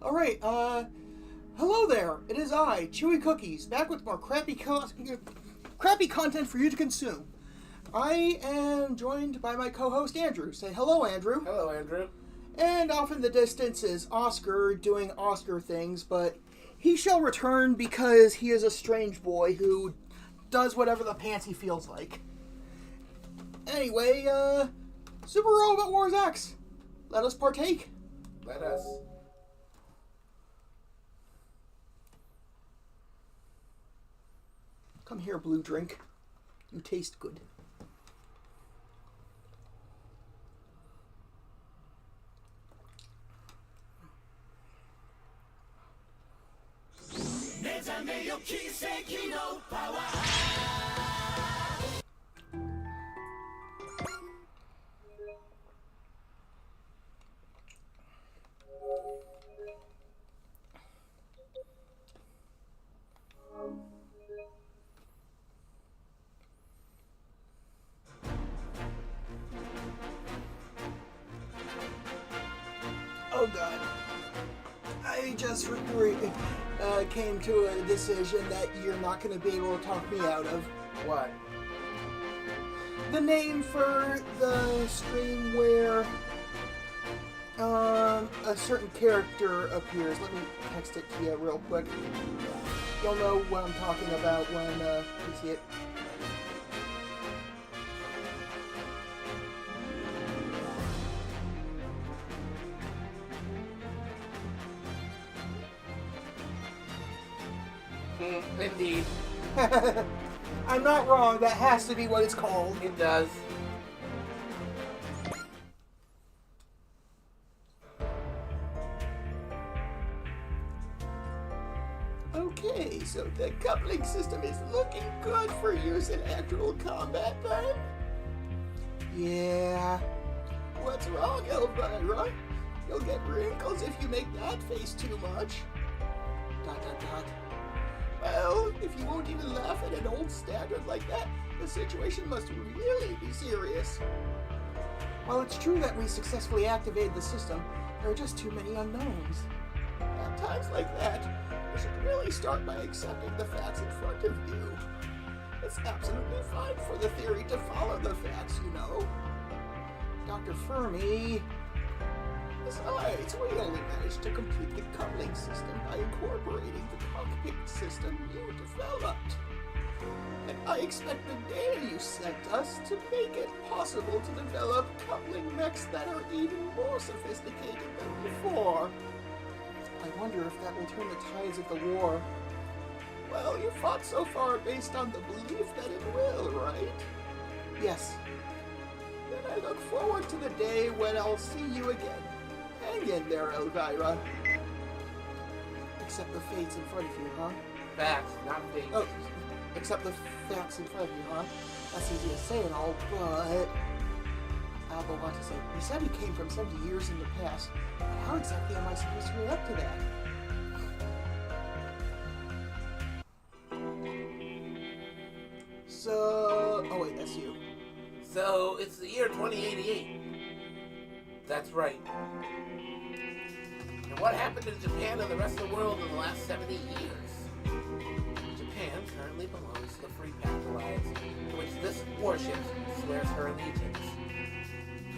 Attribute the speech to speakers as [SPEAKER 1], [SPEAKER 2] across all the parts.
[SPEAKER 1] Alright, hello there. It is I, Chewy Cookies, back with more crappy content for you to consume. I am joined by my co-host, Andrew. Say hello, Andrew.
[SPEAKER 2] Hello, Andrew.
[SPEAKER 1] And off in the distance is Oscar doing Oscar things, but he shall return because he is a strange boy who does whatever the pants he feels like. Anyway, Super Robot Wars X. Let us partake.
[SPEAKER 2] Let us.
[SPEAKER 1] Come here, blue drink. You taste good. Oh god. I just came to a decision that you're not going to be able to talk me out of.
[SPEAKER 2] What?
[SPEAKER 1] The name for the stream where a certain character appears. Let me text it to you real quick. You'll know what I'm talking about when you see it.
[SPEAKER 2] Indeed.
[SPEAKER 1] I'm not wrong, that has to be what it's called.
[SPEAKER 2] It does.
[SPEAKER 1] Okay, so the coupling system is looking good for use in actual combat then? Yeah. What's wrong, Elvira? You'll get wrinkles if you make that face too much. ... Well, if you won't even laugh at an old standard like that, the situation must really be serious. While it's true that we successfully activated the system, there are just too many unknowns. At times like that, you should really start by accepting the facts in front of you. It's absolutely fine for the theory to follow the facts, you know. Dr. Fermi... Besides, we only managed to complete the coupling system by incorporating the cockpit system you developed. And I expect the data you sent us to make it possible to develop coupling mechs that are even more sophisticated than before. I wonder if that will turn the tides of the war. Well, you fought so far based on the belief that it will, right? Yes. Then I look forward to the day when I'll see you again. Hang in there, Elvira. Except the fates in front of you, huh?
[SPEAKER 2] Facts, not fates.
[SPEAKER 1] Oh, except the facts in front of you, huh? That's easy to say and all, but... I have a lot to say. You said he came from 70 years in the past. How exactly am I supposed to react to that? So... Oh wait, that's you.
[SPEAKER 2] So, it's the year 2088. That's right. And what happened in Japan and the rest of the world in the last 70 years? Japan currently belongs to the Free Pact Alliance, to which this warship swears her allegiance.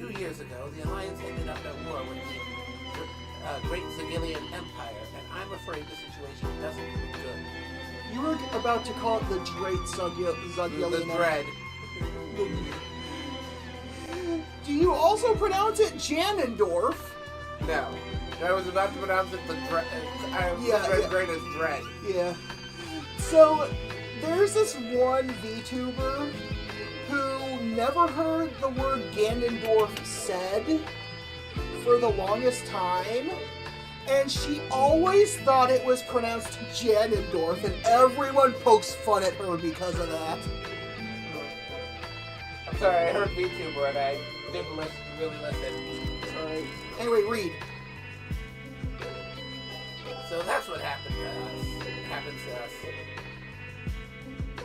[SPEAKER 2] 2 years ago, the Alliance ended up at war with the Great Zagillian Empire, and I'm afraid the situation doesn't look good.
[SPEAKER 1] You were about to call it the Great Zagillian.
[SPEAKER 2] The Dread.
[SPEAKER 1] Do you also pronounce it Janendorf?
[SPEAKER 2] No. I was about to pronounce it the Dread. Great as Dread.
[SPEAKER 1] Yeah. So, there's this one VTuber who never heard the word Ganondorf said for the longest time, and she always thought it was pronounced Janendorf, and everyone pokes fun at her because of that.
[SPEAKER 2] I'm sorry, I heard VTuber and I didn't really listen.
[SPEAKER 1] Sorry. Anyway, read.
[SPEAKER 2] So that's what happened to us. It happens to us.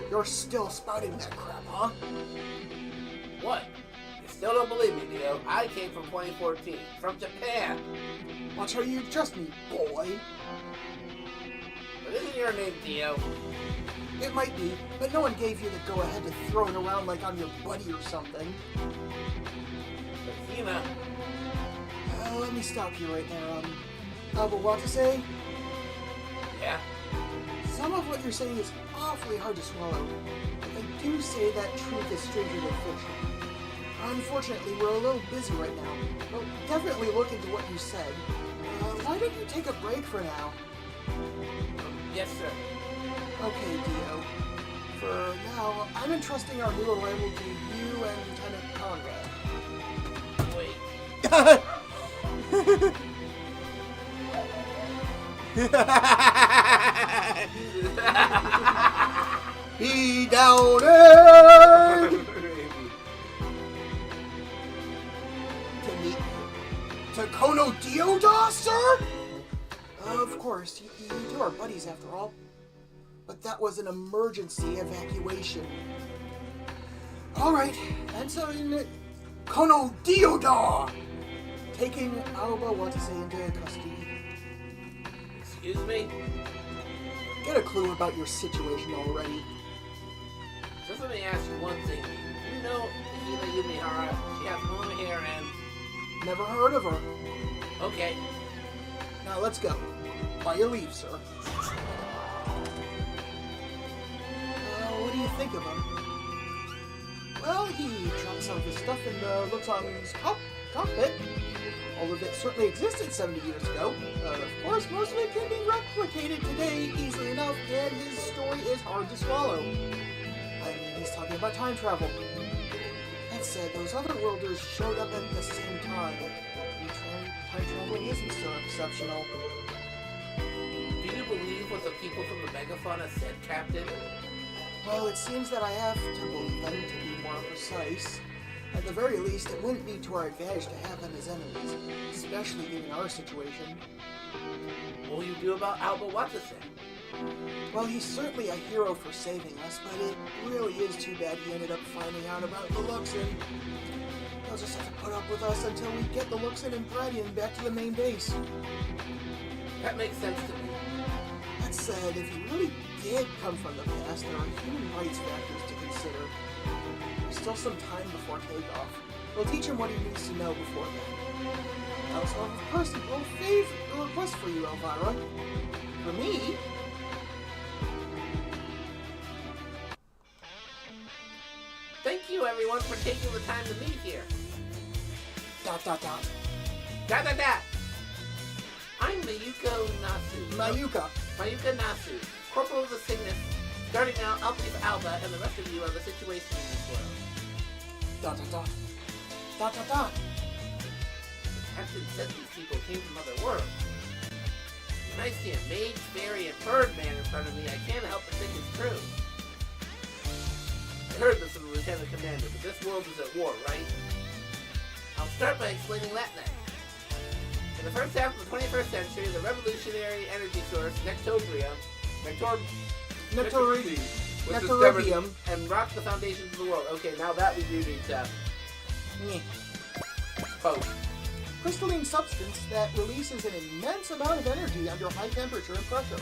[SPEAKER 1] You're still spouting that crap, huh?
[SPEAKER 2] What? You're Still don't believe me, Dio. I came from 2014, from Japan.
[SPEAKER 1] Watch how you trust me, boy.
[SPEAKER 2] But isn't your name Dio?
[SPEAKER 1] It might be, but no one gave you the go-ahead to throw it around like I'm your buddy or something.
[SPEAKER 2] But Hina.
[SPEAKER 1] Let me stop you right there. Alba, what to say?
[SPEAKER 2] Yeah?
[SPEAKER 1] Some of what you're saying is awfully hard to swallow. But they do say that truth is stranger than fiction. Unfortunately, we're a little busy right now. Well, definitely look into what you said. Why don't you take a break for now?
[SPEAKER 2] Yes, sir.
[SPEAKER 1] Okay, Dio. For now, I'm entrusting our new arrival to you and Lieutenant Conrad.
[SPEAKER 2] Wait.
[SPEAKER 1] Be downer! To Kono Dioda, sir? Of course, you two are buddies after all. But that was an emergency evacuation. Alright, and so in Kono Dioda! Taking Alba Watase into custody.
[SPEAKER 2] Excuse me?
[SPEAKER 1] Get a clue about your situation already.
[SPEAKER 2] Just let me ask you one thing. You know Hina Yumihara? She has long hair and...
[SPEAKER 1] Never heard of her.
[SPEAKER 2] Okay.
[SPEAKER 1] Now let's go. By your leave, sir. What do you think of him? Well, he dropped some of his stuff and looks on his cockpit. All of it certainly existed 70 years ago. Of course, most of it can be replicated today easily enough, and his story is hard to swallow. I mean, he's talking about time travel. That said, those other worlders showed up at the same time. Time traveling isn't so exceptional.
[SPEAKER 2] Do you believe what the people from the megafauna said, Captain?
[SPEAKER 1] Well, it seems that I have to believe them to be more precise. At the very least, it wouldn't be to our advantage to have them as enemies, especially given our situation.
[SPEAKER 2] What will you do about Alba Watase?
[SPEAKER 1] Well, he's certainly a hero for saving us, but it really is too bad he ended up finding out about the Luxon. He'll just have to put up with us until we get the Luxon and Bradian back to the main base.
[SPEAKER 2] That makes sense to me.
[SPEAKER 1] That said, if he really did come from the past, there are human rights factors to consider. There's still some time before takeoff. We'll teach him what he needs to know before then. I also have a personal request for you, Elvira. For me...
[SPEAKER 2] Thank you, everyone, for taking the time to meet here. ... I'm Mayuko Nasu. Mayuka Nasu, Corporal of the Cygnus. Starting now, I'll brief Alba and the rest of you on the situation in this world. The captain said these people came from other worlds. When I see a mage, fairy, and birdman in front of me, I can't help but think it's true. I heard this from the Lieutenant Commander, but this world is at war, right? I'll start by explaining that next. In the first half of the 21st century, the revolutionary energy source, Nectobrium, and rocked the foundations of the world. Okay, now that we do need to... poke.
[SPEAKER 1] Crystalline substance that releases an immense amount of energy under high temperature and pressure.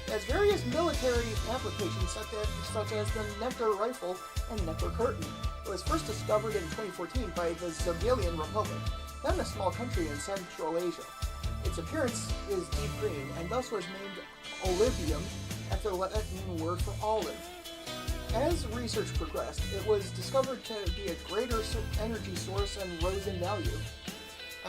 [SPEAKER 1] It has various military applications such as the Nectar Rifle and Nectar Curtain. It was first discovered in 2014 by the Zogalian Republic, then a small country in Central Asia. Its appearance is deep green and thus was named Olivium after the Latin word for olive. As research progressed, it was discovered to be a greater energy source and rose in value.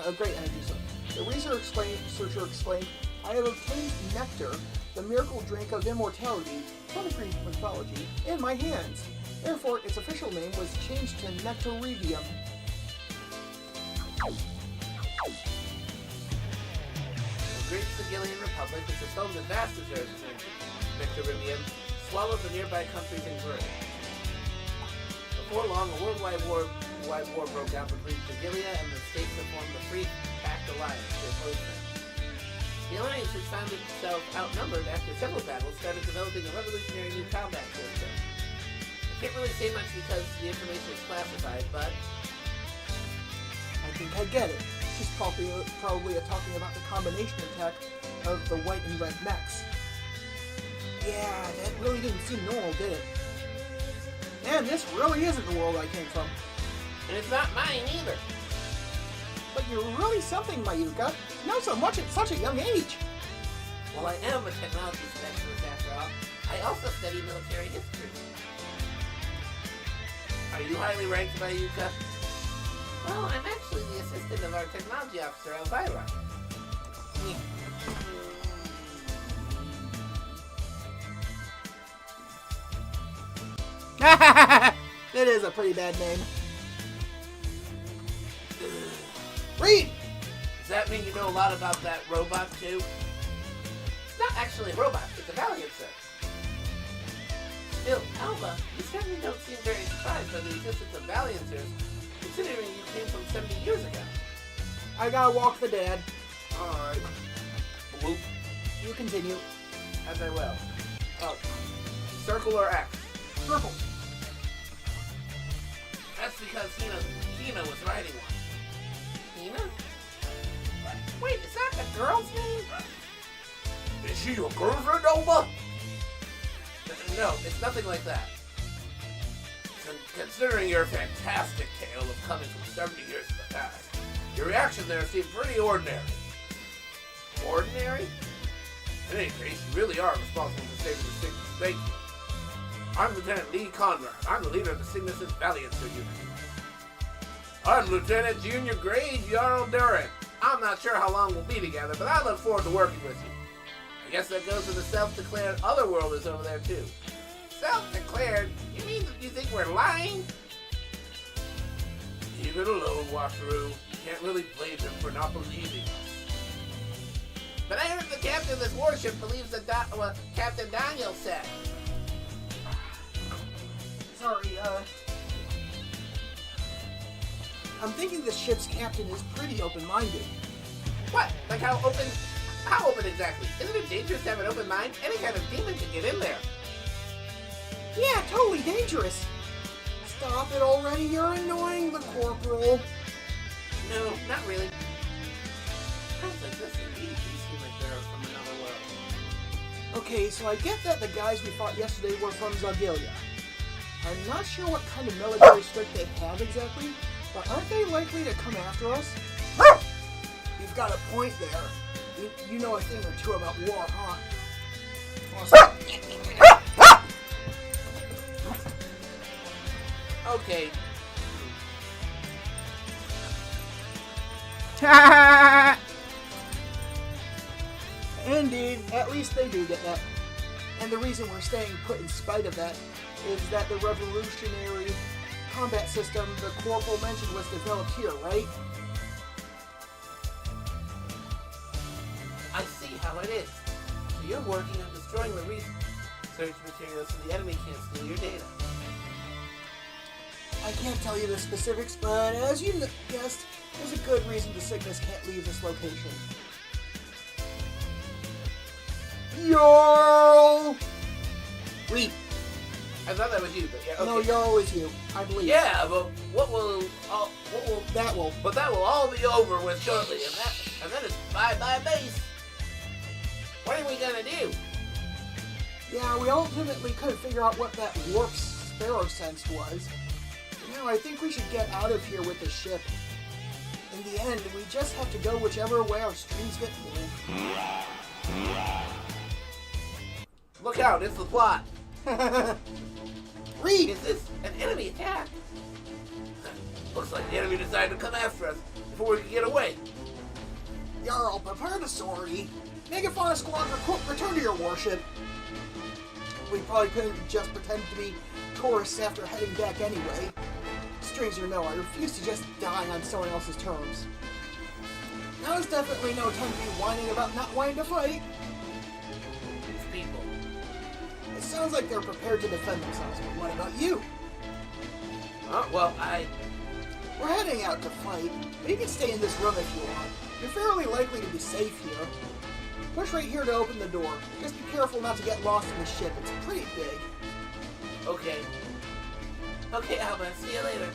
[SPEAKER 1] A great energy source. The researcher explained, I have obtained nectar, the miracle drink of immortality, from Greek mythology, in my hands. Therefore, its official name was changed to Nectaribium.
[SPEAKER 2] The Great Sigillian Republic, which is home to vast reserves of Nectaribium, swallowed the nearby countries and grew. Before long, a worldwide war broke out between Sigilia and the states that formed the Free Pact Alliance to oppose them. The alliance, which found itself outnumbered after several battles, started developing a revolutionary new combat system. I can't really say much because the information is classified, but
[SPEAKER 1] think I get it. She's probably talking about the combination attack of the white and red mechs. Yeah, that really didn't seem normal, did it? And this really isn't the world I came from.
[SPEAKER 2] And it's not mine either.
[SPEAKER 1] But you're really something, Mayuka. You know so much at such a young age.
[SPEAKER 2] Well, I am a technology specialist after all. I also study military history. Are you highly ranked, Mayuka? Well, I'm actually the assistant of our technology officer, Elvira.
[SPEAKER 1] It is a pretty bad name. Read!
[SPEAKER 2] Does that mean you know a lot about that robot, too? It's not actually a robot, it's a Valiancer. Still, Alba, you certainly don't seem very surprised by the existence of Valiancers, considering you came from 70 years ago.
[SPEAKER 1] I gotta walk the dad.
[SPEAKER 2] Alright. Whoop.
[SPEAKER 1] You continue.
[SPEAKER 2] As I will. Oh. Circle or X?
[SPEAKER 1] Purple.
[SPEAKER 2] That's because Hina was riding one. Hina? Wait, is that a girl's name? Is she your girlfriend, Alba? No, it's nothing like that. Considering your fantastic tale of coming from 70 years in the past, your reaction there seemed pretty ordinary. Ordinary? In any case, you really are responsible for saving the Cygnus. Thank you. I'm Lieutenant Lee Conrad. I'm the leader of the Cygnus' Valiancer unit. I'm Lieutenant Junior Grade Jarl Duran. I'm not sure how long we'll be together, but I look forward to working with you. I guess that goes for the self-declared otherworlders over there, too. Self-declared? You mean that you think we're lying? Leave it alone, Wataru. You can't really blame them for not believing us. But I heard the captain of this warship believes what Captain Daniel said.
[SPEAKER 1] Sorry, I'm thinking the ship's captain is pretty open-minded.
[SPEAKER 2] What? Like how open? How open exactly? Isn't it dangerous to have an open mind? Any kind of demon can get in there.
[SPEAKER 1] Yeah, totally dangerous. Stop it already, you're annoying the corporal.
[SPEAKER 2] No, not really. Sounds like this indeed seem like they're from another world.
[SPEAKER 1] Okay, so I get that the guys we fought yesterday were from Zargilia. I'm not sure what kind of military strength they have exactly, but aren't they likely to come after us? You've got a point there. You know a thing or two about war, huh? Awesome.
[SPEAKER 2] Okay.
[SPEAKER 1] Indeed, at least they do get that. And the reason we're staying put in spite of that is that the revolutionary combat system the corporal mentioned was developed here, right?
[SPEAKER 2] I see how it is. So you're working on destroying the research materials so the enemy can't steal your data.
[SPEAKER 1] I can't tell you the specifics, but as you guessed, there's a good reason the Cygnus can't leave this location. Jarl! Read.
[SPEAKER 2] I thought that was you, but yeah, okay.
[SPEAKER 1] No, Jarl is you, I believe.
[SPEAKER 2] Yeah, but what will
[SPEAKER 1] that will.
[SPEAKER 2] But that will all be over with shortly, and then it's bye-bye base. What are we gonna do?
[SPEAKER 1] Yeah, we ultimately couldn't figure out what that warp sparrow sense was. Now I think we should get out of here with the ship. In the end, we just have to go whichever way our strings get pulled.
[SPEAKER 2] Look out, it's the plot.
[SPEAKER 1] Read!
[SPEAKER 2] Is this an enemy attack? Looks like the enemy decided to come after us before we can get away.
[SPEAKER 1] Jarl, prepare the sorry. Megafauna Squadron, return to your warship. We probably couldn't just pretend to be tourists after heading back anyway. Strings or no, I refuse to just die on someone else's terms. Now is definitely no time to be whining about not wanting to fight.
[SPEAKER 2] These people.
[SPEAKER 1] It sounds like they're prepared to defend themselves, but what about you?
[SPEAKER 2] Well,
[SPEAKER 1] We're heading out to fight, but you can stay in this room if you want. You're fairly likely to be safe here. Push right here to open the door. Just be careful not to get lost in the ship. It's pretty big.
[SPEAKER 2] Okay. Okay, Alba, see you later.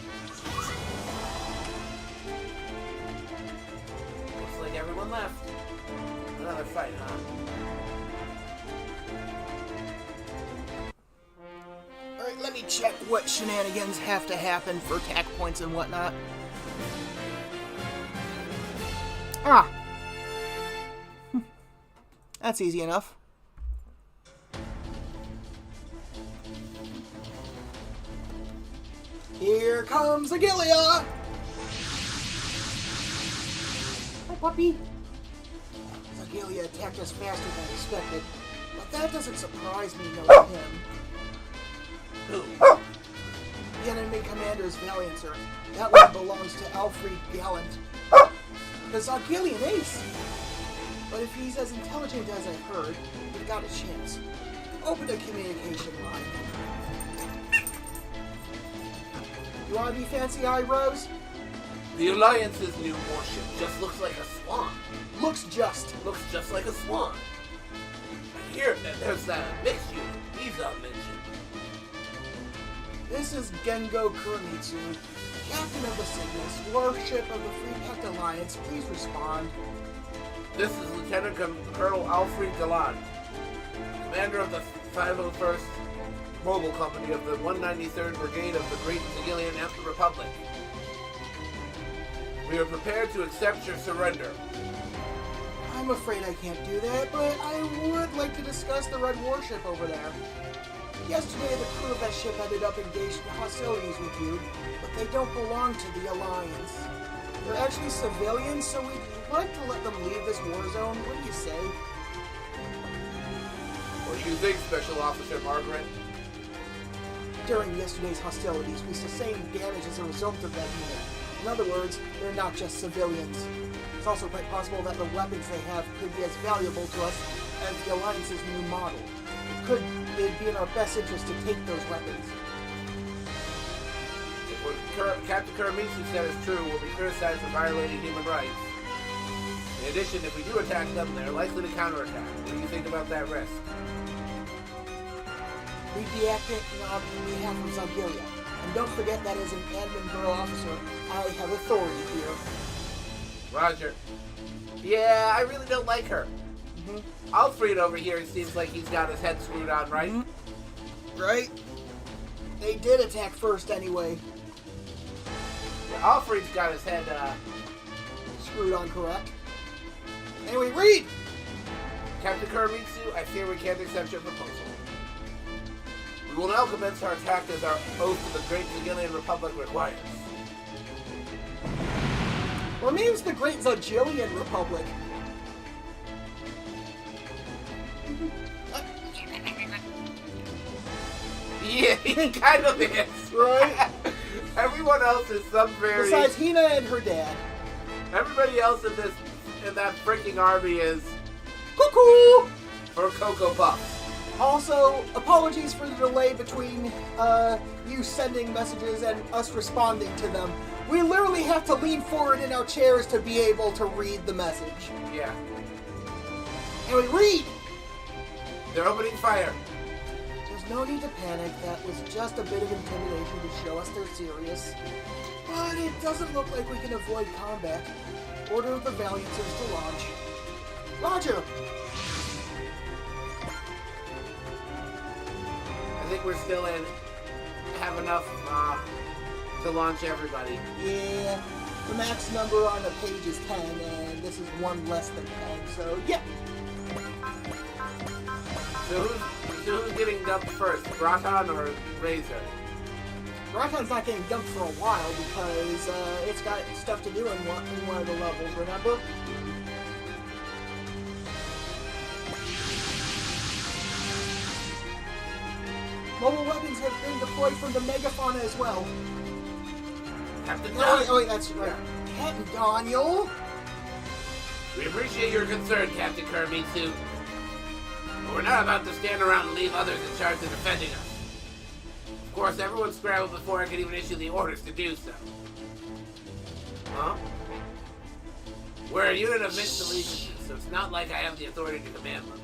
[SPEAKER 2] like everyone left. Another fight, huh?
[SPEAKER 1] Alright, let me check what shenanigans have to happen for attack points and whatnot. Ah! That's easy enough. Here comes Agilia! Hi, puppy! Agilia attacked us faster than expected, but that doesn't surprise me knowing him.
[SPEAKER 2] Who?
[SPEAKER 1] The enemy commander's Valiancer. That one belongs to Alfred Gallant. The Zargilian ace! But if he's as intelligent as I've heard, we've got a chance. Open the communication line. You wanna be fancy, Rose?
[SPEAKER 2] The Alliance's new warship just looks like a swan.
[SPEAKER 1] Looks just
[SPEAKER 2] like a swan. I hear that there's that mixed unit. He's not mentioned.
[SPEAKER 1] This is Gengo Kurimitsu, Captain of the Cygnus, Warship of the Free Pact Alliance. Please respond.
[SPEAKER 2] This is Lieutenant Colonel Alfred Gallant, commander of the 501st Mobile Company of the 193rd Brigade of the Great Zagillian Republic. We are prepared to accept your surrender.
[SPEAKER 1] I'm afraid I can't do that, but I would like to discuss the Red Warship over there. Yesterday, the crew of that ship ended up engaged in hostilities with you, but they don't belong to the Alliance. They're actually civilians, so we'd like to let them leave this war zone. What do you say?
[SPEAKER 2] What do you think, Special Officer Margaret?
[SPEAKER 1] During yesterday's hostilities, we sustained damage as a result of that unit. In other words, they're not just civilians. It's also quite possible that the weapons they have could be as valuable to us as the Alliance's new model. It'd be in our best interest to take those weapons.
[SPEAKER 2] If what Captain Kurimitsu said is true, we'll be criticized for violating human rights. In addition, if we do attack them, they're likely to counterattack. What do you think about that risk?
[SPEAKER 1] We'd be acting on behalf of Zargilia. And don't forget that as an admin girl officer, I have authority here.
[SPEAKER 2] Roger. Yeah, I really don't like her. Alfred over here seems like he's got his head screwed on, right?
[SPEAKER 1] Right? They did attack first anyway.
[SPEAKER 2] Yeah, Alfred's got his head,
[SPEAKER 1] Screwed on, correct? Anyway, read!
[SPEAKER 2] Captain Kurimitsu, I fear we can't accept your proposal. We will now commence our attack as our oath to the Great Zagillian Republic requires.
[SPEAKER 1] Or maybe it's the Great Zagillian Republic.
[SPEAKER 2] Yeah, he kind of is.
[SPEAKER 1] Right?
[SPEAKER 2] Everyone else is some very...
[SPEAKER 1] Besides Hina and her dad.
[SPEAKER 2] Everybody else in that freaking army is...
[SPEAKER 1] Cuckoo!
[SPEAKER 2] For Cocoa Puffs.
[SPEAKER 1] Also, apologies for the delay between you sending messages and us responding to them. We literally have to lean forward in our chairs to be able to read the message.
[SPEAKER 2] Yeah.
[SPEAKER 1] Anyway, read!
[SPEAKER 2] They're opening fire.
[SPEAKER 1] There's no need to panic. That was just a bit of intimidation to show us they're serious. But it doesn't look like we can avoid combat. Order the Valiancers to launch. Roger!
[SPEAKER 2] I think we're still have enough to launch everybody.
[SPEAKER 1] Yeah, the max number on the page is 10, and this is one less than 10, so yeah.
[SPEAKER 2] So who's getting dumped first, Graton or Razor?
[SPEAKER 1] Graton's not getting dumped for a while because it's got stuff to do in one of the levels, remember? Mobile weapons have been deployed from the Megafauna as well.
[SPEAKER 2] Captain
[SPEAKER 1] Oh wait, that's right. Captain Daniel!
[SPEAKER 2] We appreciate your concern, Captain Kurimitsu. But we're not about to stand around and leave others in charge of defending us. Of course, everyone scrambled before I could even issue the orders to do so. Huh? We're a unit of mixed allegiances, so it's not like I have the authority to command them.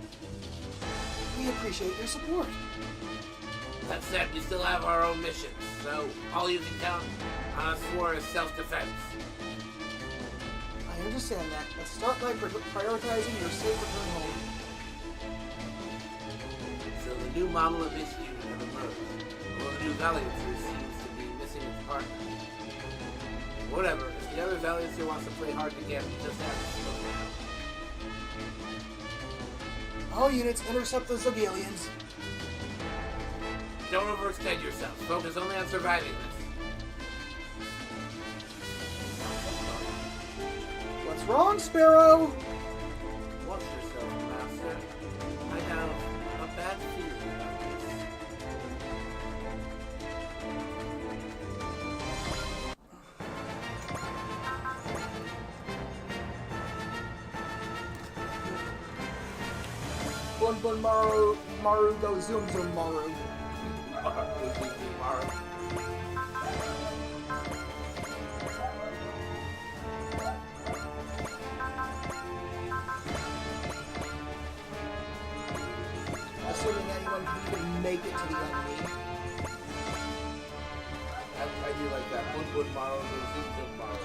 [SPEAKER 1] We appreciate your support.
[SPEAKER 2] That said, we still have our own missions, so all you can count on us for is self-defense.
[SPEAKER 1] I I understand that. Let's start by prioritizing your safe return home.
[SPEAKER 2] So the new model of issue have emerged. Although the new Valiancer seems to be missing its partner. Whatever, if the other Valiancer wants to play hard to get, just have it slow down.
[SPEAKER 1] All units intercept the Zogalians.
[SPEAKER 2] Don't overextend yourself. Focus only on surviving this.
[SPEAKER 1] What's wrong, Sparrow?
[SPEAKER 2] Watch yourself, Master. I have a bad feeling about this.
[SPEAKER 1] Bun bun maru, maru go zoom zoom maru.
[SPEAKER 2] Tomorrow.
[SPEAKER 1] Assuming anyone can even make it to the enemy.
[SPEAKER 2] I do like that. Bun Maro, Zoom Maro.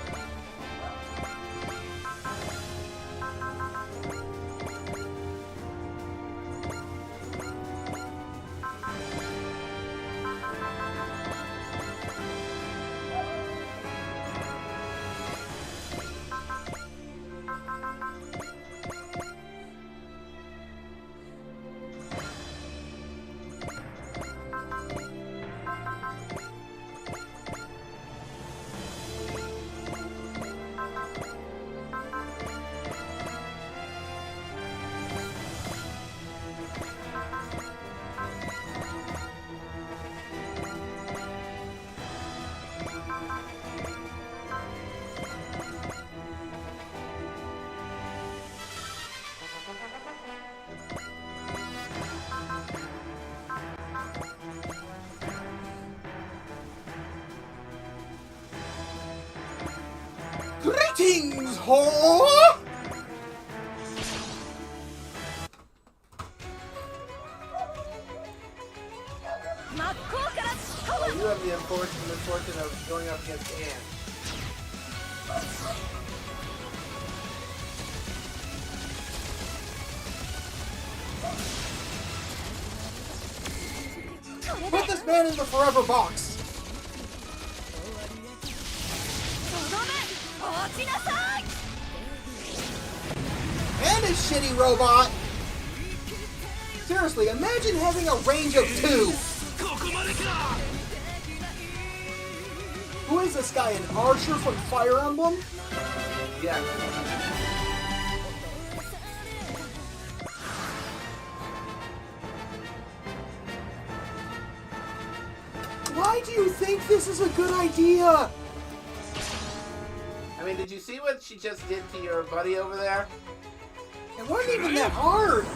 [SPEAKER 1] Greetings, ho!
[SPEAKER 2] Oh, you have the unfortunate misfortune of going up against Anne.
[SPEAKER 1] Put this man in the forever box. And his shitty robot. Seriously, imagine having a range of 2. Who is this guy? An archer from Fire Emblem?
[SPEAKER 2] Yeah.
[SPEAKER 1] Why do you think this is a good idea?
[SPEAKER 2] I mean, did you see what she just did to your buddy over there?
[SPEAKER 1] It wasn't even that hard.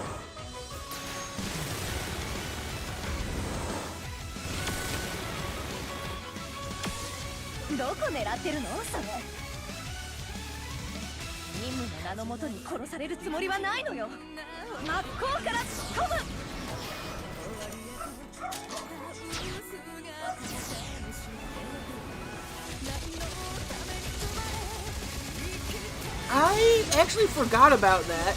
[SPEAKER 1] I actually forgot about that.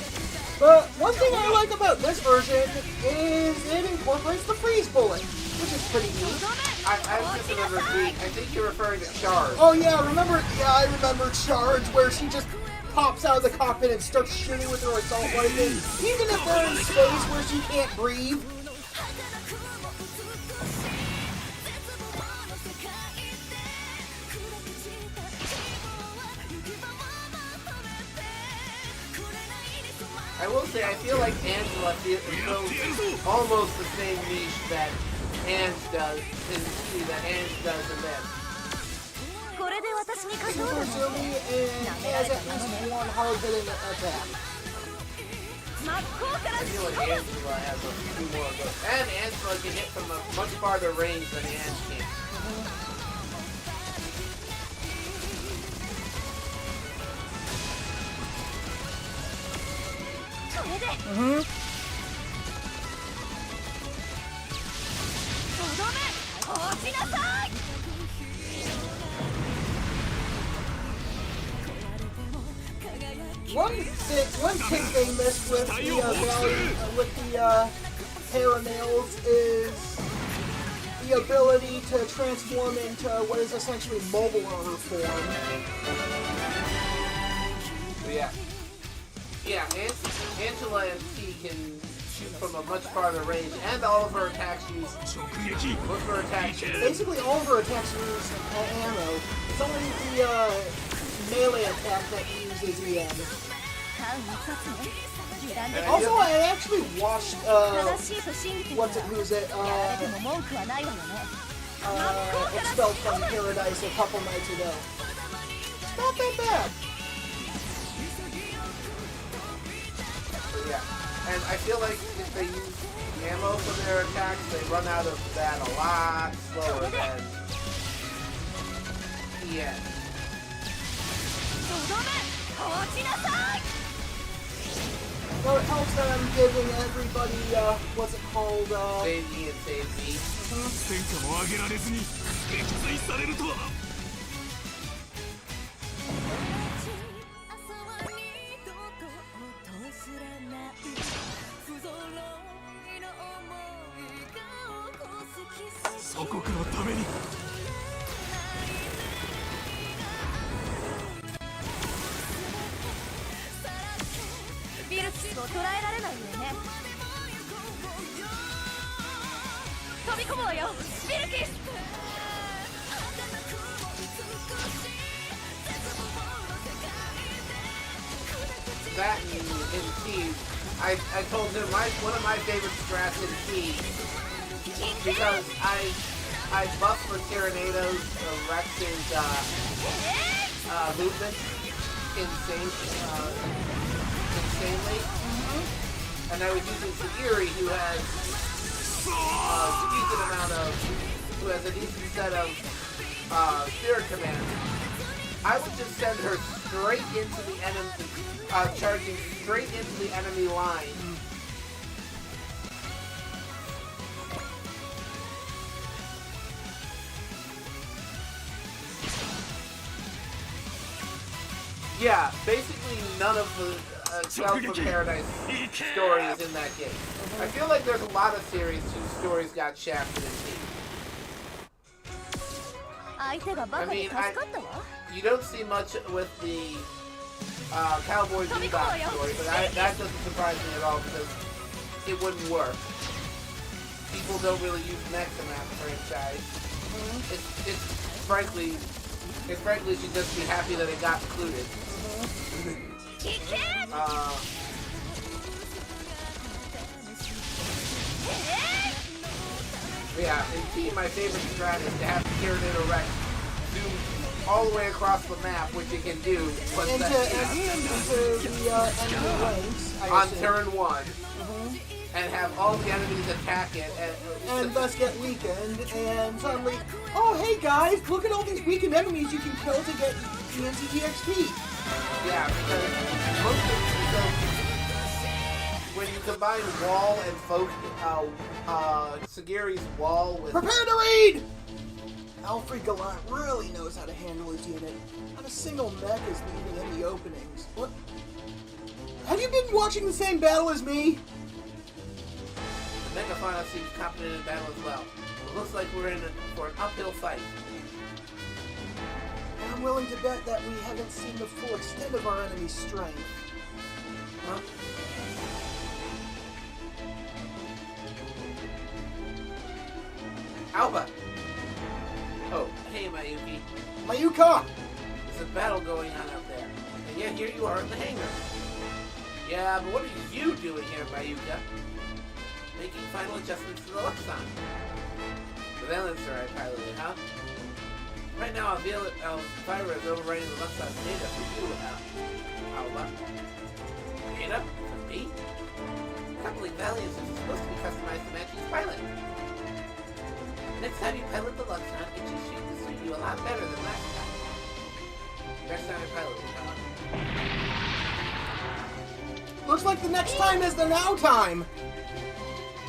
[SPEAKER 1] But one thing I like about this version is it incorporates the freeze bullet, which is pretty neat.
[SPEAKER 2] I just remember I think you're referring to Charge.
[SPEAKER 1] Oh yeah, I remember Charge, where she just pops out of the cockpit and starts shooting with her assault rifle, even if they're in space where she can't breathe.
[SPEAKER 2] I will say, I feel like Angela fills almost the same niche that Ange does that Ange does in this.
[SPEAKER 1] Super Zoomy and has at least one hard-hitting attack.
[SPEAKER 2] I feel like Angela has a few more of those. And Angela can hit from a much farther range than Ange can.
[SPEAKER 1] One trick they missed with the Paranails is the ability to transform into what is essentially mobile armor form.
[SPEAKER 2] Yeah, Angela and T can shoot from a much farther range, and all of her attacks use most of her attacks.
[SPEAKER 1] Basically, all of her attacks use ammo. It's only the melee attack that uses EM. Also, I actually watched Expelled from Paradise a couple nights ago. It's not that bad.
[SPEAKER 2] Yeah, and I feel like if they use ammo for their attacks, they run out of that a lot slower than EM.
[SPEAKER 1] Well, it helps that I'm giving everybody, what's it called,
[SPEAKER 2] Save E and save B. That in T, I told him one of my favorite strats in T, because I buffed for Tyranido's Rex's movement insanely, and I was using Sagiri, who has a decent set of spirit commands. I would just send her straight into the enemy, charging straight into the enemy line. Yeah, basically none of the Expelled from Paradise story is in that game. I feel like there's a lot of series whose stories got shafted in T. I mean, you don't see much with the Cowboy Bebop story, but that doesn't surprise me at all because it wouldn't work. People don't really use mechs in that franchise. It's frankly should just be happy that it got included. Yeah, in T, my favorite strat is to have Tyranid Rex zoom all the way across the map, which it can do, but
[SPEAKER 1] into the enemy ranks,
[SPEAKER 2] on turn 1, and have all the enemies attack it,
[SPEAKER 1] and thus get weakened, and suddenly, oh hey guys, look at all these weakened enemies you can kill to get TNT EXP.
[SPEAKER 2] Yeah, because when you combine Wall and Sagiri's Wall with...
[SPEAKER 1] Prepare to read! Alfred Gallant really knows how to handle his unit. Not a single mech is leaving any openings. What? Have you been watching the same battle as me?
[SPEAKER 2] The Megafauna seems confident in battle as well. It looks like we're in for an uphill fight.
[SPEAKER 1] And I'm willing to bet that we haven't seen the full extent of our enemy's strength.
[SPEAKER 2] Huh? Alba! Oh, hey Mayuki.
[SPEAKER 1] Mayuka!
[SPEAKER 2] There's a battle going on out there, and yet here you are in the hangar. Yeah, but what are you doing here, Mayuka? Making final adjustments to the Luxon. The Valencer I piloted, huh? Right now, Elvira is overwriting the Luxon's data for you, Alba. Data? For me? Coupling Valiants is supposed to be customized to match each pilot. Next time you pilot the Luxon, it should suit you a lot better than last time. Next time I pilot it, huh?
[SPEAKER 1] Looks like the next time is the now time!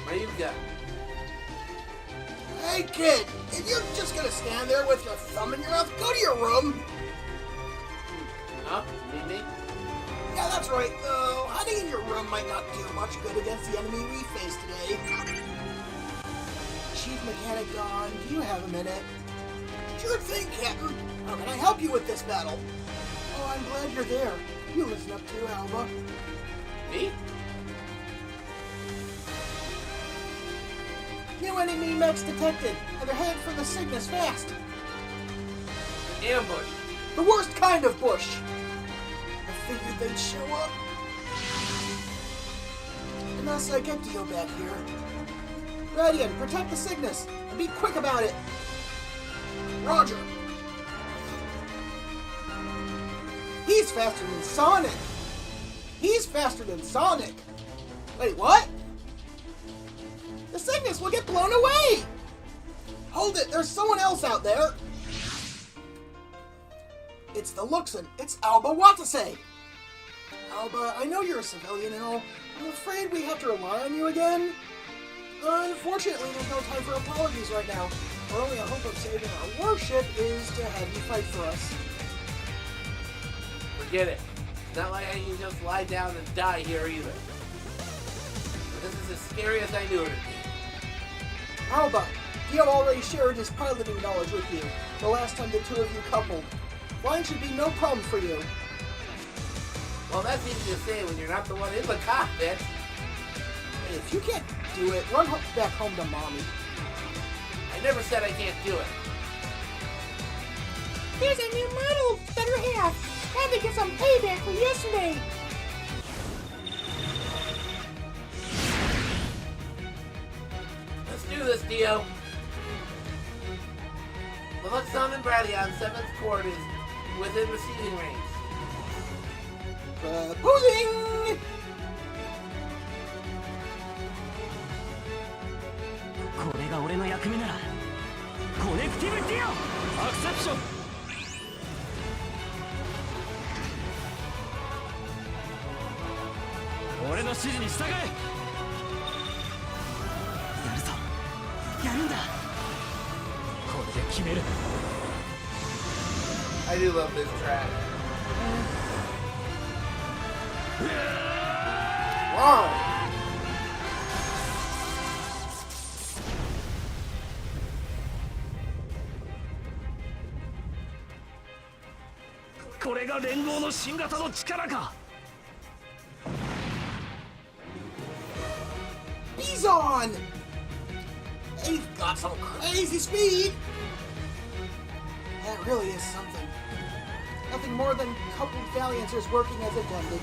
[SPEAKER 2] Mayuka.
[SPEAKER 1] Hey kid, if you're just gonna stand there with your thumb in your mouth, go to your room!
[SPEAKER 2] Huh? Me?
[SPEAKER 1] Yeah, that's right, though. Hiding in your room might not do much good against the enemy we face today. Chief Mechanic gone. Do you have a minute? Sure thing, Captain. How can I help you with this battle? Oh, I'm glad you're there. You listen up too, Alba.
[SPEAKER 2] Me?
[SPEAKER 1] New enemy mechs detected, and they're headed for the Cygnus fast.
[SPEAKER 2] Ambush.
[SPEAKER 1] The worst kind of bush. I figured they'd show up. Unless I get Dio back here. Radiant, protect the Cygnus, and be quick about it. Roger. He's faster than Sonic. He's faster than Sonic. Wait, what? The Cygnus will get blown away! Hold it, there's someone else out there! It's the Luxon, it's Alba Watase! Alba, I know you're a civilian and all. I'm afraid we have to rely on you again. Unfortunately, there's no time for apologies right now. Our only hope of saving our warship is to have you fight for us.
[SPEAKER 2] Forget it. It's not like I can just lie down and die here either. But this is as scary as I knew it would be.
[SPEAKER 1] Alba, Dio already shared his piloting knowledge with you, the last time the two of you coupled. Flying should be no problem for you.
[SPEAKER 2] Well, that's easy to say when you're not the one in the cockpit.
[SPEAKER 1] Hey, if you can't do it, run back home to Mommy.
[SPEAKER 2] I never said I can't do it.
[SPEAKER 3] Here's a new model, better half. Time to get some payback for yesterday.
[SPEAKER 2] Let's do this, Dio. The Luxon and Bradion 7th Court is within receiving range.
[SPEAKER 1] Proposing!
[SPEAKER 4] これが俺の役目ならコネクティブディオアクセプション俺の指示に従えやるぞやるんだこれで決める
[SPEAKER 2] I do love this track.
[SPEAKER 1] Wow!
[SPEAKER 4] これが連合の新型の力か
[SPEAKER 1] He's on! They've got some crazy speed! That really is something. Nothing more than coupled Valiancers working as intended.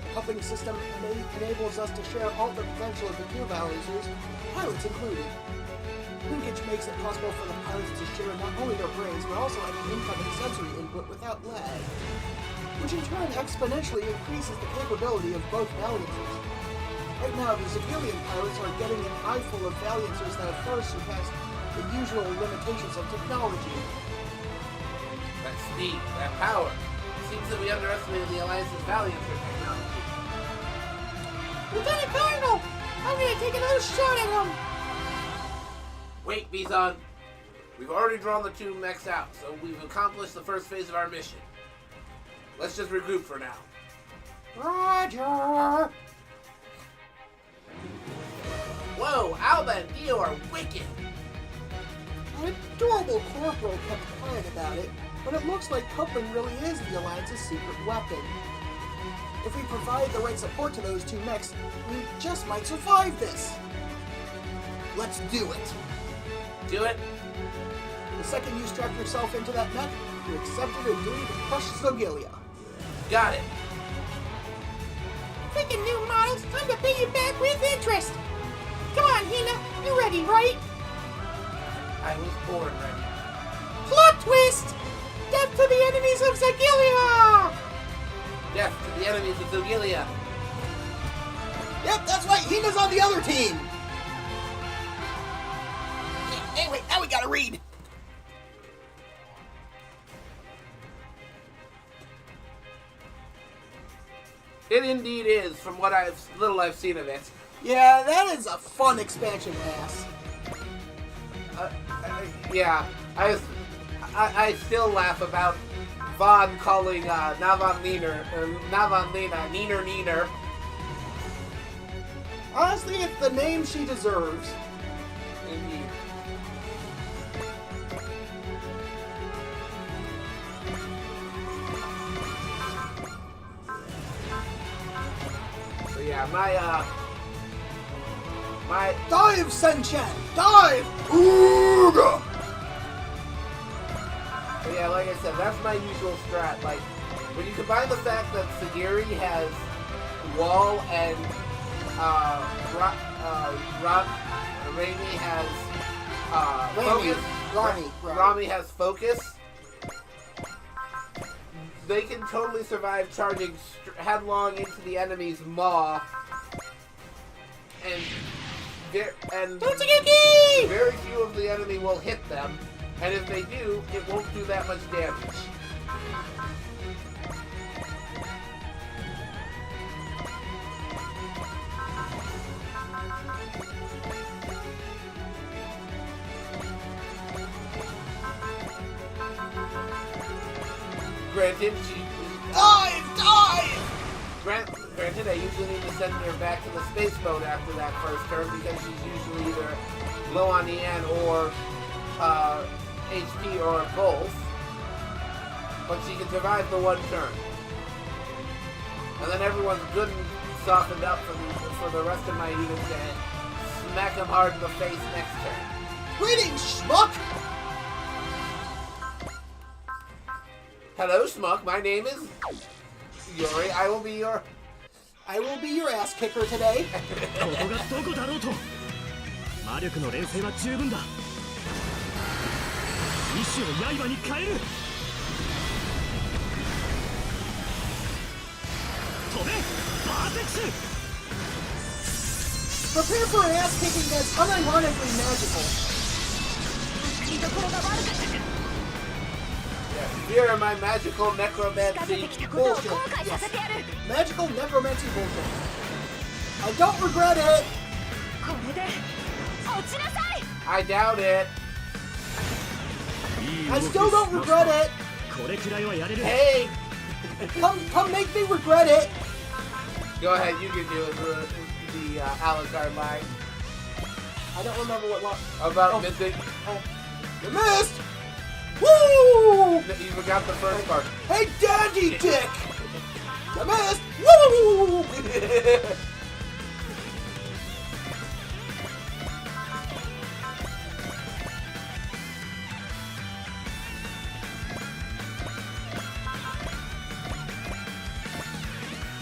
[SPEAKER 1] The coupling system enables us to share all the potential of the two Valiancers, pilots included. Linkage makes it possible for the pilots to share not only their brains, but also any incoming sensory input without lag, which in turn exponentially increases the capability of both Valiancers. Right now, the civilian pilots are getting an eyeful of Valiancers that have far surpassed the usual limitations of technology.
[SPEAKER 2] That speed, that power. It seems that we underestimated the Alliance's Valiancer technology.
[SPEAKER 3] Lieutenant Colonel, I'm gonna take another shot at him.
[SPEAKER 2] Wait, Bison. We've already drawn the two mechs out, so we've accomplished the first phase of our mission. Let's just regroup for now.
[SPEAKER 1] Roger!
[SPEAKER 2] Whoa, Alba and Dio are wicked!
[SPEAKER 1] An adorable corporal kept quiet about it, but it looks like coupling really is the Alliance's secret weapon. If we provide the right support to those two mechs, we just might survive this. Let's do it.
[SPEAKER 2] Do it?
[SPEAKER 1] The second you strap yourself into that mech, you accepted a duty to crush Zogilia.
[SPEAKER 2] Got it.
[SPEAKER 3] Freaking new models, time to pay you back with interest. Come on, Hina, you ready, right?
[SPEAKER 2] I was born ready.
[SPEAKER 3] Plot twist! Death to the enemies of Zagilia!
[SPEAKER 2] Death to the enemies of Zogilia.
[SPEAKER 1] Yep, that's right, Hina's on the other team! Anyway, now we gotta read.
[SPEAKER 2] It indeed is, from what little I've seen of it.
[SPEAKER 1] Yeah, that is a fun expansion pass.
[SPEAKER 2] Yeah, I still laugh about Vaughn calling Navan Neener, Neener.
[SPEAKER 1] Honestly, it's the name she deserves.
[SPEAKER 2] Indeed. So yeah, my
[SPEAKER 1] Dive, Senchan! Dive! Ooga!
[SPEAKER 2] But yeah, like I said, that's my usual strat. Like, when you combine the fact that Sagiri has Wall and Rami has Focus. Rami has Focus. They can totally survive charging headlong into the enemy's maw. And very few of the enemy will hit them. And if they do, it won't do that much damage. Granted, Granted, I usually need to send her back to the space boat after that first turn because she's usually either low on EN or HP or both. But she can survive the one turn. And then everyone's good and softened up for the rest of my units and smack them hard in the face next turn.
[SPEAKER 1] Greetings, schmuck!
[SPEAKER 2] Hello, Schmuck. My name is Yuri. I will be your
[SPEAKER 1] ass kicker today.
[SPEAKER 4] ここがどこだろうと魔力の連成は十分だ意志を刃に変える飛べバーテックス
[SPEAKER 1] Prepare for an ass kicking that's unironically magical.
[SPEAKER 2] Here are my magical necromancy bullshit.
[SPEAKER 1] Yes. Magical necromancy bullshit. I don't regret it.
[SPEAKER 2] I doubt it.
[SPEAKER 1] I still don't regret it.
[SPEAKER 4] これくらいはやれる
[SPEAKER 2] Hey!
[SPEAKER 1] Come make me regret it.
[SPEAKER 2] Go ahead, you can do it. The Alucard line.
[SPEAKER 1] I don't remember what line.
[SPEAKER 2] About Mythic.
[SPEAKER 1] You missed. Woo!
[SPEAKER 2] You forgot the first part.
[SPEAKER 1] Hey, Daddy Dick! You missed. Woo!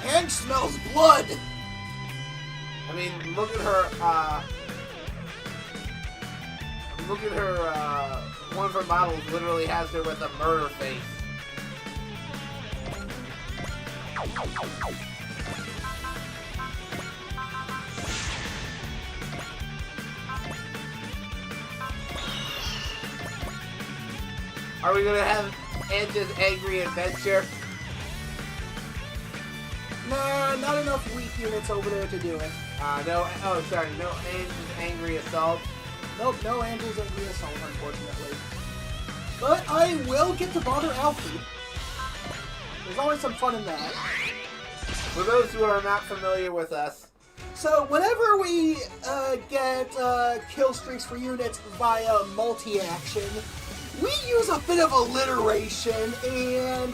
[SPEAKER 1] Hank smells blood.
[SPEAKER 2] I mean, look at her, one of her models literally has her with a murder face. Are we gonna have Edge's angry adventure?
[SPEAKER 1] Nah, not enough weak units over there to do it.
[SPEAKER 2] No Edge's angry assault.
[SPEAKER 1] Nope, no Andrew's angry assault, unfortunately. But I will get to bother Alfie. There's always some fun in that.
[SPEAKER 2] For those who are not familiar with us,
[SPEAKER 1] So whenever we get kill streaks for units via multi-action, we use a bit of alliteration and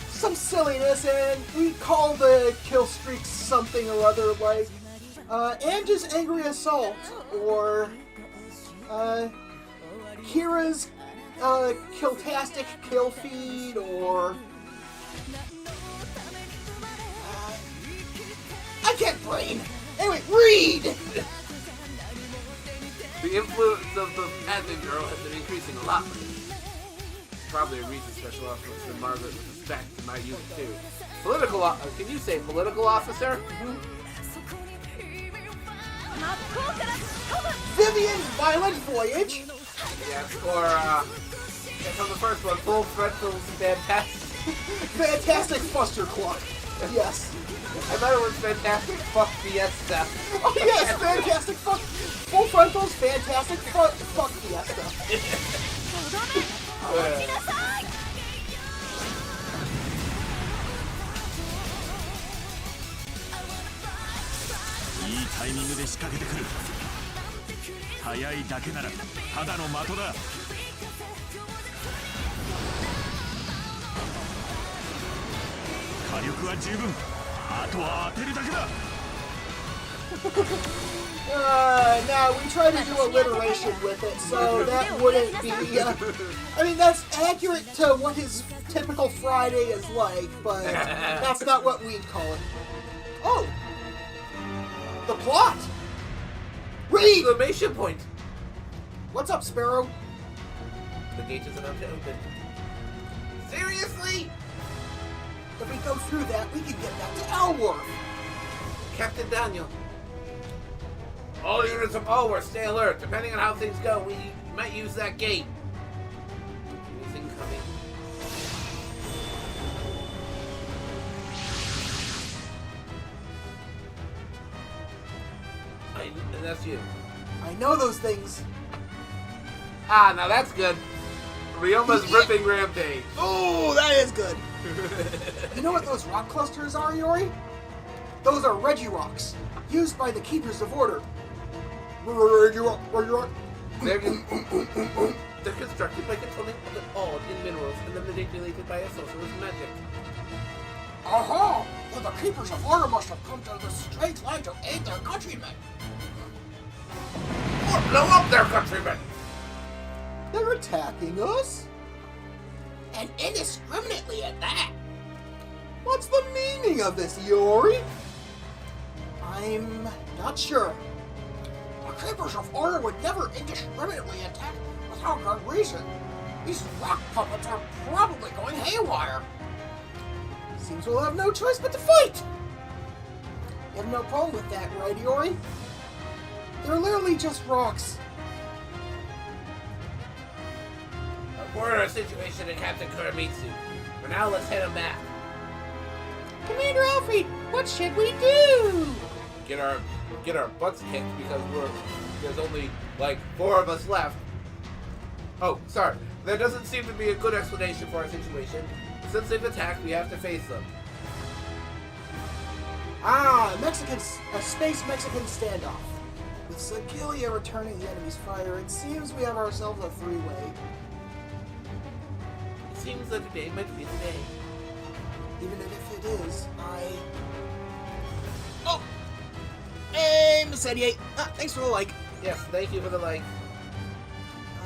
[SPEAKER 1] some silliness, and we call the kill streaks something or other like Ange's Angry Assault, or Kira's Killtastic Kill Feed, or I can't brain. Anyway, read!
[SPEAKER 2] the influence of the Advent Girl has been increasing a lot. Probably a reason Special Officer Margaret with respect to my unit too. Can you say political officer?
[SPEAKER 1] Vivian's Violent Voyage.
[SPEAKER 2] Yes, or from the first one, Full Frontal's Fantastic.
[SPEAKER 1] Fantastic Fuster Cluck. Yes.
[SPEAKER 2] I thought it was Fantastic Fuck Fiesta.
[SPEAKER 1] Oh yes, Fantastic Fuck. Full Frontal's Fantastic Fuck Fiesta.
[SPEAKER 4] タイミングで仕掛けてくる。早いだけならただの的だ。火力は十分。あとは当てるだけだ。
[SPEAKER 1] Now we try to do alliteration with it, so that wouldn't be. I mean, that's accurate to what his typical Friday is like, but that's not what we'd call it. Oh! The plot! Read!
[SPEAKER 2] Exclamation point!
[SPEAKER 1] What's up, Sparrow?
[SPEAKER 2] The gate is about to open. Seriously?
[SPEAKER 1] If we go through that, we can get back to Elworth.
[SPEAKER 2] Captain Daniel. All units of Elworth, stay alert. Depending on how things go, we might use that gate. Anything coming? And that's you.
[SPEAKER 1] I know those things.
[SPEAKER 2] Ah, now that's good. Ryoma's ripping rampage.
[SPEAKER 1] Oh, that is good. You know what those rock clusters are, Yori? Those are Regirocks, used by the Keepers of Order. Regirock.
[SPEAKER 2] They're constructed by controlling the odd in minerals and then manipulated by a sorcerer's magic.
[SPEAKER 1] Aha! Well, the Keepers of Order must have come to this strange land to aid their countrymen.
[SPEAKER 2] Or blow up their countrymen!
[SPEAKER 1] They're attacking us?
[SPEAKER 3] And indiscriminately at that.
[SPEAKER 1] What's the meaning of this, Yori? I'm not sure.
[SPEAKER 3] The Keepers of Order would never indiscriminately attack without good reason. These rock puppets are probably going haywire.
[SPEAKER 1] Seems we'll have no choice but to fight! You have no problem with that, right, Yori? They're literally just rocks.
[SPEAKER 2] We're in our situation in Captain Kuramitsu. For now, let's head him back.
[SPEAKER 3] Commander Alfred, what should we do?
[SPEAKER 2] Get our butts kicked because there's only like 4 of us left. Oh, sorry. There doesn't seem to be a good explanation for our situation. Since they've attacked, we have to face them.
[SPEAKER 1] Ah, a space Mexican standoff. With Segilia returning the enemy's fire, it seems we have ourselves a 3-way.
[SPEAKER 2] It seems that today might be the day.
[SPEAKER 1] Even if it is, Oh! Hey, Miss 88! Ah, thanks for the like.
[SPEAKER 2] Yes, thank you for the like.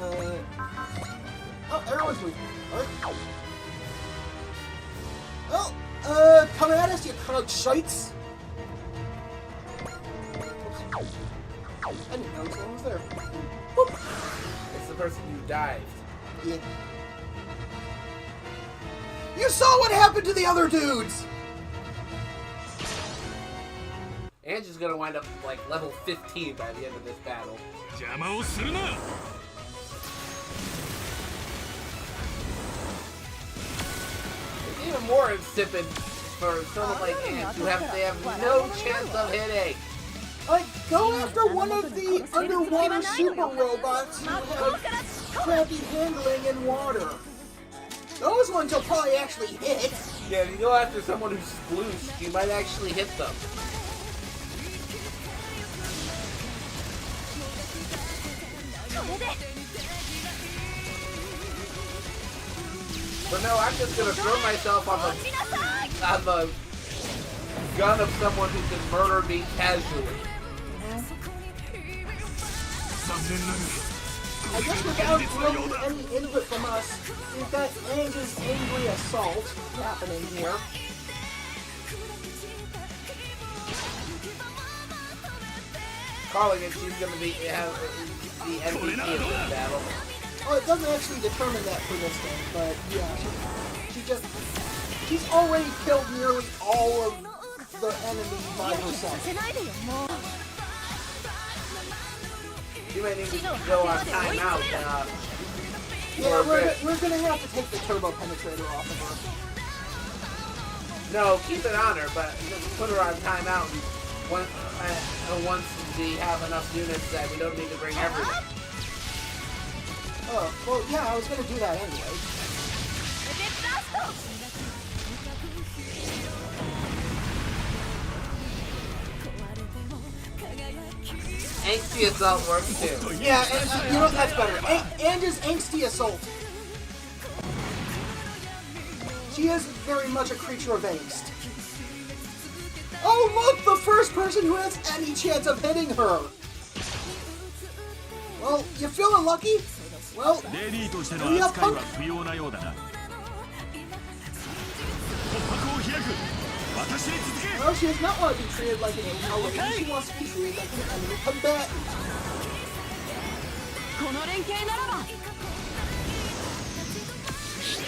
[SPEAKER 1] Oh, everyone's moving. Alright. Well, come at us, you crowd shites! I didn't know someone was there. Whoop.
[SPEAKER 2] It's the person who dived.
[SPEAKER 1] Yeah. You saw what happened to the other dudes!
[SPEAKER 2] Angie's gonna wind up like level 15 by the end of this battle.
[SPEAKER 4] 邪魔をするな。
[SPEAKER 2] It's even more insipid for someone like Ange who they have no chance of hitting.
[SPEAKER 1] Like, go after one of the underwater super robots who have crappy handling in water. Those ones you'll probably actually hit.
[SPEAKER 2] Yeah, if you go after someone who's splooshed, you might actually hit them. But no, I'm just gonna throw myself on the gun of someone who can murder me casually.
[SPEAKER 1] I guess without really any input from us, we've got Ange's angry assault happening here.
[SPEAKER 2] Calling it, she's gonna be the MVP of this battle.
[SPEAKER 1] Well, it doesn't actually determine that for this game, but yeah, she's already killed nearly all of the enemy by herself.
[SPEAKER 2] You might need to go on timeout.
[SPEAKER 1] Yeah, we're gonna have to take the turbo penetrator off of her.
[SPEAKER 2] No, keep it on her, but just put her on timeout. Once we have enough units that we don't need to bring everything.
[SPEAKER 1] Oh, well, yeah, I was gonna do that anyway.
[SPEAKER 2] Angsty Assault works too.
[SPEAKER 1] Yeah, and, you know, that's better. And is Angsty Assault. She is very much a creature of angst. Oh, look! The first person who has any chance of hitting her! Well, you feeling lucky? Well,
[SPEAKER 4] レディーとしての
[SPEAKER 1] we have
[SPEAKER 4] 扱い
[SPEAKER 1] punk.
[SPEAKER 4] は不要なようだな。突破口を開く。私に続け。
[SPEAKER 1] Well, she does not want to be treated like an alien. She wants to be treated like an enemy combatant.
[SPEAKER 5] この連携ならば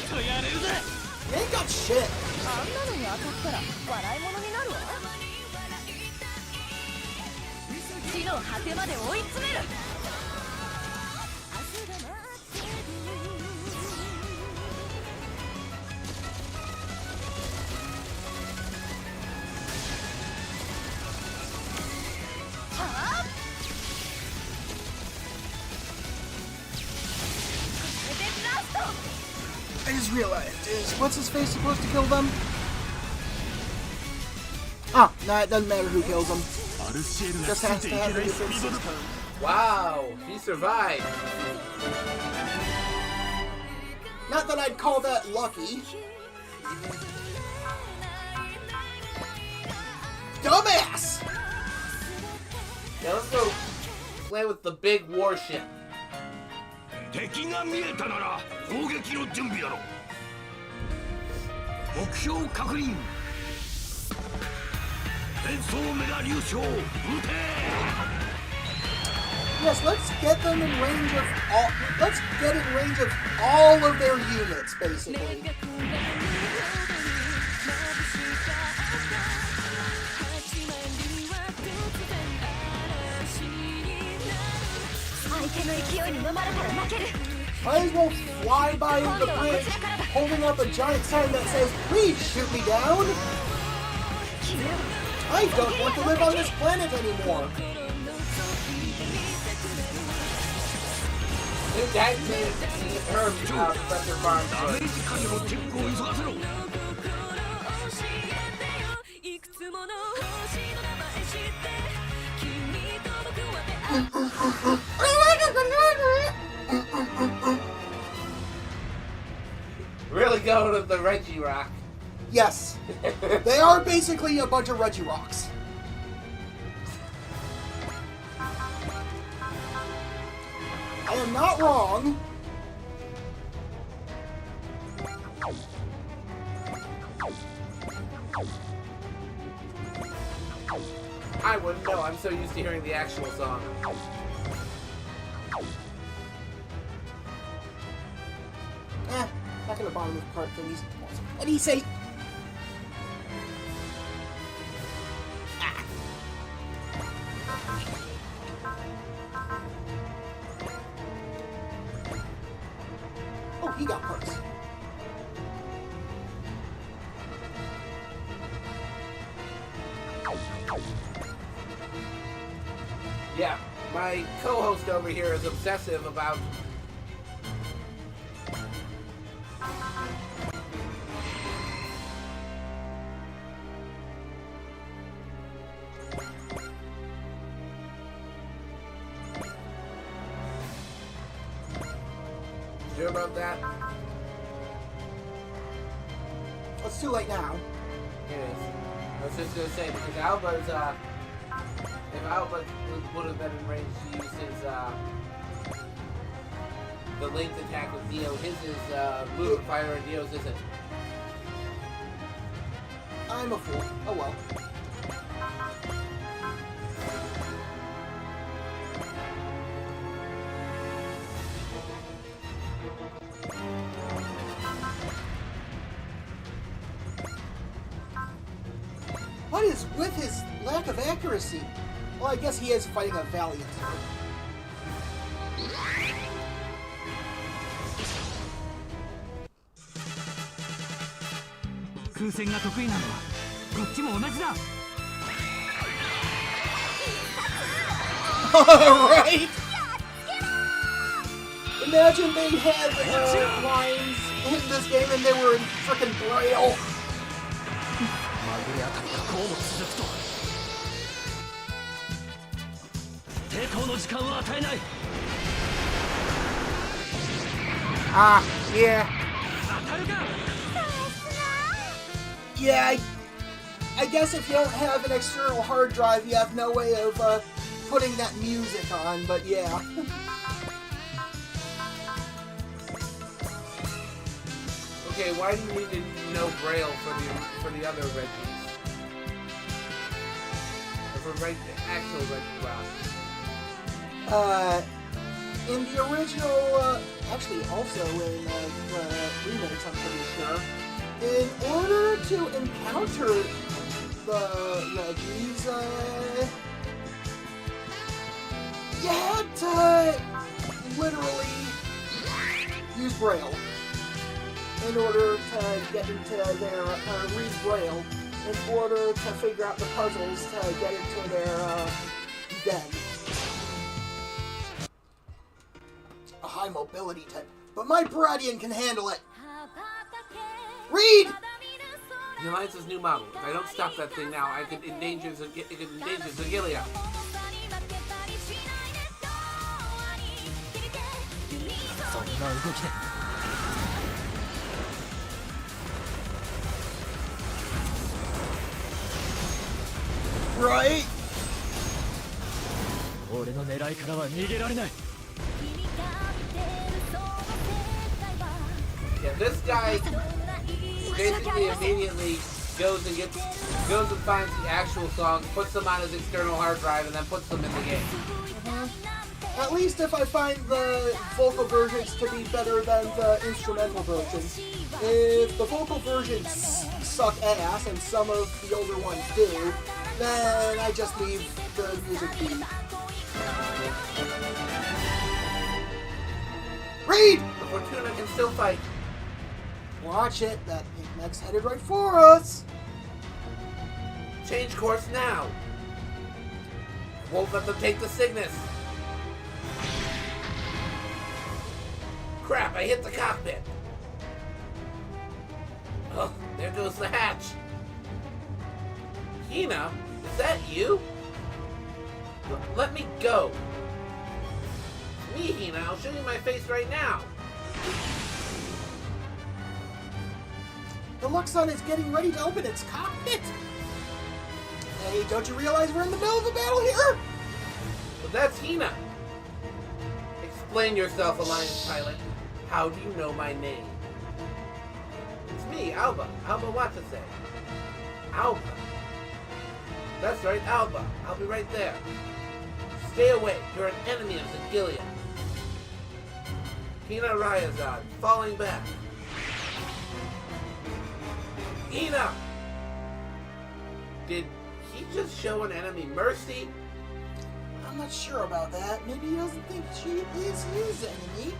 [SPEAKER 4] とやれるぜ。
[SPEAKER 1] You ain't got shit.
[SPEAKER 5] あんなのに当たったら笑い物になるわ地の果てまで追い詰める
[SPEAKER 1] I just realized, is what's-his-face supposed to kill them? Ah, no, it doesn't matter who kills them.
[SPEAKER 4] アルシエルが
[SPEAKER 1] Just
[SPEAKER 4] つ
[SPEAKER 1] has
[SPEAKER 4] いて
[SPEAKER 1] to
[SPEAKER 4] いけ
[SPEAKER 1] have
[SPEAKER 4] な
[SPEAKER 1] the
[SPEAKER 4] いスピー
[SPEAKER 1] defense
[SPEAKER 4] ドだ。
[SPEAKER 1] system.
[SPEAKER 2] Wow, he survived.
[SPEAKER 1] Not that I'd call that lucky. Dumbass!
[SPEAKER 2] Now let's go play with the big warship.
[SPEAKER 4] 敵が見えたなら攻撃の準備だろう。目標確認。変装メガ粒子を撃て。
[SPEAKER 1] Yes, let's get them in range of all. Let's get in range of all of their units, basically. Might as well fly by the bridge, holding up a giant sign that says, "Please shoot me down." I don't want to live on this planet anymore.
[SPEAKER 2] That made her Professor Barnes.
[SPEAKER 4] ダメージ管理のチェックを急がせろ。
[SPEAKER 2] Really go to the Reggie Rock.
[SPEAKER 1] Yes, they are basically a bunch of Reggie Rocks. I am not wrong.
[SPEAKER 2] I wouldn't know. I'm so used to hearing the actual song.
[SPEAKER 1] Back in the bottom of the cart thingies. What do you say? Oh, he got parts.
[SPEAKER 2] Yeah, my co-host over here is obsessive about sure about that?
[SPEAKER 1] It's too late now.
[SPEAKER 2] It is. I was just gonna say because Alba's if Alba would have been in range to use his the linked attack with Dio, his is movement fire and Dio's isn't.
[SPEAKER 1] I'm a fool. Oh well. What is with his lack of accuracy? Well, I guess he is fighting a valiant. Right? Imagine they had lines in this game and they were in frickin' Braille.
[SPEAKER 4] の時間を与えない。
[SPEAKER 1] Yeah.
[SPEAKER 4] 当たるか。
[SPEAKER 1] Yeah, I guess if you don't have an external hard drive, you have no way of putting that music on, but yeah.
[SPEAKER 2] Okay, why do you need to know Braille for the other Reggies? Or for actual Reggie, wow.
[SPEAKER 1] In the original, actually also in the remakes, I'm pretty sure, in order to encounter the Reggies, you had to literally use Braille in order to get into their, read Braille, in order to figure out the puzzles to get into their, den. A high mobility type, but my Paradian can handle it. Read!
[SPEAKER 2] The Alliance's new model. If I don't stop that thing now, it could endanger Zagilia.
[SPEAKER 4] そんな動きで
[SPEAKER 1] Right?
[SPEAKER 4] 俺の狙いからは逃げられない。
[SPEAKER 2] Yeah, this guy basically immediately goes and finds the actual songs, puts them on his external hard drive, and then puts them in the game.
[SPEAKER 1] At least if I find the vocal versions to be better than the instrumental versions. If the vocal versions suck ass, and some of the older ones do, then I just leave the music be. Read!
[SPEAKER 2] The Fortuna can still fight.
[SPEAKER 1] Watch it, that pink mech's headed right for us!
[SPEAKER 2] Change course now. Won't let them take the Cygnus. Crap, I hit the cockpit. Oh, there goes the hatch. Hina, is that you? Let me go. Me, Hina, I'll show you my face right now.
[SPEAKER 1] The Luxon is getting ready to open its cockpit! Hey, don't you realize we're in the middle of a battle here?
[SPEAKER 2] Well, that's Hina. Explain yourself, Alliance pilot. How do you know my name? It's me, Alba. Alba Watase. Alba. That's right, Alba. I'll be right there. Stay away. You're an enemy of Zagilia. Hina Ryazan, falling back. Hina! Did he just show an enemy mercy?
[SPEAKER 1] I'm not sure about that. Maybe he doesn't think she is his enemy.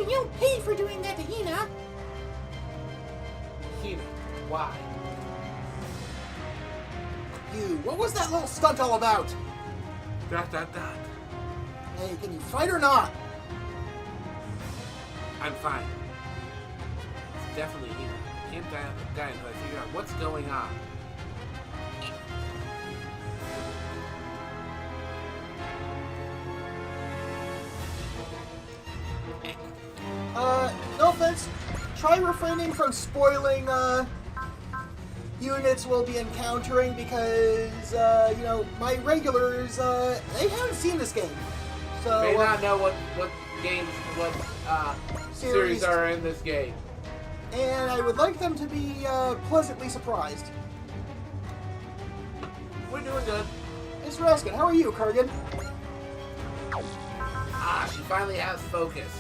[SPEAKER 1] You paid for doing that to Hina.
[SPEAKER 2] Hina, why?
[SPEAKER 1] You, what was that little stunt all about?
[SPEAKER 2] Dot.
[SPEAKER 1] Hey, can you fight or not?
[SPEAKER 2] I'm fine. It's definitely Hina. Can't die until I figure out what's going on.
[SPEAKER 1] No offense. Try refraining from spoiling, units we'll be encountering because, my regulars, they haven't seen this game. So,
[SPEAKER 2] May not know what series are in this game.
[SPEAKER 1] And I would like them to be, pleasantly surprised.
[SPEAKER 2] We're doing good.
[SPEAKER 1] Miss Raskin, how are you, Kurgan?
[SPEAKER 2] Ah, she finally has focus.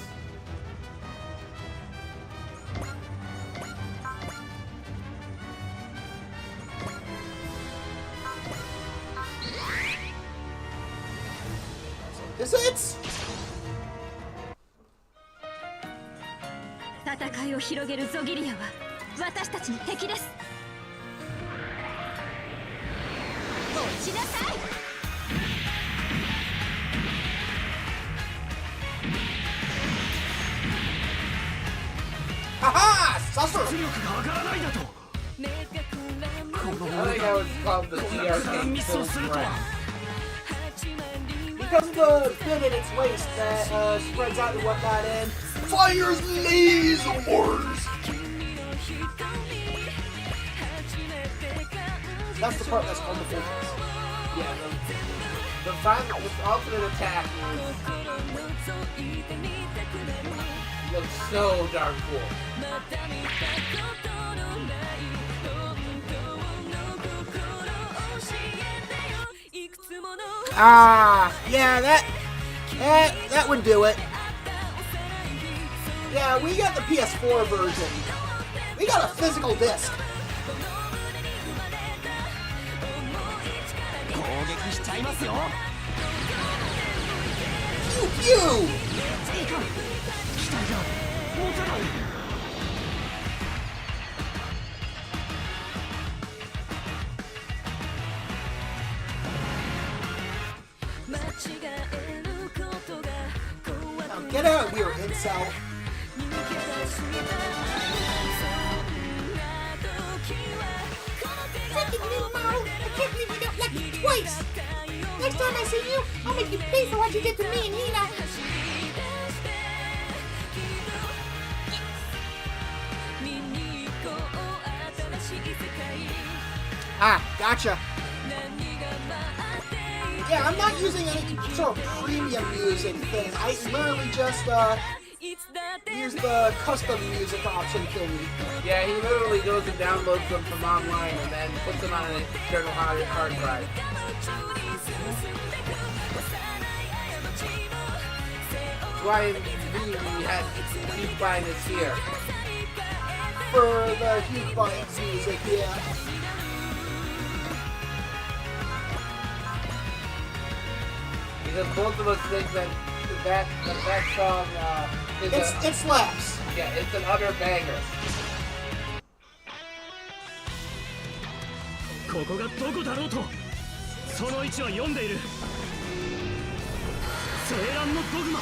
[SPEAKER 1] This it?
[SPEAKER 5] 戦いを広げるゾギリアは私たちの敵です。落ちなさい。
[SPEAKER 1] Haha! Suffer!
[SPEAKER 4] 出力が上がらないだと。この
[SPEAKER 2] I think that was called the
[SPEAKER 4] こんなくだらん
[SPEAKER 2] DRK
[SPEAKER 4] ミスを
[SPEAKER 2] full
[SPEAKER 4] するとは。
[SPEAKER 2] strength.
[SPEAKER 1] because of the bit in its waist that spreads out and whatnot, and
[SPEAKER 3] Fires lasers!
[SPEAKER 1] that's the part that's called the full face.
[SPEAKER 2] Yeah, the final, the alternate attack looks so darn cool.
[SPEAKER 1] Yeah, that would do it. Yeah, we got the PS4 version. We got a physical disc.
[SPEAKER 4] 攻撃しちゃいますよ
[SPEAKER 1] Pew pew!
[SPEAKER 4] いかん機体が持たない
[SPEAKER 1] Now get out of here, incel.
[SPEAKER 3] Freaking new model! I can't believe you got lucky twice! Next time I see you, I'll make you pay for what you did to me and Nina!
[SPEAKER 1] Gotcha. Yeah, I'm not using any sort of premium music thing. I literally just use the custom music option thingy.
[SPEAKER 2] Yeah, he literally goes and downloads them from online and then puts them on an external hard drive. That's why we had Huge Bind is here.
[SPEAKER 1] For the Huge Bites music, yeah.
[SPEAKER 2] Because both of us think that song is
[SPEAKER 1] It slaps.
[SPEAKER 2] yeah, it's an utter banger.
[SPEAKER 4] ここがどこだろうとその位置は読んでいる青蘭のドグマ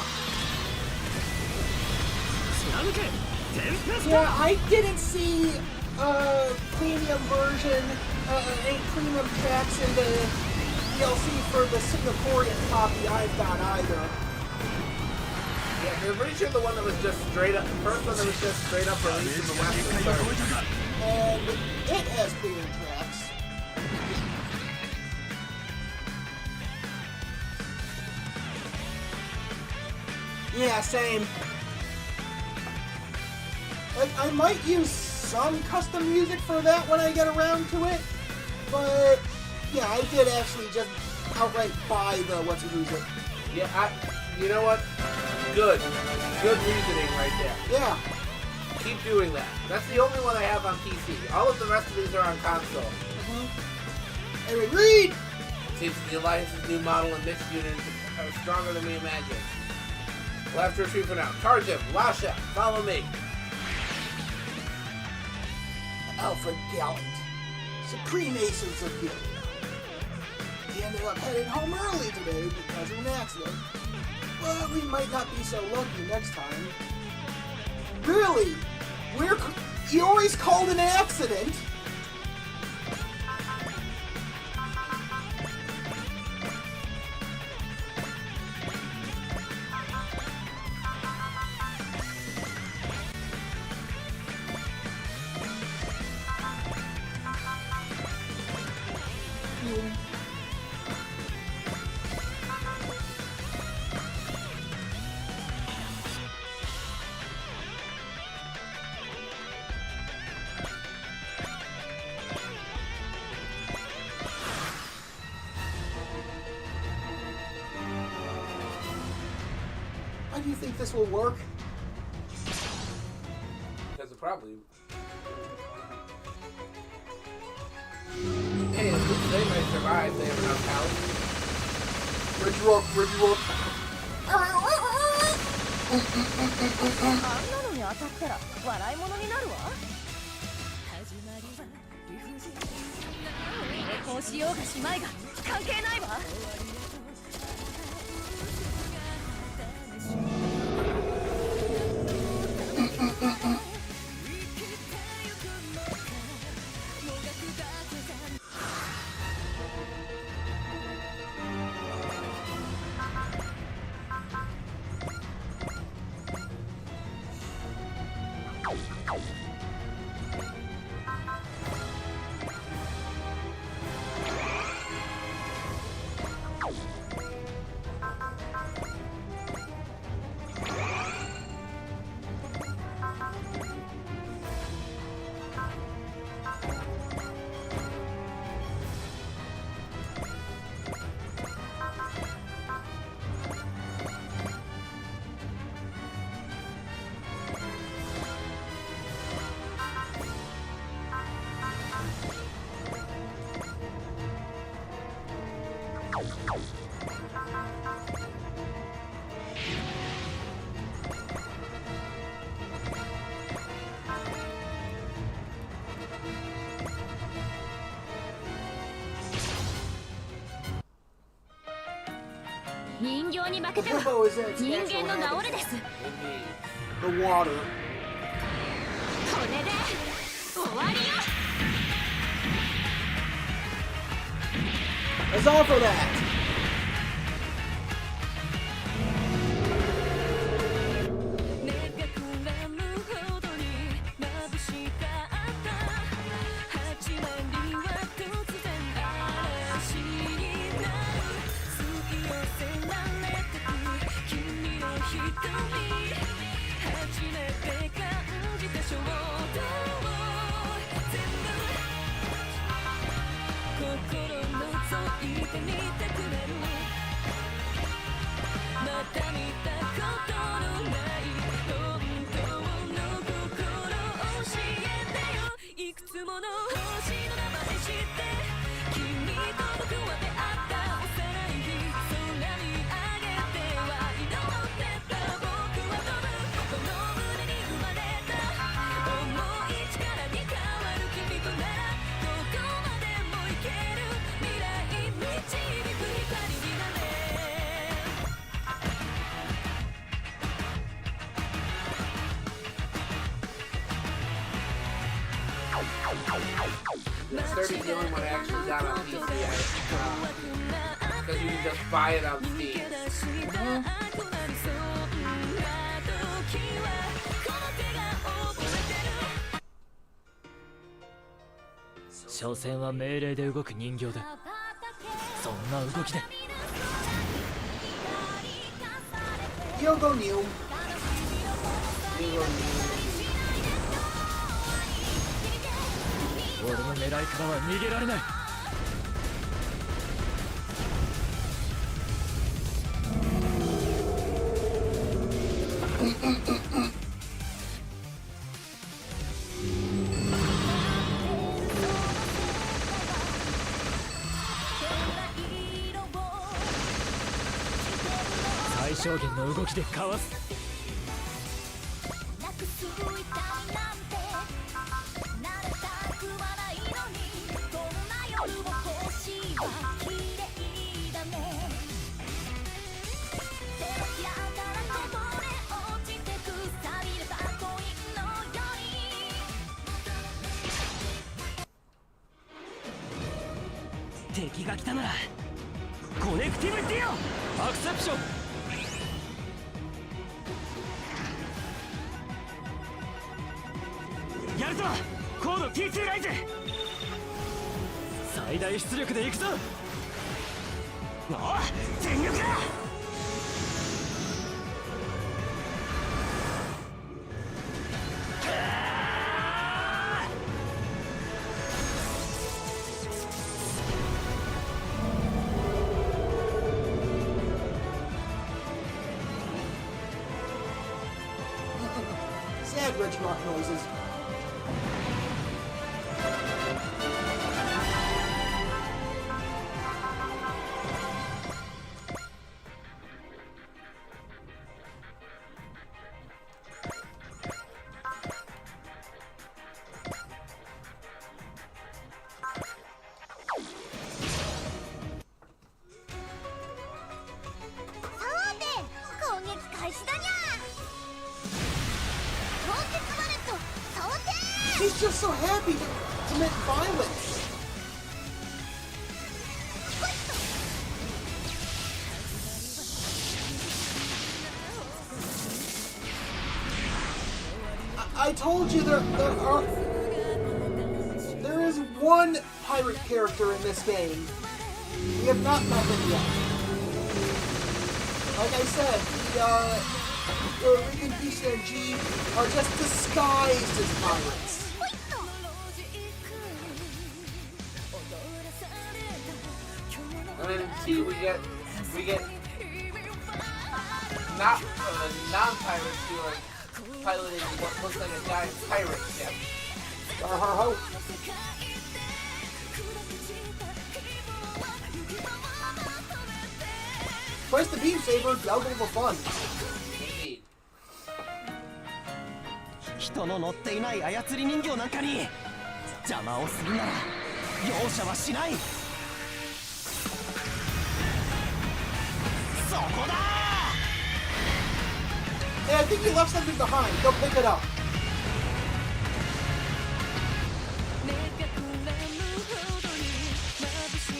[SPEAKER 4] 貫けテンペスト
[SPEAKER 1] Yeah, I didn't see premium version, any premium tracks in the DLC for the Singaporean copy I've got either.
[SPEAKER 2] Yeah, I'm pretty sure the one that was just straight up, the first one that was just straight up released in the West is third.
[SPEAKER 1] And it has premium tracks. Yeah, same. Like, I might use some custom music for that when I get around to it, but yeah, I did actually just outright buy the what's it music.
[SPEAKER 2] Yeah, you know what? Good reasoning right there.
[SPEAKER 1] Yeah.
[SPEAKER 2] Keep doing that. That's the only one I have on PC. All of the rest of these are on console.
[SPEAKER 1] Anyway, read!
[SPEAKER 2] Seems the Alliance's new model and mixed units are stronger than we imagined. We'll have to retreat for now. Charge him! Lasha! Follow me!
[SPEAKER 1] Alpha Gallant. Supreme Aces of you. He ended up heading home early today because of an accident. But we might not be so lucky next time. Really? You always called an accident? How do you think this will work?
[SPEAKER 2] Because it probably... Hey, at least they may survive. They have enough health.
[SPEAKER 1] Ridge rope, ridge rope.
[SPEAKER 5] あんなのに当たったら笑い物になるわこうしようがしまいが関係ないわ人形に負け
[SPEAKER 1] The
[SPEAKER 5] ては
[SPEAKER 1] hippo is in its
[SPEAKER 5] 人
[SPEAKER 1] natural
[SPEAKER 5] 間の治れで
[SPEAKER 1] habitat.
[SPEAKER 5] す。
[SPEAKER 1] The water.
[SPEAKER 5] これで終わりよ。
[SPEAKER 1] That's all for that.
[SPEAKER 5] 目がくらむほどに眩しかった始まりは突然嵐になる吸い寄せられてく君の瞳初めて感じた衝動を全部心覗いてみたくなるまた見たことのない本当の心を教えてよいくつもの星の名前知って君と僕は出会った幼い日空に上げては祈ってた僕は飛ぶこの胸に生まれた重い力に変わる君とならどこまでも行ける未来導く光になれ
[SPEAKER 2] It's 30 the only one I actually got on PC. Because you can just buy it on Steam.
[SPEAKER 4] 所詮は命令で動く人形だ。そんな動きで
[SPEAKER 1] Yogo New.
[SPEAKER 4] 俺の狙いからは逃げられない。最小限の動きでかわす。敵が来たならコネクティブディオアクセプション。やるぞコード T2 ライズ。最大出力でいくぞ。おう全力だ。
[SPEAKER 1] Sad Rich Rock noises. He's just so happy to commit violence. I told you there is one pirate character in this game. We have not met him yet. Like I said, the Rick, Beast, and G are just disguised as pirates.
[SPEAKER 2] And then in T we get not non-pirates who are piloting what looks like a giant pirate ship.
[SPEAKER 1] Har har ho. Twice the beam saber, double the fun.
[SPEAKER 2] Indeed.
[SPEAKER 4] 人の乗っていない操り人形なんかに邪魔をするなら容赦はしない。そこだ。
[SPEAKER 1] Hey, I think you left something behind. Go pick it up.
[SPEAKER 5] 目がくらむほどに眩しかった始ま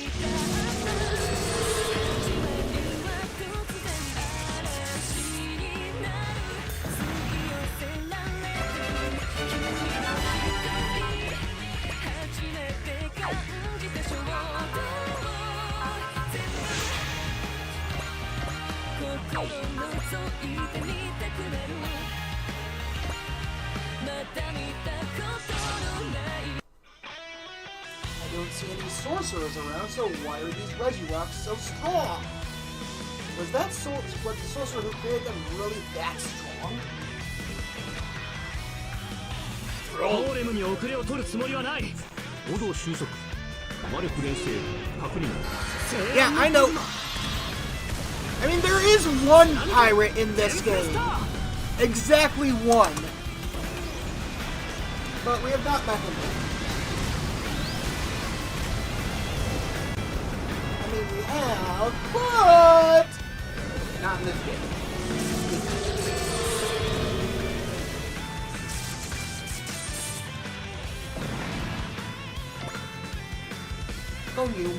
[SPEAKER 5] りは突然嵐になる吸い寄せられる君の瞳初めて感じた衝動を全部心覗いてみたくなるまだ見たことのない
[SPEAKER 1] I don't see any sorcerers around, so why are these Regirocks so strong? Was the sorcerer who created them really that strong?
[SPEAKER 6] ゴーレムに遅れを取るつもりはない。報道収束。魔力連成確認。
[SPEAKER 1] Yeah, I know. I mean, there is one pirate in this game. Exactly one. But we have not met him yet. I mean, we have, but...
[SPEAKER 2] Not in this game.
[SPEAKER 1] Go you.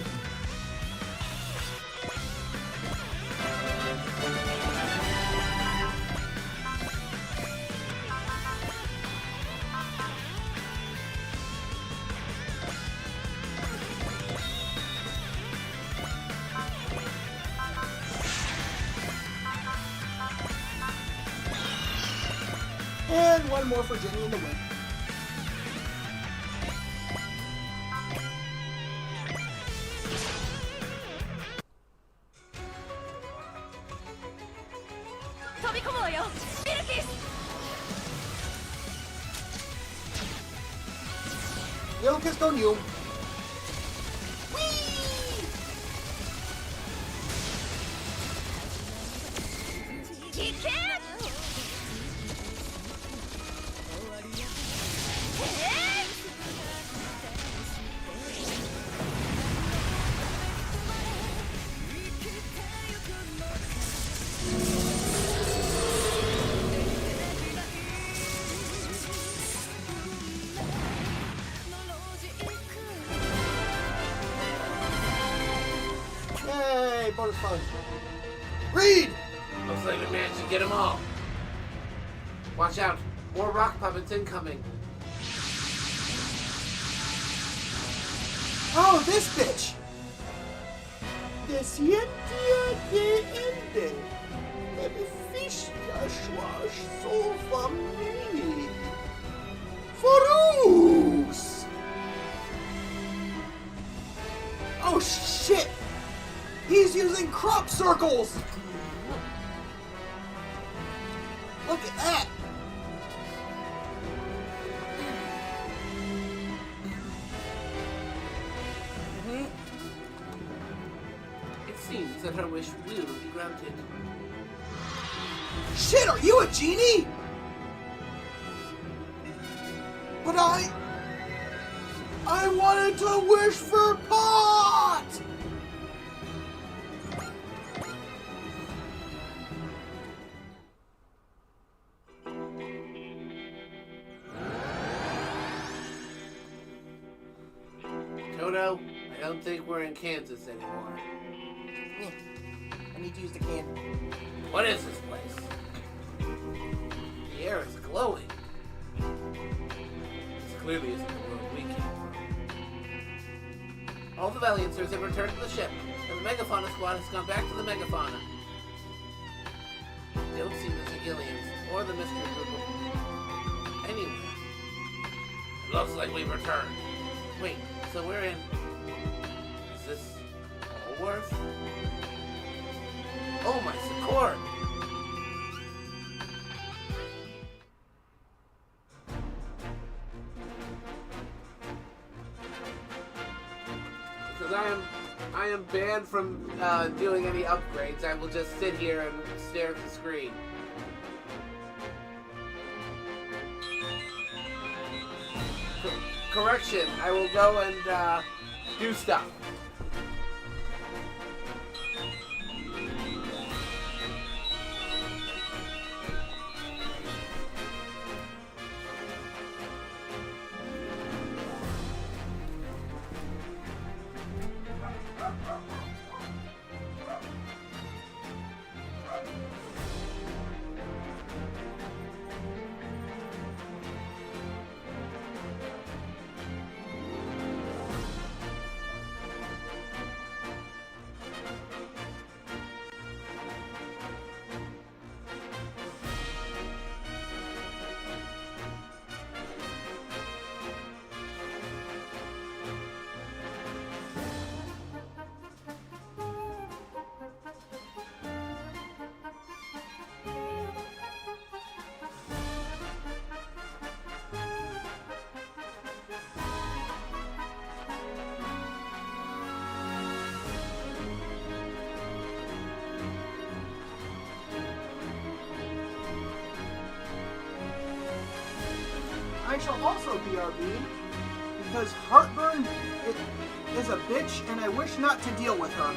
[SPEAKER 1] And one more for Jenny in the win. Little kiss on you. Hey, bonus fun. Read!
[SPEAKER 2] Looks like we managed to get them all. Watch out. More rock puppets incoming.
[SPEAKER 1] Oh, this bitch! The ciencia de ende. Beneficia schwash so famili. Forus! Oh shit! He's using crop circles! Look at that!
[SPEAKER 2] It seems that her wish will be granted.
[SPEAKER 1] Shit, are you a genie? But I wanted to wish for pot!
[SPEAKER 2] Toto, I don't think we're in Kansas anymore.
[SPEAKER 1] I need to use the can.
[SPEAKER 2] What is this place? The air is glowing. This clearly isn't the world we came from. All the Valiancers have returned to the ship, and the Megafauna squad has gone back to the Megafauna. I don't see the Zagillions or the mystery group anywhere. It looks like we've returned. Wait, so we're in... Is this Allworth? Oh, my Sakura! Because I am banned from doing any upgrades. I will just sit here and stare at the screen. Correction, I will go and do stuff.
[SPEAKER 1] I shall also BRB because Heartburn is a bitch and I wish not to deal with her.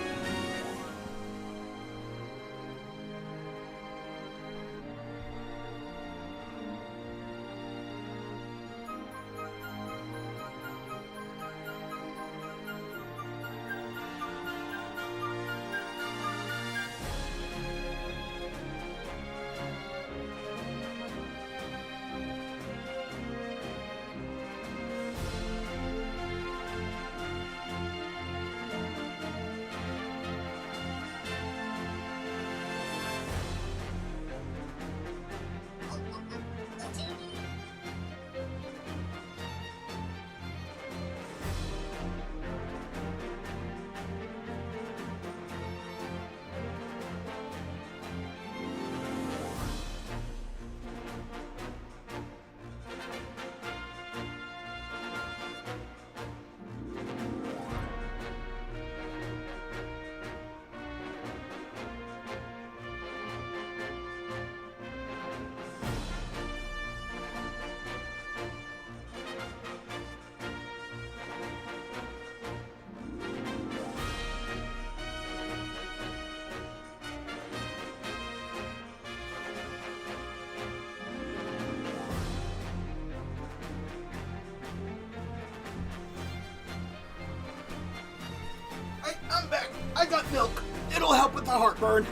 [SPEAKER 1] I'm back. I got milk. It'll help with the heartburn.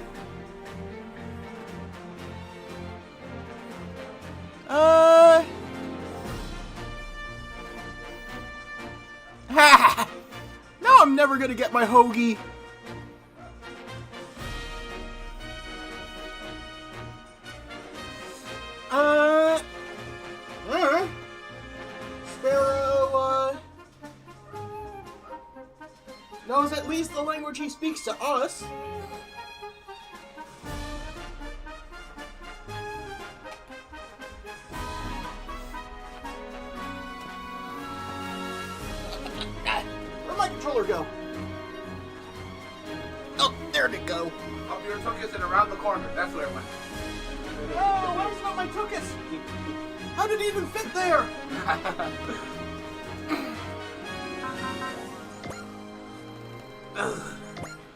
[SPEAKER 1] Ha! Now I'm never gonna get my hoagie. Sparrow, knows at least the language he speaks to us. Where'd my controller go? Oh, there'd it go.
[SPEAKER 2] Up your tuchus and around the corner. That's where it went.
[SPEAKER 1] Oh, why was not my tuchus? How did it even fit there?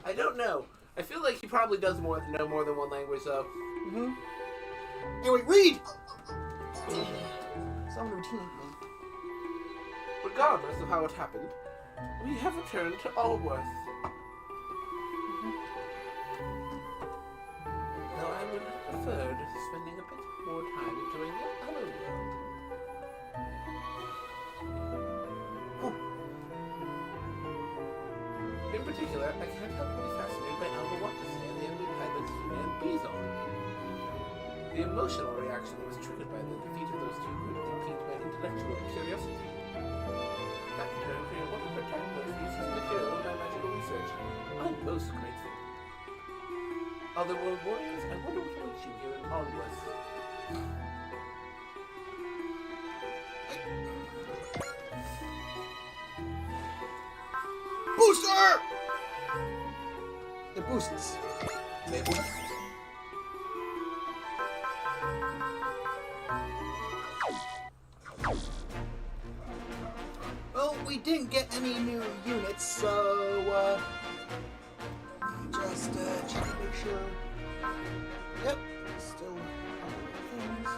[SPEAKER 2] I don't know. I feel like he probably does know more than one language, though.
[SPEAKER 1] Mm-hmm. Anyway, read! Someone routine me.
[SPEAKER 2] Regardless of how it happened, we have returned to Allworth. Though I would have preferred spending a bit more time enjoying the other world. In particular, I can't help but be fascinated by Alba Watterson and the enemy pilots Yuna and Bizon. The emotional reaction that was triggered by the defeat of those two greatly piqued my intellectual curiosity. That in turn created one of the spectacular uses of material in my magical research. I'm most grateful. Otherworld warriors, I wonder what awaits you here in Allworth.
[SPEAKER 1] Booster! It boosts.
[SPEAKER 2] Maybe.
[SPEAKER 1] Well, we didn't get any new units, so, just, check to make sure. Yep, still things.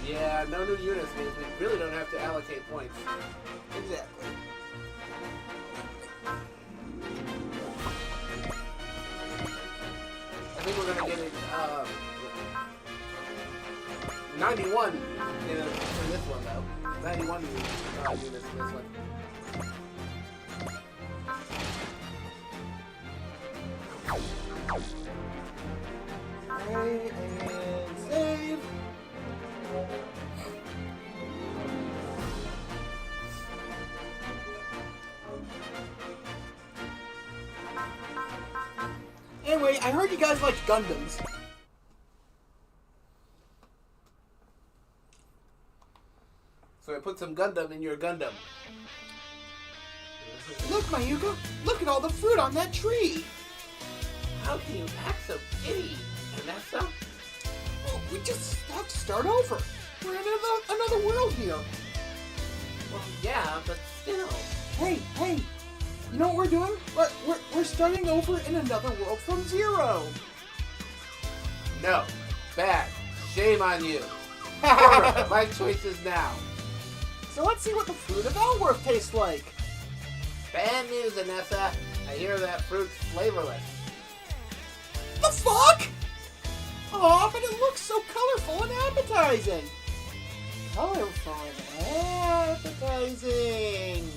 [SPEAKER 2] Yeah, no new units means we really don't have to allocate points.
[SPEAKER 1] Exactly.
[SPEAKER 2] I think we're gonna get it, 91 in this one, though. 91 units in this one.
[SPEAKER 1] Alright, and save. Anyway, I heard you guys like Gundams.
[SPEAKER 2] So I put some Gundam in your Gundam.
[SPEAKER 1] Look, Mayuka, look at all the fruit on that tree.
[SPEAKER 2] How can you act so giddy? And that's so...
[SPEAKER 1] Well, we just have to start over. We're in another world here.
[SPEAKER 2] Well, yeah, but still.
[SPEAKER 1] Hey, you know what we're doing? We're starting over in another world from zero.
[SPEAKER 2] No. Bad. Shame on you. Horror. My choices now.
[SPEAKER 1] So let's see what the fruit of Elworth tastes like.
[SPEAKER 2] Bad news, Anessa. I hear that fruit's flavorless.
[SPEAKER 1] The fuck? Aw, but it looks so colorful and appetizing. Colorful and appetizing.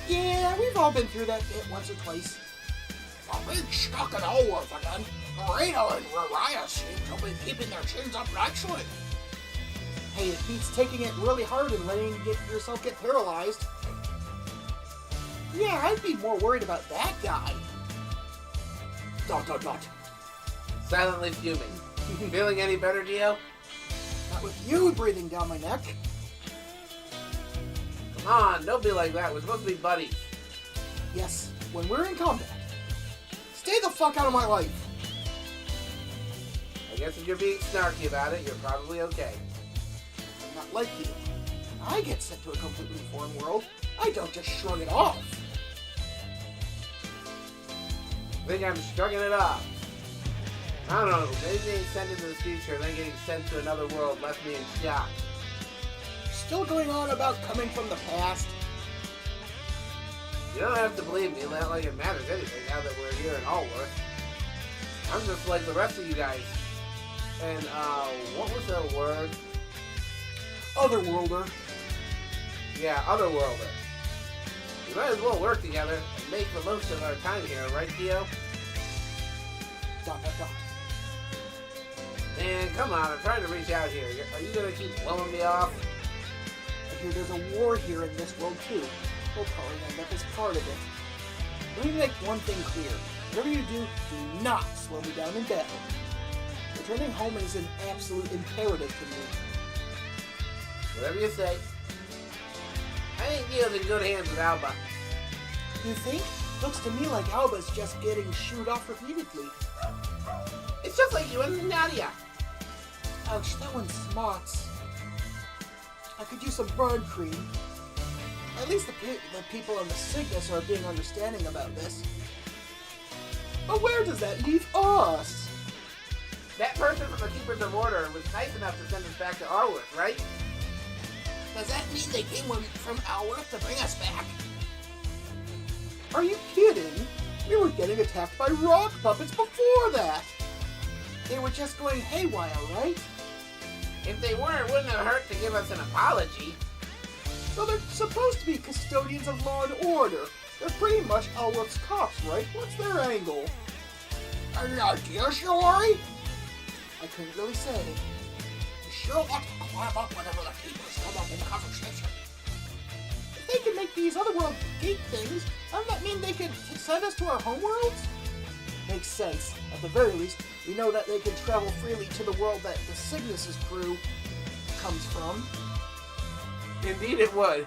[SPEAKER 1] Yeah, we've all been through that bit once or twice.
[SPEAKER 3] A big stuck in Elworth again. Marino and Rariah seem to be keeping their chins up nicely.
[SPEAKER 1] Hey, it beats taking it really hard and letting yourself get paralyzed. Yeah, I'd be more worried about that guy. ...
[SPEAKER 2] Silently fuming. Feeling any better, Dio?
[SPEAKER 1] Not with you breathing down my neck.
[SPEAKER 2] Come on, don't be like that. We're supposed to be buddies.
[SPEAKER 1] Yes, when we're in combat. Stay the fuck out of my life.
[SPEAKER 2] I guess if you're being snarky about it, you're probably okay.
[SPEAKER 1] Not like you. When I get sent to a completely foreign world, I don't just shrug it off.
[SPEAKER 2] Think I'm shrugging it off. I don't know, maybe being sent into the future and then getting sent to another world left me in shock.
[SPEAKER 1] Still going on about coming from the past?
[SPEAKER 2] You don't have to believe me, not like it matters anything now that we're here in Allworth. I'm just like the rest of you guys. And, what was the word?
[SPEAKER 1] Otherworlder.
[SPEAKER 2] Yeah, Otherworlder. We might as well work together and make the most of our time here, right, Dio? ... Man, come on, I'm trying to reach out here. Are you gonna keep blowing me off?
[SPEAKER 1] I hear there's a war here in this world too. We'll probably end up as part of it. Let me make one thing clear. Whatever you do not slow me down in battle. Returning home is an absolute imperative to me.
[SPEAKER 2] Whatever you say. I think Dio's in good hands with Alba.
[SPEAKER 1] You think? Looks to me like Alba's just getting shooed off repeatedly.
[SPEAKER 2] It's just like you and Nadia.
[SPEAKER 1] Ouch, that one smarts. I could use some bird cream. At least the people in the Cygnus are being understanding about this. But where does that leave us?
[SPEAKER 2] That person from the Keepers of Order was nice enough to send us back to Allworth, right?
[SPEAKER 3] Does that mean they came from Elworth to bring us back?
[SPEAKER 1] Are you kidding? We were getting attacked by rock puppets before that. They were just going haywire, right?
[SPEAKER 2] If they weren't, it wouldn't have hurt to give us an apology.
[SPEAKER 1] So they're supposed to be custodians of law and order. They're pretty much Elworth's cops, right? What's their angle?
[SPEAKER 3] Any ideas, Shiori?
[SPEAKER 1] I couldn't really say.
[SPEAKER 3] You sure want to climb up whenever the keepers come up in conversation.
[SPEAKER 1] If they can make these otherworld gate things, doesn't that mean they could send us to our homeworlds? Makes sense. At the very least, we know that they can travel freely to the world that the Cygnus' crew comes from.
[SPEAKER 2] Indeed it would.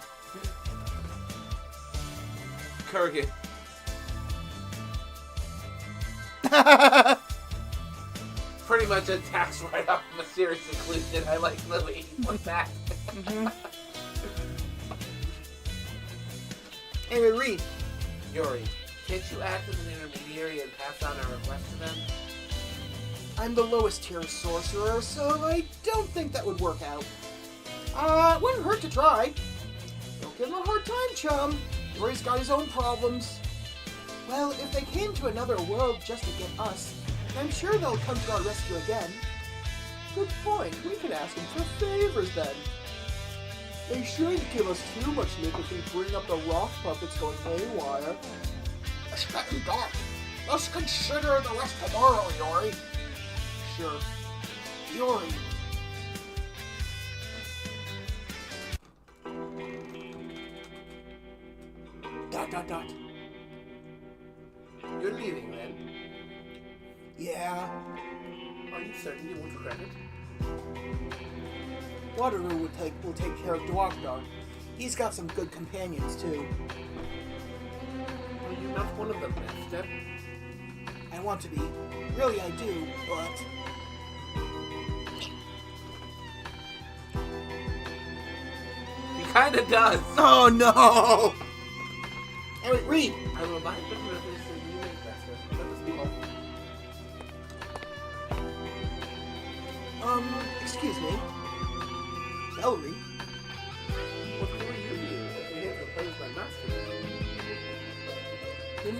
[SPEAKER 2] Kurgan. Pretty much attacks right off of a series conclusion. I like Lily. What's that?
[SPEAKER 1] Anyway, Reed.
[SPEAKER 2] Yuri, can't you act as an intermediary and pass on our request to them?
[SPEAKER 1] I'm the lowest tier sorcerer, so I don't think that would work out. It wouldn't hurt to try. Don't give him a hard time, chum. Yuri's got his own problems. Well, if they came to another world just to get us, I'm sure they'll come to our rescue again. Good point. We could ask them for favors then. They shouldn't give us too much lip if we bring up the rock puppets going haywire.
[SPEAKER 3] It's getting dark. Let's consider the rest tomorrow, Yuri.
[SPEAKER 1] Sure. Yuri. Dot.
[SPEAKER 2] You're leaving then.
[SPEAKER 1] Yeah.
[SPEAKER 2] Are you certain you won't regret it?
[SPEAKER 1] Waterloo will take care of Dwagdar. He's got some good companions too.
[SPEAKER 2] Are you not one of them, Master?
[SPEAKER 1] I want to be. Really, I do, but...
[SPEAKER 2] He kinda does!
[SPEAKER 1] Oh no! Eric, read!
[SPEAKER 2] I remind them of this in you, Master. Let us be home.
[SPEAKER 1] Excuse me. Valerie?
[SPEAKER 2] What were you doing if we had to replace my master?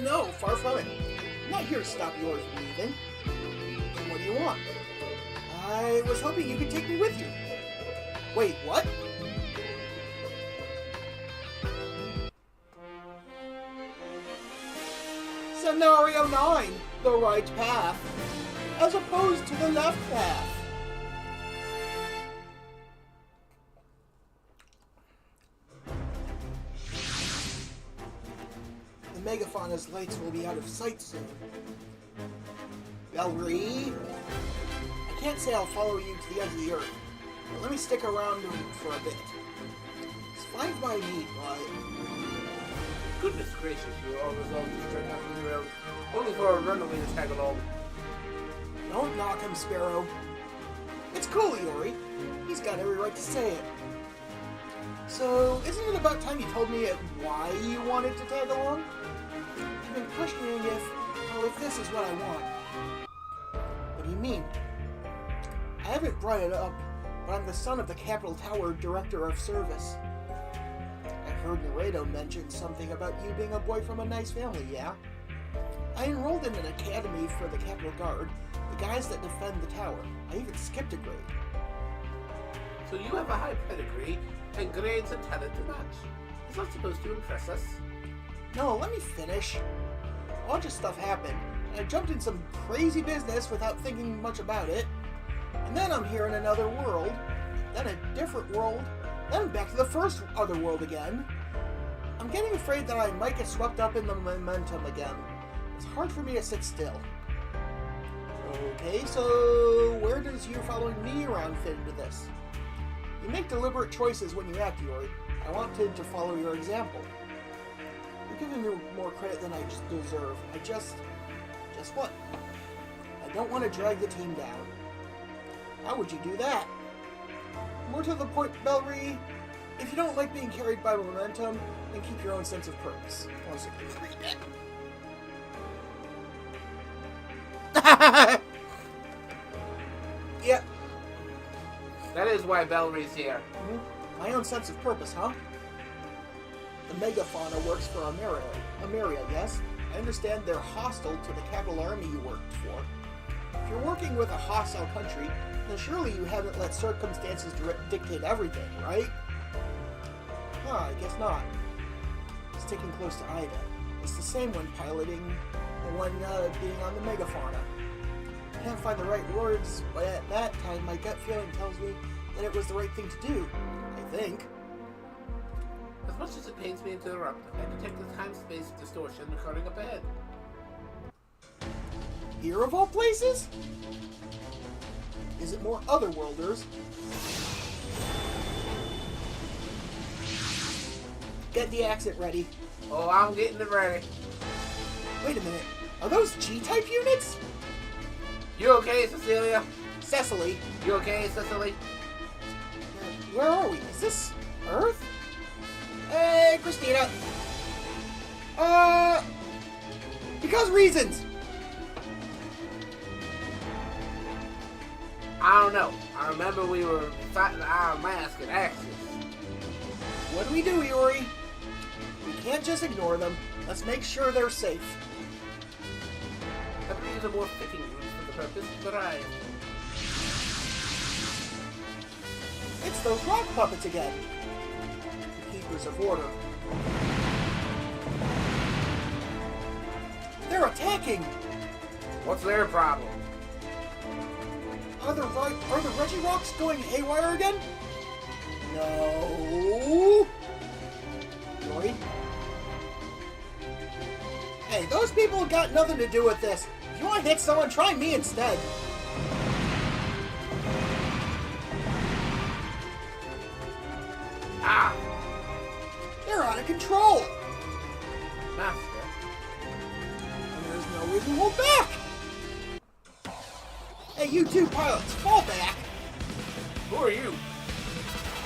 [SPEAKER 1] No, far from it. I'm not here to stop yours from leaving. Then what do you want? I was hoping you could take me with you. Wait, what? Scenario 9, the right path, as opposed to the left path. The Megafauna's lights will be out of sight soon. Valerie, I can't say I'll follow you to the edge of the earth, but let me stick around for a bit. It's fine by me, but...
[SPEAKER 2] Goodness gracious, you were all resolved to strike out on your own, only for a runaway to tag along.
[SPEAKER 1] Don't knock him, Sparrow. It's cool, Yuri. He's got every right to say it. So, isn't it about time you told me why you wanted to tag along? I've been questioning if this is what I want. What do you mean? I haven't brought it up, but I'm the son of the Capitol Tower Director of Service. I heard Laredo mention something about you being a boy from a nice family, yeah? I enrolled in an academy for the Capitol Guard, the guys that defend the tower. I even skipped a grade.
[SPEAKER 2] So you have a high pedigree, and grades and talent to match. Is that supposed to impress us?
[SPEAKER 1] No, let me finish. A bunch of stuff happened, and I jumped in some crazy business without thinking much about it. And then I'm here in another world, then a different world, then back to the first other world again. I'm getting afraid that I might get swept up in the momentum again. It's hard for me to sit still. Okay, so where does you following me around fit into this? You make deliberate choices when you act, Yuri. I wanted to follow your example. You're giving me more credit than I just deserve. Just what? I don't want to drag the team down. How would you do that? More to the point, Belry, if you don't like being carried by momentum, then keep your own sense of purpose. Once again, read that. Yep.
[SPEAKER 2] That is why Belry's here.
[SPEAKER 1] Mm-hmm. My own sense of purpose, huh? The Megafauna works for Ameria, yes? I understand they're hostile to the capital army you worked for. If you're working with a hostile country, then surely you haven't let circumstances dictate everything, right? Huh, I guess not. Sticking close to Ida. It's the same when piloting and when being on the Megafauna. I can't find the right words, but at that time my gut feeling tells me that it was the right thing to do. I think.
[SPEAKER 2] As much as it pains me to interrupt, I detect a time-space distortion occurring up ahead.
[SPEAKER 1] Here of all places? Is it more otherworlders? Get the accent ready.
[SPEAKER 2] Oh, I'm getting it ready.
[SPEAKER 1] Wait a minute. Are those G-type units?
[SPEAKER 2] You okay, Cecilia?
[SPEAKER 1] Cecily,
[SPEAKER 2] You okay, Cecily?
[SPEAKER 1] where are we? Is this Earth? Hey, Christina. Because reasons.
[SPEAKER 2] I don't know. I remember we were fighting Iron Mask and Axis.
[SPEAKER 1] What do we do, Yuri? We can't just ignore them. Let's make sure they're safe.
[SPEAKER 2] I believe a more fitting route for the purpose, but
[SPEAKER 1] It's those rock puppets again. Keepers of order. They're attacking!
[SPEAKER 2] what's their problem?
[SPEAKER 1] Are the Reggie Rocks going haywire again? No. Yuri? Hey, those people got nothing to do with this. If you want to hit someone, try me instead.
[SPEAKER 2] Ah!
[SPEAKER 1] They're out of control.
[SPEAKER 2] Master.
[SPEAKER 1] And there's no way to hold back. Hey, you two pilots, fall back.
[SPEAKER 2] Who are you?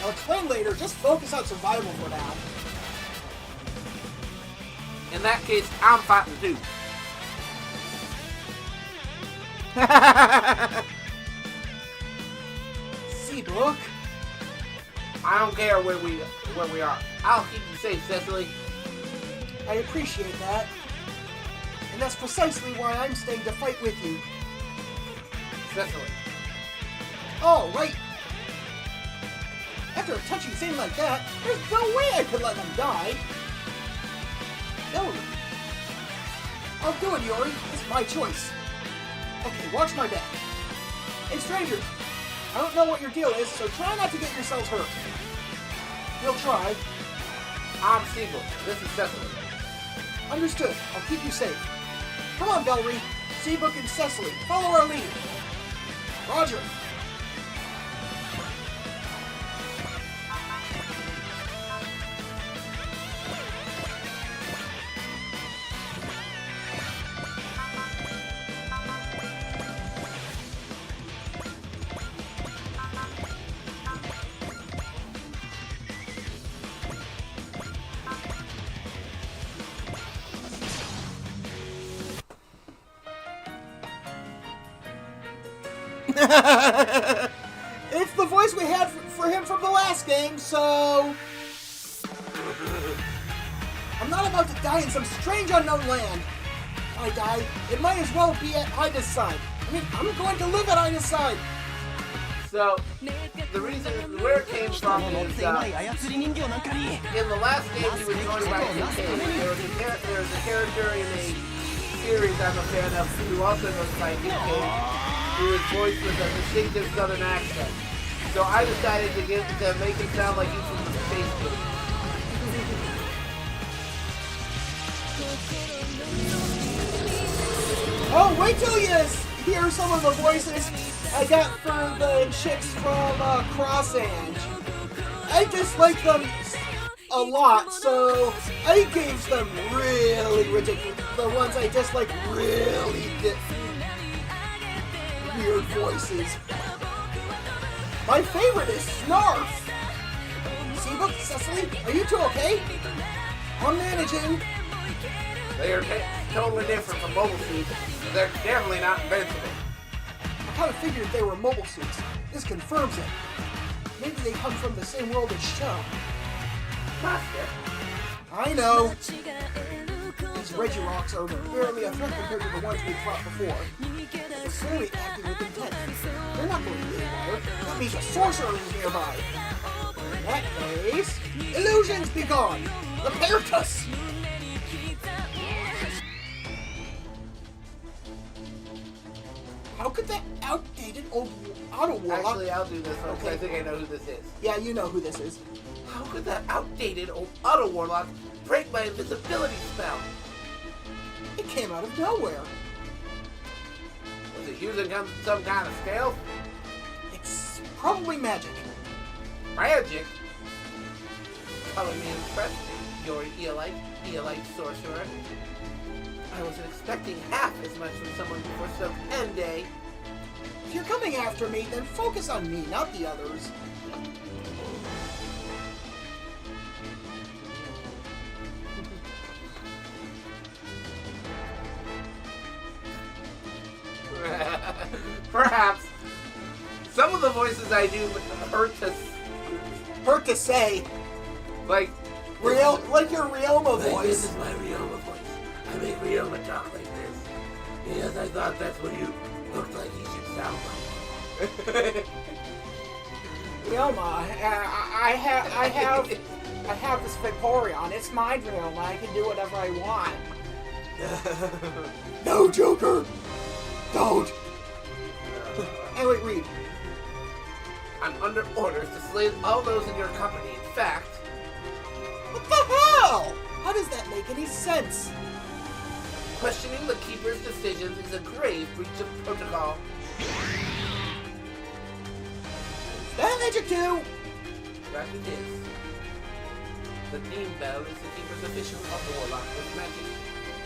[SPEAKER 1] I'll explain later. Just focus on survival for now.
[SPEAKER 2] In that case, I'm fighting too.
[SPEAKER 1] Seabrook.
[SPEAKER 2] I don't care where we are. I'll keep you safe, Cecily.
[SPEAKER 1] I appreciate that. And that's precisely why I'm staying to fight with you.
[SPEAKER 2] Cecily.
[SPEAKER 1] Oh, right. After a touching scene like that, there's no way I could let them die. No. I'll do it, Yuri. It's my choice. Okay, watch my back. Hey, strangers. I don't know what your deal is, so try not to get yourselves hurt. We'll try.
[SPEAKER 2] I'm Seabrook. This is Cecily.
[SPEAKER 1] Understood. I'll keep you safe. Come on, Valerie. Seabrook and Cecily, follow our lead. Roger. It's the voice we had for him from the last game, so... I'm not about to die in some strange unknown land. If I die, it might as well be at Ida's side. I mean, I'm going to live at Ida's side.
[SPEAKER 2] So, the reason where it came from is,
[SPEAKER 4] 持っていない操り人形なんかに
[SPEAKER 2] in the last game you were joined by a kid. There was a character in a series I'm a fan of who also goes by Nick Cage, who is voiced with a distinctive southern accent. So I decided to make it sound like he's from the Space Movie.
[SPEAKER 1] Oh, wait till you hear some of the voices I got for the chicks from Crossange. I dislike them a lot, so I gave them really ridiculous. The ones I dislike really weird voices. My favorite is Snarf. Seabrook, Cecily, are you two okay? I'm managing.
[SPEAKER 2] They are totally different from mobile suits. They're definitely not invincible.
[SPEAKER 1] I kind of figured they were mobile suits. This confirms it. Maybe they come from the same world as Show.
[SPEAKER 2] Master.
[SPEAKER 1] I know. These Reggie Rocks are barely a threat compared to the ones we fought before. They're clearly acting with intent. They're not going to be anywhere. That means a sorcerer is nearby. In that case, illusions be gone. Lapertus! How could that outdated old auto warlock...
[SPEAKER 2] Actually, I'll do this one because I think I know who this is.
[SPEAKER 1] Yeah, you know who this is.
[SPEAKER 2] How could that outdated old auto warlock break my invisibility spell?
[SPEAKER 1] It came out of nowhere.
[SPEAKER 2] Was it using some kind of stealth?
[SPEAKER 1] It's probably magic.
[SPEAKER 2] Magic? Calling me impressed? Yori Eolite sorcerer. I wasn't expecting half as much from someone who forsook Ende.
[SPEAKER 1] If you're coming after me, then focus on me, not the others.
[SPEAKER 2] Perhaps. Some of the voices I do hurt to
[SPEAKER 1] say.
[SPEAKER 2] Like
[SPEAKER 1] Like your Ryoma voice.
[SPEAKER 2] This is my Ryoma voice. I make Ryoma talk like this because I thought that's what you looked like he should sound like.
[SPEAKER 3] Ryoma, I have this Vaporeon. It's my Ryoma. I can do whatever I want.
[SPEAKER 1] No, Joker! Don't! Hey, wait, read.
[SPEAKER 2] I'm under orders to slay all those in your company. In fact,
[SPEAKER 1] What the hell? How does that make any sense?
[SPEAKER 2] questioning the Keeper's decisions is a grave breach of protocol.
[SPEAKER 1] That magic too!
[SPEAKER 2] That it is. The Beam Bell is the Keeper's official warlock with magic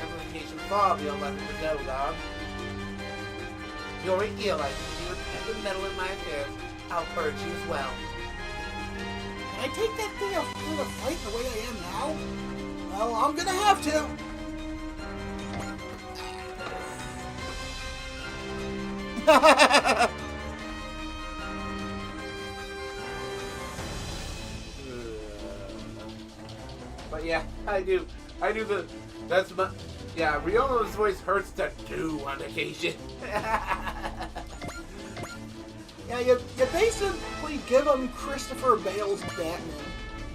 [SPEAKER 2] amplification far beyond what the go log. Yori Eolite, if you attempt to meddle in my affairs, I'll purge you as well.
[SPEAKER 1] Can I take that thing off through the fight the way I am now? Well, I'm gonna have to.
[SPEAKER 2] But yeah, I do that's my, yeah, Ryoma's voice hurts to do on occasion.
[SPEAKER 1] Yeah, you basically give him Christopher Bale's Batman.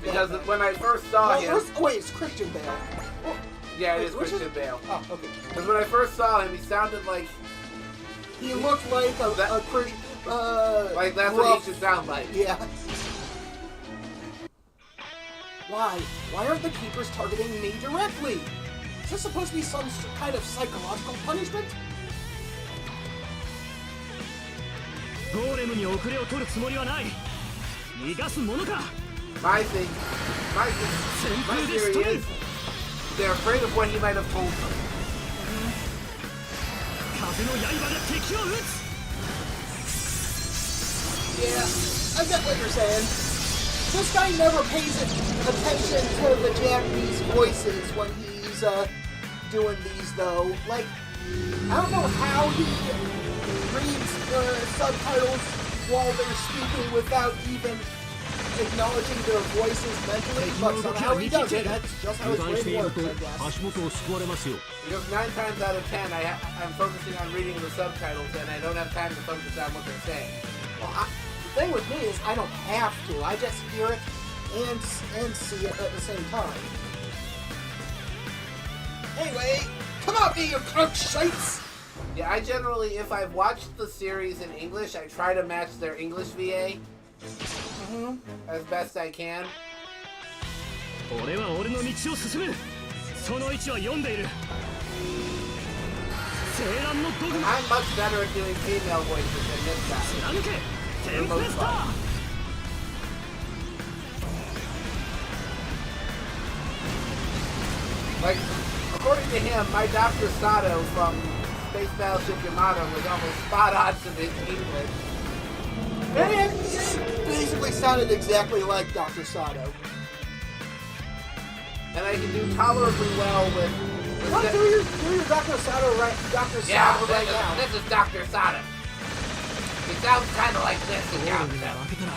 [SPEAKER 2] Because when I first saw him...
[SPEAKER 1] Wait, it's Christian Bale. Oh,
[SPEAKER 2] Yeah, it
[SPEAKER 1] wait,
[SPEAKER 2] is
[SPEAKER 1] which
[SPEAKER 2] Christian Bale.
[SPEAKER 1] Oh, okay.
[SPEAKER 2] Because when I first saw him, he sounded like...
[SPEAKER 1] He looked like a Christian...
[SPEAKER 2] Like that's
[SPEAKER 1] rough.
[SPEAKER 2] what he should sound like.
[SPEAKER 1] Yeah. Why? Why aren't the Keepers targeting me directly? Is this supposed to be some kind of psychological punishment?
[SPEAKER 6] ゴーレムに遅れを取るつもりはない。逃がすものか。
[SPEAKER 2] My theory is they're afraid of what he might have told them.
[SPEAKER 6] 風の刃で敵を撃つ。
[SPEAKER 1] Yeah, I get what you're saying. This guy never pays attention to the Japanese voices when he's doing these, though. Like, I don't know how he reads subtitles while they're speaking without even acknowledging their voices mentally, but somehow he does it. That's just how his
[SPEAKER 6] 油断してい
[SPEAKER 1] brain
[SPEAKER 6] る
[SPEAKER 1] works,
[SPEAKER 6] と
[SPEAKER 1] I guess.
[SPEAKER 6] 足元を救われますよ。
[SPEAKER 2] Because 9 times out of 10, I'm focusing on reading the subtitles and I don't have time to focus on what they're saying.
[SPEAKER 1] Well, the thing with me is I don't have to. I just hear it and see it at the same time. Anyway, come at me, you crunk shites!
[SPEAKER 2] Yeah, I generally, if I've watched the series in English, I try to match their English VA as best I can.
[SPEAKER 6] 俺は俺の道を進む。その位置は読んでいる。青蘭のドグマ。
[SPEAKER 2] I'm much better at doing female voices than this guy.
[SPEAKER 6] 貫け。テンペスター。
[SPEAKER 2] Like, according to him, my Dr. Sato from Space Battleship Yamato was almost spot on to his English.
[SPEAKER 1] And it basically sounded exactly like Dr. Sato.
[SPEAKER 2] And I can do tolerably well with
[SPEAKER 1] Do your Dr. Sato right, Dr.
[SPEAKER 2] yeah,
[SPEAKER 1] Sato right now.
[SPEAKER 2] this is Dr. Sato. He sounds kind of like this in
[SPEAKER 6] ゴーレム
[SPEAKER 2] Gundam.
[SPEAKER 6] が負けたら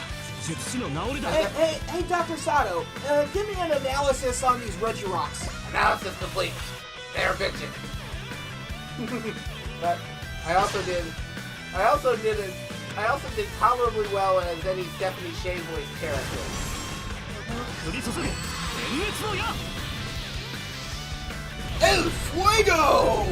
[SPEAKER 6] 術師の治りだ。
[SPEAKER 1] Hey, Dr. Sato, give me an analysis on these Regirocks.
[SPEAKER 2] Analysis complete. They're bitching. But I also did tolerably well as any Stephanie Shea voice character.
[SPEAKER 6] 降り注げ。電熱の矢。
[SPEAKER 1] El Fuego!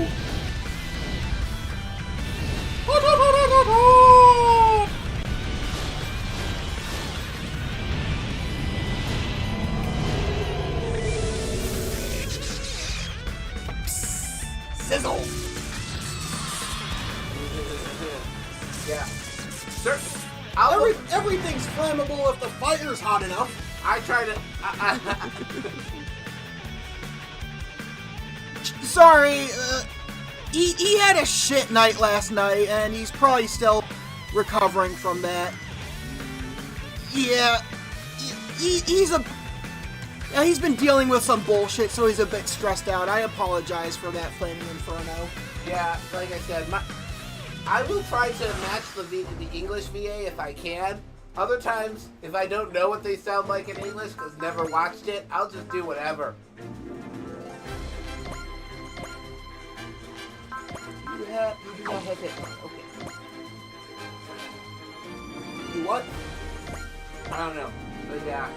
[SPEAKER 1] Sizzle!
[SPEAKER 2] Yeah. Certain.
[SPEAKER 1] Everything's flammable if the fire's hot enough.
[SPEAKER 2] I try to.
[SPEAKER 1] sorry. He had a shit night last night, and he's probably still recovering from that. Yeah, he's been dealing with some bullshit, so he's a bit stressed out. I apologize for that, Flaming Inferno.
[SPEAKER 2] Yeah, like I said, I will try to match the English VA if I can. Other times, if I don't know what they sound like in English because never watched it, I'll just do whatever.
[SPEAKER 1] You do not have it. Okay. You what?
[SPEAKER 2] I don't know, but yeah.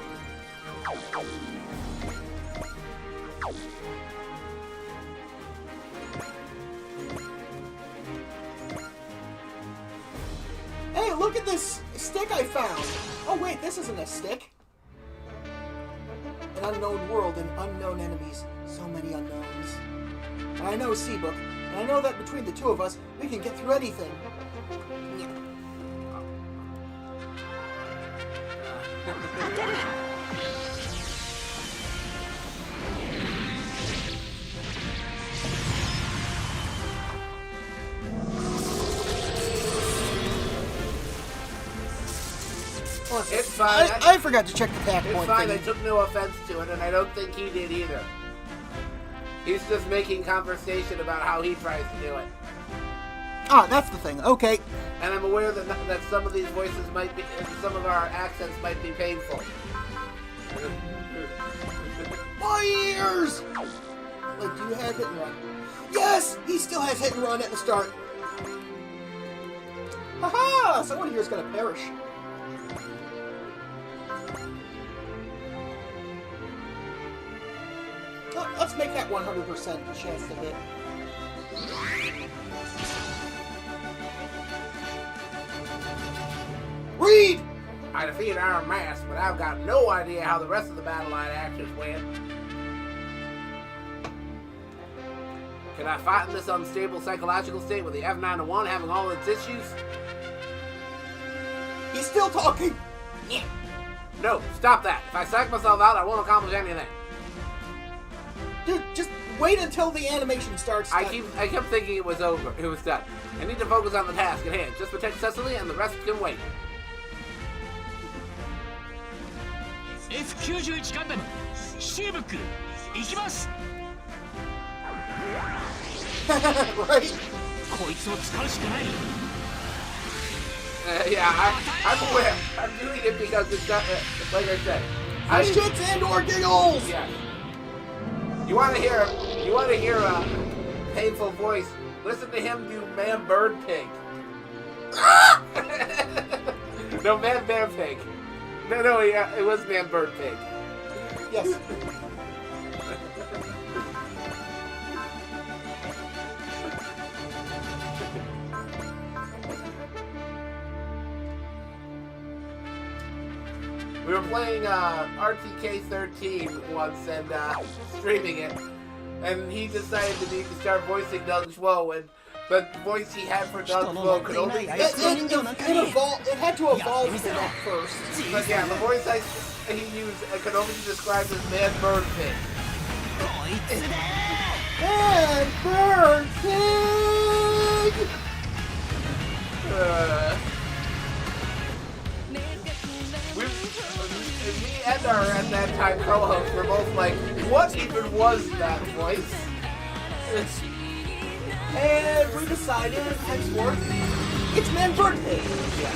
[SPEAKER 1] Hey, look at this stick I found! Oh wait, this isn't a stick. An unknown world and unknown enemies. So many unknowns. And I know Seabook, and I know that between the two of us, we can get through anything.
[SPEAKER 2] It's fine.
[SPEAKER 1] I forgot to check the tack
[SPEAKER 2] It's
[SPEAKER 1] point
[SPEAKER 2] fine. I
[SPEAKER 1] thing.
[SPEAKER 2] took no offense to it, and I don't think he did either. He's just making conversation about how he tries to do it.
[SPEAKER 1] Ah, that's the thing. Okay.
[SPEAKER 2] And I'm aware that some of these voices might be, some of our accents might be painful.
[SPEAKER 1] My ears! Like, do you have hit and run? Yes! He still has hit and run at the start. Haha! Someone here is gonna perish. Let's make that 100% chance to hit. Read!
[SPEAKER 2] I defeated Iron Mask, but I've got no idea how the rest of the battle line actions went. Can I fight in this unstable psychological state with the F901 having all its issues?
[SPEAKER 1] He's still talking!
[SPEAKER 2] Yeah. No, stop that. If I psych myself out, I won't accomplish anything.
[SPEAKER 1] Dude, just wait until the animation starts.
[SPEAKER 2] I kept thinking it was over. It was done. I need to focus on the task at hand. Just protect Cecily and the rest can wait.
[SPEAKER 6] F91 ガンダムシーブック行きます
[SPEAKER 1] Right?
[SPEAKER 6] こいつを使うしかない
[SPEAKER 2] Yeah, I'm aware. I'm doing it because it's not, like I said.
[SPEAKER 1] For shits and or giggles!
[SPEAKER 2] Yeah. You want to hear a painful voice? Listen to him do Man Bird Pig. No, Man Bear Pig. No, yeah, it was Man Bird Pig.
[SPEAKER 1] Yes.
[SPEAKER 2] We were playing RTK 13 once and streaming it, and he decided to start voicing Doug Schwo, and the voice he had for Doug Schwo could only...
[SPEAKER 1] It had to evolve to that first.
[SPEAKER 2] But yeah, the voice he used could only be described as Man Bird Pig.
[SPEAKER 1] Man, bird pig!
[SPEAKER 2] Me and our at that time co-hosts were both like, what even was that voice?
[SPEAKER 1] And we decided, henceforth, it's Man Bird Pig.
[SPEAKER 2] Yeah.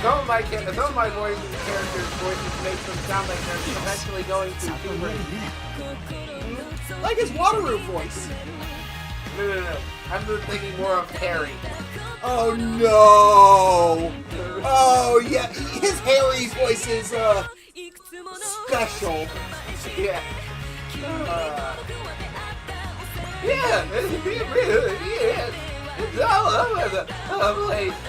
[SPEAKER 2] Some of my characters' voices make them sound like they're eventually going through puberty.
[SPEAKER 1] Like his Wateroo voice.
[SPEAKER 2] No. I'm thinking more of Harry.
[SPEAKER 1] Oh no! Oh yeah, his Harry's voice is special.
[SPEAKER 2] Yeah. Yeah, it's all over the place.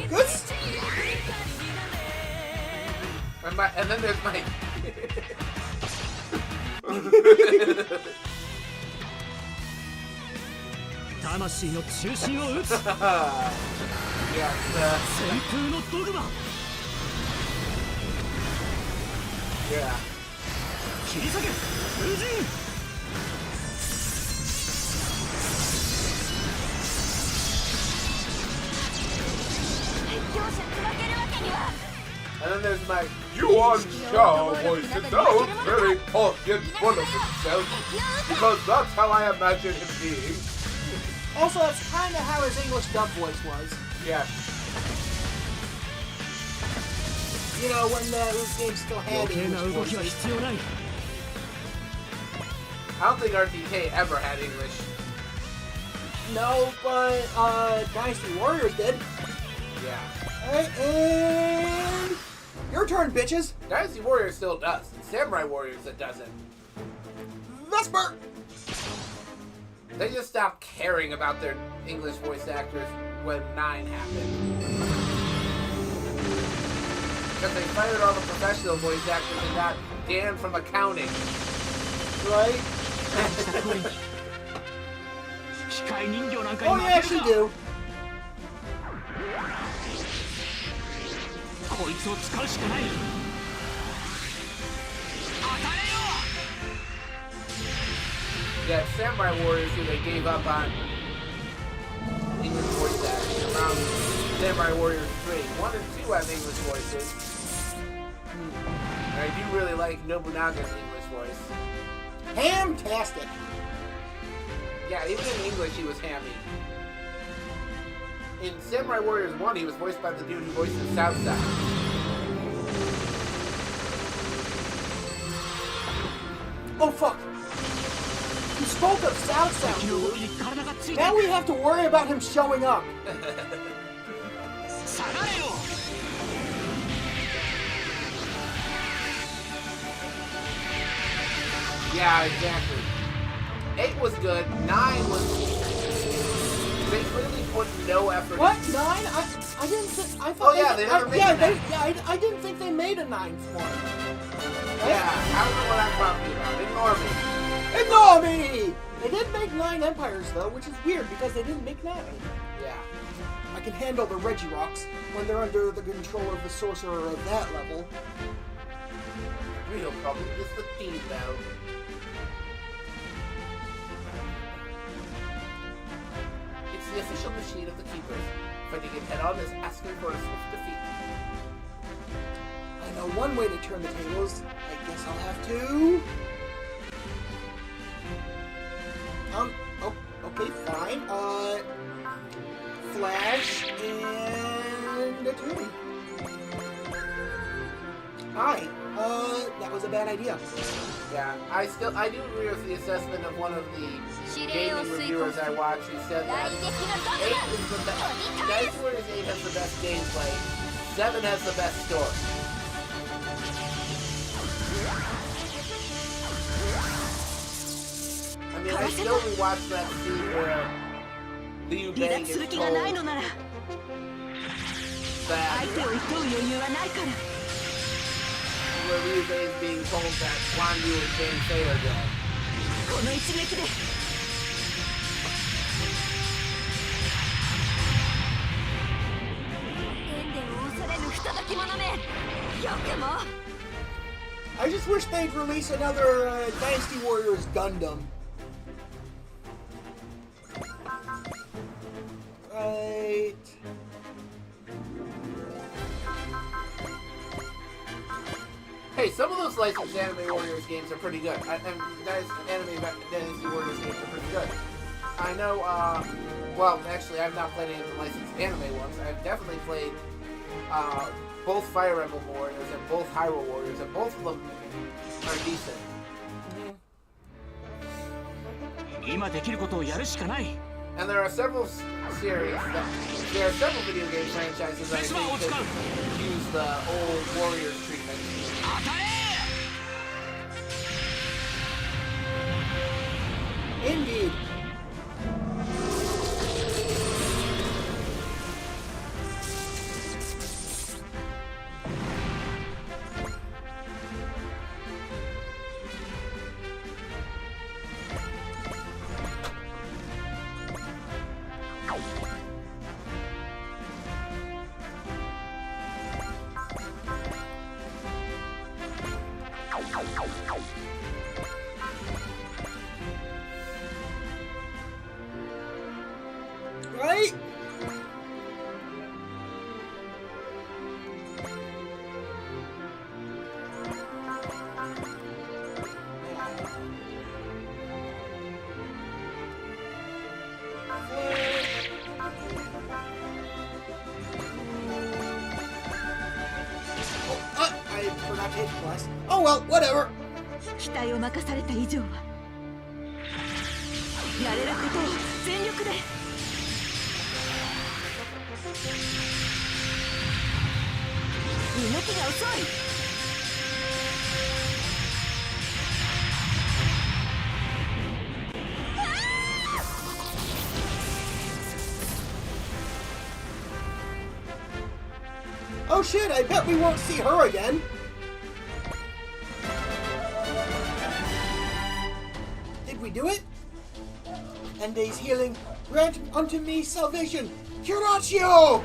[SPEAKER 1] Focus.
[SPEAKER 2] And then there's my...
[SPEAKER 6] 魂の中心を打つ
[SPEAKER 2] Yeah,
[SPEAKER 6] 旋風のドグマ
[SPEAKER 2] yeah.
[SPEAKER 6] 切り裂け風神
[SPEAKER 2] And then there's my
[SPEAKER 7] Yuan Shao voices out very cocky and full of himself, because that's how I imagine him being.
[SPEAKER 1] Also, that's kind of how his English dub voice was.
[SPEAKER 2] yeah.
[SPEAKER 1] You know, when those games still had
[SPEAKER 6] 余計な
[SPEAKER 1] English
[SPEAKER 6] 動きは
[SPEAKER 1] voices.
[SPEAKER 6] 必要ない
[SPEAKER 2] I don't think RTK ever had English.
[SPEAKER 1] No, but Dynasty Warriors did.
[SPEAKER 2] Yeah.
[SPEAKER 1] Alright, and your turn, bitches.
[SPEAKER 2] Dynasty Warriors still does. Samurai Warriors it doesn't.
[SPEAKER 1] Vesper!
[SPEAKER 2] They just stopped caring about their English voice actors when 9 happened. Because they fired all the professional voice actors and got Dan from accounting.
[SPEAKER 1] Right?
[SPEAKER 6] 機械人形なんか
[SPEAKER 1] Oh,
[SPEAKER 6] に
[SPEAKER 1] you
[SPEAKER 6] 負け
[SPEAKER 1] actually
[SPEAKER 6] るか
[SPEAKER 1] do.
[SPEAKER 6] こいつを使うしかない当たれよ
[SPEAKER 2] Yeah, Samurai Warriors who they gave up on English voice acting around Samurai Warriors 3. 1 and 2 have English voices. And I do really like Nobunaga's English voice.
[SPEAKER 1] Hamtastic.
[SPEAKER 2] Yeah, even in English he was hammy. In Samurai Warriors 1, he was voiced by the dude who voiced the Southside.
[SPEAKER 1] Oh, fuck. You spoke of South
[SPEAKER 6] 敵の動き
[SPEAKER 1] Sound.
[SPEAKER 6] に体がついて
[SPEAKER 1] Now we have to worry about him showing up.
[SPEAKER 6] 下がれよ
[SPEAKER 2] Yeah, exactly. 8 was good. 9 was... They really put no effort
[SPEAKER 1] What?
[SPEAKER 2] into-
[SPEAKER 1] 9? I didn't think... I thought
[SPEAKER 2] Oh, yeah, they never made
[SPEAKER 1] yeah,
[SPEAKER 2] a nine.
[SPEAKER 1] I didn't think they made a 9th one.
[SPEAKER 2] Yeah, I don't know what I'm talking about. Ignore me.
[SPEAKER 1] Ignore me! They did make 9 Empires, though, which is weird, because they didn't make 9.
[SPEAKER 2] Yeah.
[SPEAKER 1] I can handle the Regirocks when they're under the control of the sorcerer of that level.
[SPEAKER 2] Real problem is the theme, though. It's the official machine of the Keepers. Fighting it head-on is asking for a swift defeat.
[SPEAKER 1] I know one way to turn the tables. I guess I'll have to... Oh, okay, fine. Flash and a Toon. Hi. That was a bad idea.
[SPEAKER 2] Yeah, I do agree with the assessment of one of the gaming reviewers I watched who said that 8 is the best. Dynasty Warriors 8 has the best gameplay. 7 has the best story. I mean, I still rewatched that scene where Liu
[SPEAKER 5] 離
[SPEAKER 2] Bang
[SPEAKER 5] 脱する
[SPEAKER 2] is
[SPEAKER 5] 気がないの
[SPEAKER 2] told
[SPEAKER 5] なら
[SPEAKER 2] that
[SPEAKER 5] 相手を厭う余裕はないから
[SPEAKER 2] where Liu Bang is being told that Guan Yu and Jane Fei are dead.
[SPEAKER 5] この一撃で 天でも恐れぬ不届き者めよくも
[SPEAKER 1] I just wish they'd release another Dynasty Warriors Gundam. Right.
[SPEAKER 2] Hey, some of those licensed Anime Warriors games are pretty good. Dynasty Warriors games are pretty good. I know, well, actually, I've not played any of the licensed anime ones. I've definitely played both Fire Emblem Warriors and both Hyrule Warriors, and both of them are decent.
[SPEAKER 6] 今できることをやるしかない
[SPEAKER 2] And there are several series that there are several video game franchises that I think that use the old Warriors treatment.
[SPEAKER 6] 当たれ
[SPEAKER 1] Indeed. Right? I forgot to hit plus. Oh well, whatever.
[SPEAKER 5] 期待を任された以上はやれることを全力で。動きが遅い。
[SPEAKER 1] Oh shit, I bet we won't see her again. Did we do it? Ende's healing. Grant unto me salvation. Curatio!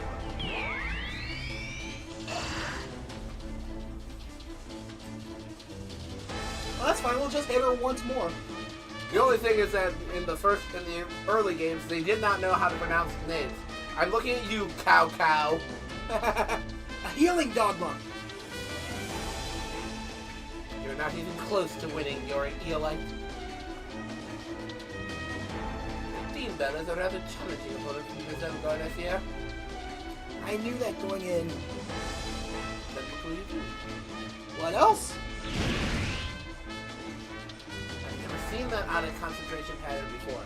[SPEAKER 1] Well, that's fine, we'll just hit her once more.
[SPEAKER 2] The only thing is that in the early games, they did not know how to pronounce names. I'm looking at you, Cow Cow.
[SPEAKER 1] A healing dogma.
[SPEAKER 2] You're not even close to winning, you're an Eelite. Team Ben is a rather challenging opponent from the Zenguard, I fear.
[SPEAKER 1] I knew that going in.
[SPEAKER 2] Then what will you do?
[SPEAKER 1] What else?
[SPEAKER 2] I've never seen that out of concentration pattern before.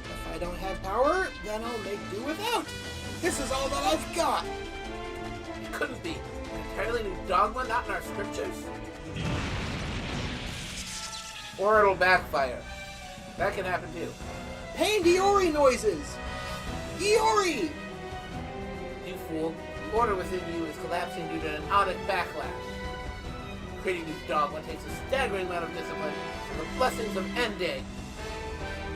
[SPEAKER 1] If I don't have power, then I'll make do without. This is all that I've got.
[SPEAKER 2] It couldn't be. An entirely new dogma, not in our scriptures. Or it'll backfire. That can happen too.
[SPEAKER 1] Pain Diori noises! Iori!
[SPEAKER 2] You fool. The order within you is collapsing due to an onic backlash. Creating new dogma takes a staggering amount of discipline and the blessings of Ende.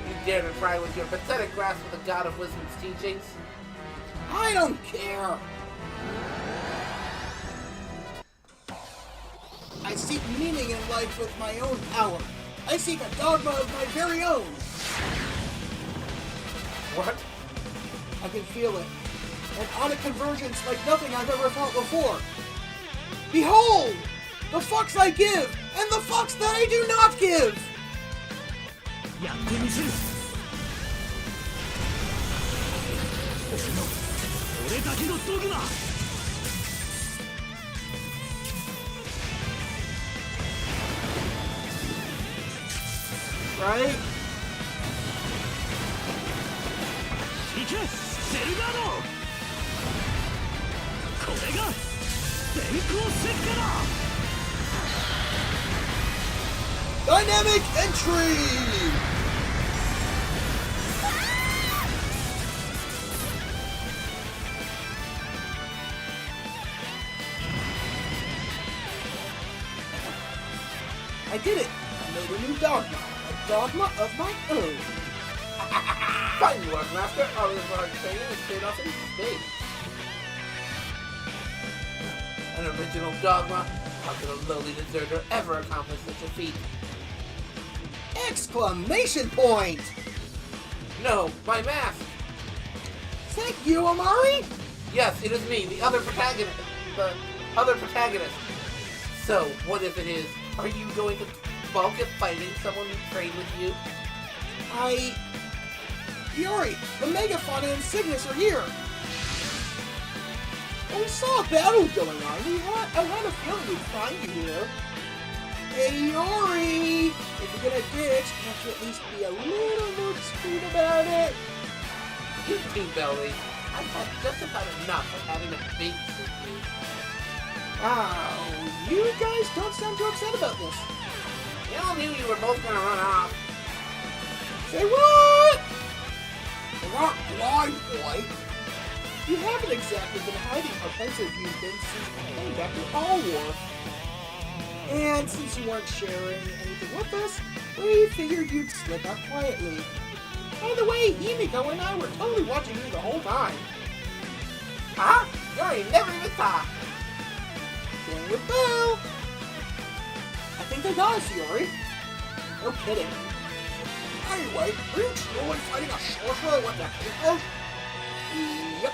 [SPEAKER 2] You dare to try with your pathetic grasp of the God of Wisdom's teachings?
[SPEAKER 1] I don't care! I seek meaning in life with my own power. I seek a dogma of my very own.
[SPEAKER 2] What?
[SPEAKER 1] I can feel it. An onic convergence like nothing I've ever felt before. Behold! The fucks I give, and the fucks that I do not give!
[SPEAKER 6] やってみせる俺だけのドグマ
[SPEAKER 1] Right?
[SPEAKER 6] 行けセルガードこれが電光石火だ
[SPEAKER 1] Dynamic entry! I did it! I made a new dogma. A dogma of my own.
[SPEAKER 2] Fine, you are, Master. All of our training is paid off in space. An original dogma? How could a lowly deserter ever accomplish such a feat?
[SPEAKER 1] Exclamation point!
[SPEAKER 2] No, my mask!
[SPEAKER 1] Thank you, Amari!
[SPEAKER 2] Yes, it is me, the other protagonist. The other protagonist. So, what if it is? Are you going to balk at fighting someone who trained with you?
[SPEAKER 1] Yuri, the Megafauna and Cygnus are here! Well, we saw a battle going on. I had a feeling we'd find you here. Hey, Yuri! If you're gonna ditch, can't you at least be a little more discreet about it?
[SPEAKER 2] You too, Belly. I've had just about enough of having a babysit you.
[SPEAKER 1] Wow, you guys don't sound too upset about this.
[SPEAKER 2] We all knew you were both gonna run off.
[SPEAKER 1] Say what? You're not blind, boy. You haven't exactly been hiding how pensive you've been since we came back to All War. And since you weren't sharing anything with us, we figured you'd slip out quietly. By the way, Himiko and I were totally watching you the whole time.
[SPEAKER 2] Huh? Yuri never even saw.
[SPEAKER 1] Ring the bell! I think they got us, Yuri. No kidding.
[SPEAKER 3] Anyway, are you truly fighting a sorcerer with the papers?
[SPEAKER 1] Yep.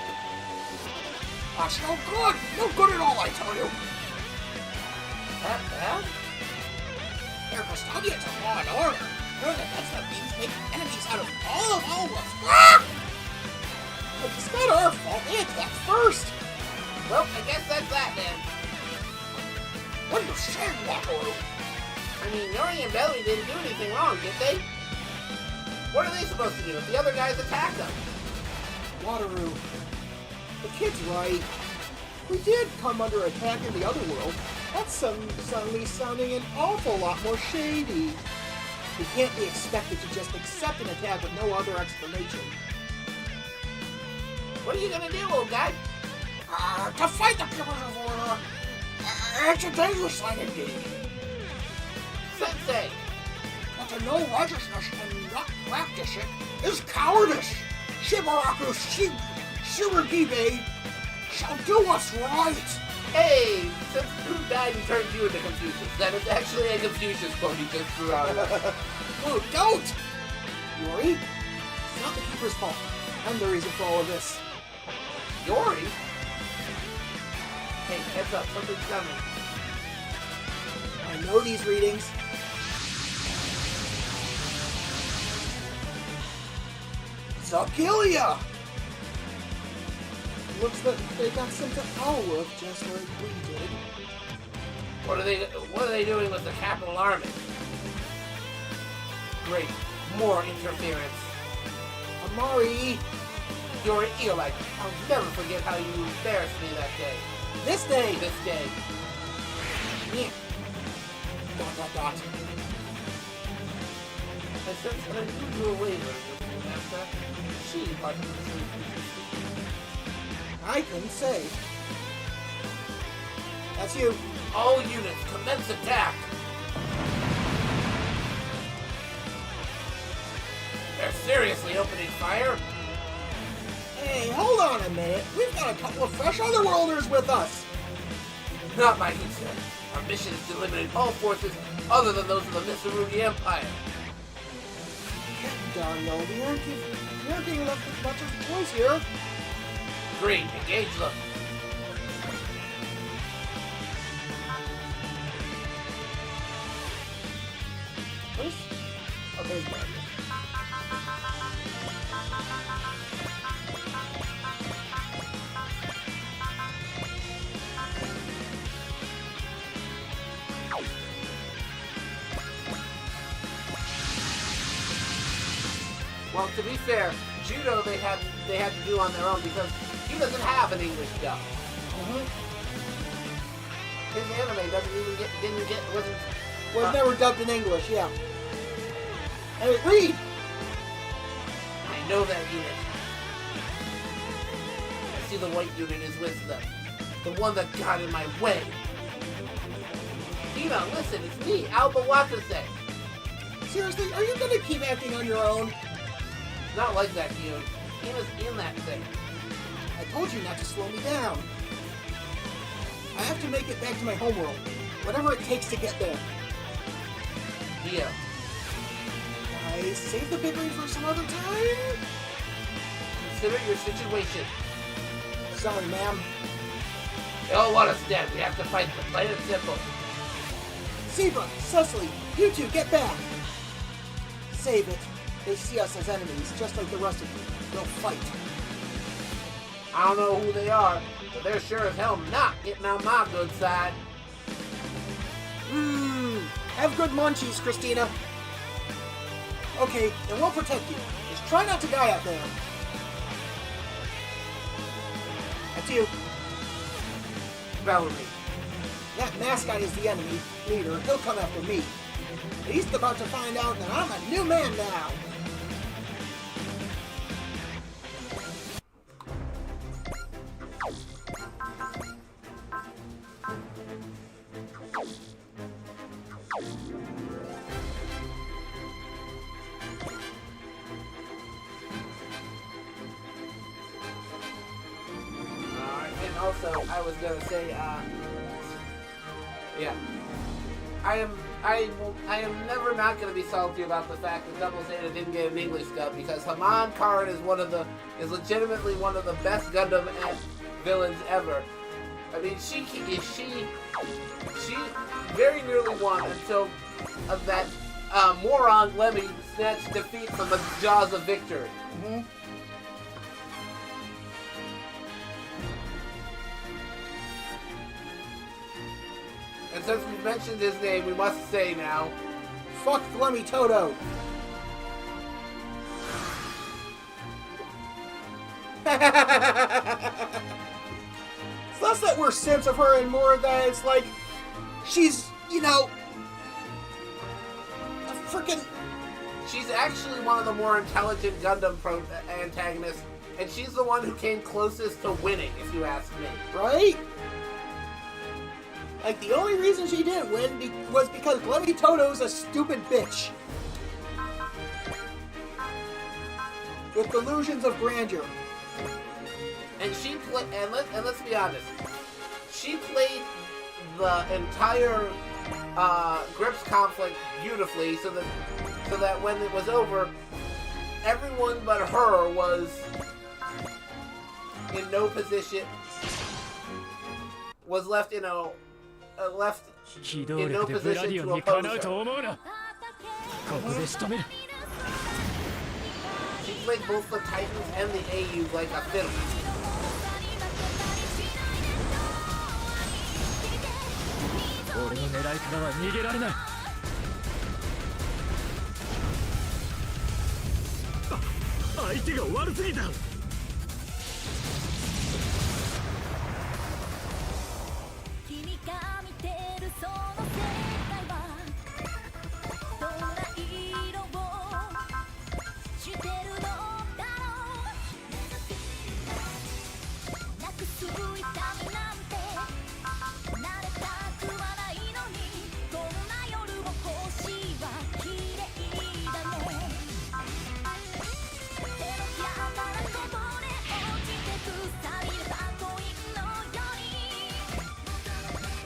[SPEAKER 3] That's no good! No good at all, I tell you!
[SPEAKER 2] That bad?
[SPEAKER 3] They're custodians of law and order. They're the ones that means make enemies out of all of us. Ah!
[SPEAKER 1] But it's not our fault. They attacked first.
[SPEAKER 2] Well, I guess that's that then.
[SPEAKER 3] What are you saying, Wakaru?
[SPEAKER 2] I mean, Yuri and Belly didn't do anything wrong, did they? What are they supposed to do if the other guys attack them?
[SPEAKER 1] Wataru, the kid's right. We did come under attack in the other world. That's suddenly sounding an awful lot more shady. We can't be expected to just accept an attack with no other explanation.
[SPEAKER 2] What are you gonna do, old guy?
[SPEAKER 3] To fight the Pillars of Order, it's a dangerous thing indeed.
[SPEAKER 2] Sensei!
[SPEAKER 3] But to know righteousness and not practice it is cowardice. Shibaraku Shiragibe shall do us right.
[SPEAKER 2] Hey, since who died and turned you into Confucius? That is actually a Confucius quote he just threw out.
[SPEAKER 1] Oh, don't! Yuri, it's not the Keeper's fault. I'm the reason for all of this.
[SPEAKER 2] Yuri? Hey, heads up, something's coming.
[SPEAKER 1] I know these readings. Zagilia! Looks like they got sent to our world just like we did.
[SPEAKER 2] What are they doing with the capital army? Great. More interference.
[SPEAKER 1] Amari,
[SPEAKER 2] Yuri, like, I'll never forget how you embarrassed me that day.
[SPEAKER 1] this day!
[SPEAKER 2] This day.
[SPEAKER 1] Yeah. Dot.
[SPEAKER 2] I sense an unusual waiver with the master. She participated.
[SPEAKER 1] I couldn't say. That's you.
[SPEAKER 2] All units, commence attack! They're seriously opening fire?
[SPEAKER 1] Hey, hold on a minute. We've got a couple of fresh Otherworlders with us.
[SPEAKER 2] Not my concern. Our mission is to eliminate all forces other than those of the Mitsurugi Empire.
[SPEAKER 1] Darn no, we aren't getting left with much of a choice here.
[SPEAKER 2] Green, engage them.
[SPEAKER 1] Where's... Oh, there's one.
[SPEAKER 2] Well, to be fair, judo they had to do on their own because he doesn't have an English dub. His anime wasn't.
[SPEAKER 1] Was never dubbed in English, yeah. Hey, read!
[SPEAKER 2] I know that unit. I see the white unit is with them. The one that got in my way. Tina, listen, it's me, Alba Watase.
[SPEAKER 1] Seriously, are you gonna keep acting on your own?
[SPEAKER 2] Not like that, Hugh. Tina's in that thing.
[SPEAKER 1] I told you not to slow me down. I have to make it back to my homeworld. Whatever it takes to get there.
[SPEAKER 2] Deal.
[SPEAKER 1] I save the big ring for some other time?
[SPEAKER 2] Consider your situation.
[SPEAKER 1] Sorry, ma'am.
[SPEAKER 2] They all want us dead. We have to fight them, plain and simple.
[SPEAKER 1] Zebra, Cecily, you two get back. Save it. They see us as enemies, just like the rest of you. They'll fight.
[SPEAKER 2] I don't know who they are, but they're sure as hell not getting on my good side.
[SPEAKER 1] Have good munchies, Christina. Okay, and we'll protect you. Just try not to die out there. That's you.
[SPEAKER 2] Bellamy.
[SPEAKER 1] That mascot is the enemy leader. He'll come after me. He's about to find out that I'm a new man now.
[SPEAKER 2] And also, I was gonna say, yeah. I am I am never not going to be salty about the fact that Double Zeta didn't get an English dub, because Haman Karin is legitimately one of the best Gundam villains ever. I mean, she very nearly won until that moron Lemmy snatched defeat from the jaws of victory.
[SPEAKER 1] Mm-hmm.
[SPEAKER 2] And since we mentioned his name, we must say now,
[SPEAKER 1] Fuck Lemmy Toto. It's less that we're simps of her and more that it's like she's, you know, a freaking...
[SPEAKER 2] she's actually one of the more intelligent Gundam antagonists, and she's the one who came closest to winning, if you ask me.
[SPEAKER 1] Right? Like, the only reason she didn't win was because Lemmy Toto's a stupid bitch. With delusions of grandeur.
[SPEAKER 2] And she played, and let's be honest, she played the entire Grips conflict beautifully, so that when it was over, everyone but her was in no position, was left in a no position to oppose her. She played both the Titans and the AU like a fiddle.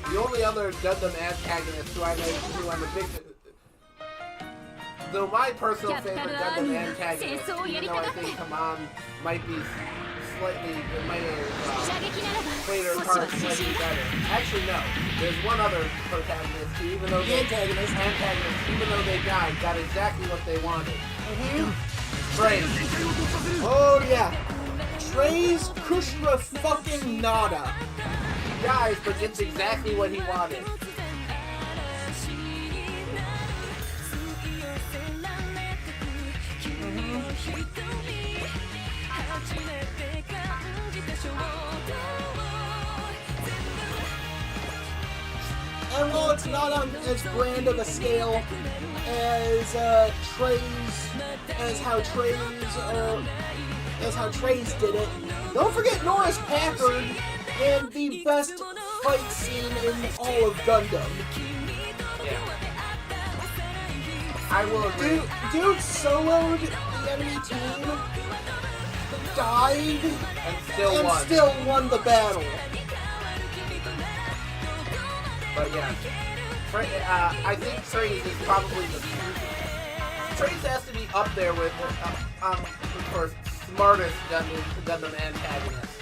[SPEAKER 2] The only other Gundam antagonist who I'm a big... Though my personal favorite Gundam antagonist, even though I think Haman might be might have played her part slightly better. Actually, no. There's one other protagonist who, even though antagonist, even though they died, got exactly what they wanted. Trey.
[SPEAKER 1] Oh, yeah. Trey's Kushra fucking nada.
[SPEAKER 2] He dies, but gets exactly what he wanted.
[SPEAKER 1] And while it's not on as grand of a scale as how Trey's did it, don't forget Norris Packard and the best fight scene in all of Gundam.
[SPEAKER 2] Yeah. I will agree.
[SPEAKER 1] Dude soloed the enemy team, died, and still won the battle.
[SPEAKER 2] But yeah, I think Trey's is probably Trey's has to be up there with for smartest Gundam antagonist.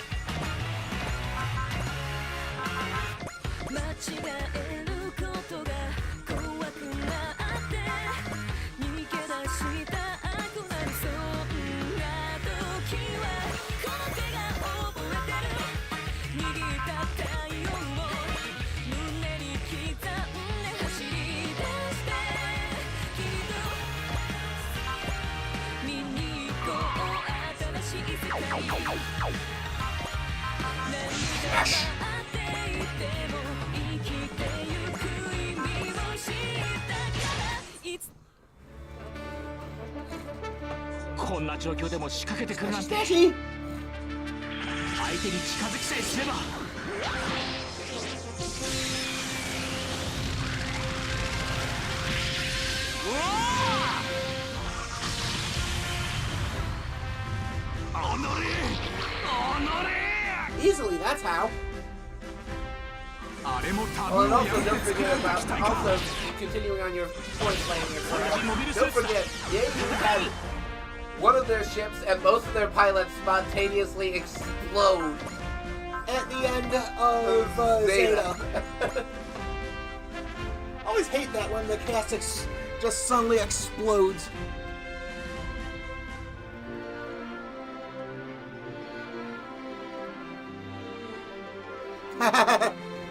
[SPEAKER 1] Smash!
[SPEAKER 6] こんな状況でも仕掛けてくるなんて
[SPEAKER 1] Smashy!
[SPEAKER 6] 相手に近づきさえすれば
[SPEAKER 1] Easily, that's how.
[SPEAKER 7] Oh, and also don't forget about, also continuing on your point playing yourself, don't forget, Yaesu had one of their ships and most of their pilots spontaneously explode.
[SPEAKER 1] At the end of Zeta. I always hate that when the cast just suddenly explodes.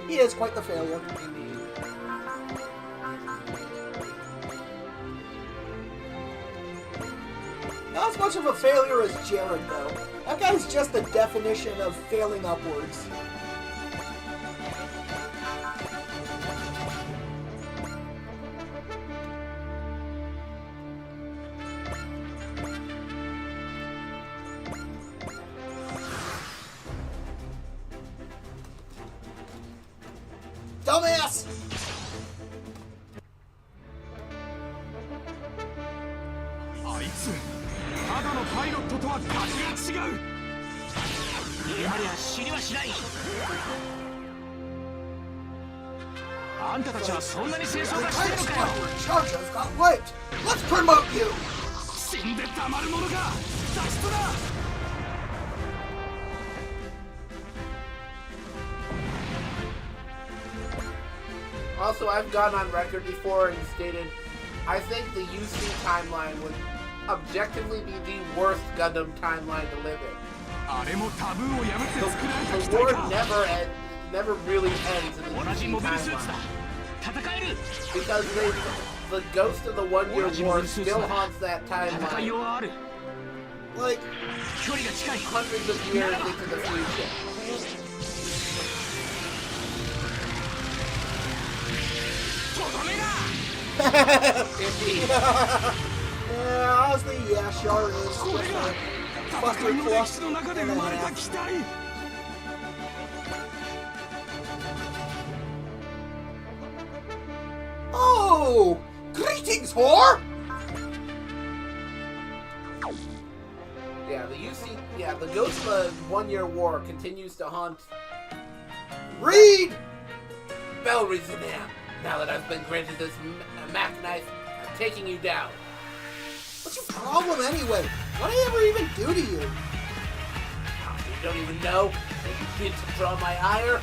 [SPEAKER 1] He is quite the failure. Not as much of a failure as Jared, though. That guy's just the definition of failing upwards. Dumbass! Chargers got wiped! Let's promote you!
[SPEAKER 2] Also, I've gone on record before and stated, I think the UC timeline would objectively be the worst Gundam timeline to live in. The war never really ends in the UC timeline. Because the ghost of the 1 Year War still haunts that timeline.
[SPEAKER 1] Like,
[SPEAKER 2] hundreds of years into the future. Indeed.
[SPEAKER 1] Yeah, honestly, yeah, sure is. Buster Plus and a half. Oh! Greetings, whore!
[SPEAKER 2] Yeah, the ghost of the 1 Year War continues to haunt.
[SPEAKER 1] Read!
[SPEAKER 2] Bell Rizanam. Now that I've been granted this Mac knife, I'm taking you down.
[SPEAKER 1] What's your problem anyway? What did I ever even do to you?
[SPEAKER 2] Oh, you don't even know that you need to draw my ire?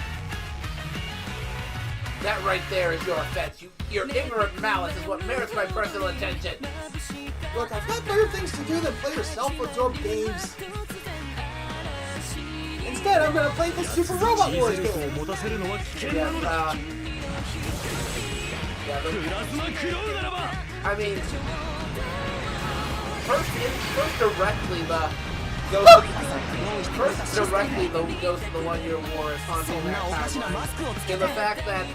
[SPEAKER 2] That right there is your offense. Your ignorant malice is what merits my personal attention.
[SPEAKER 1] Look, I've got better things to do than play your self-absorbed games. Instead, I'm gonna play this Super Robot Wars game.
[SPEAKER 2] I mean, first directly the ghost of the 1 Year War is haunting that timeline. In the fact that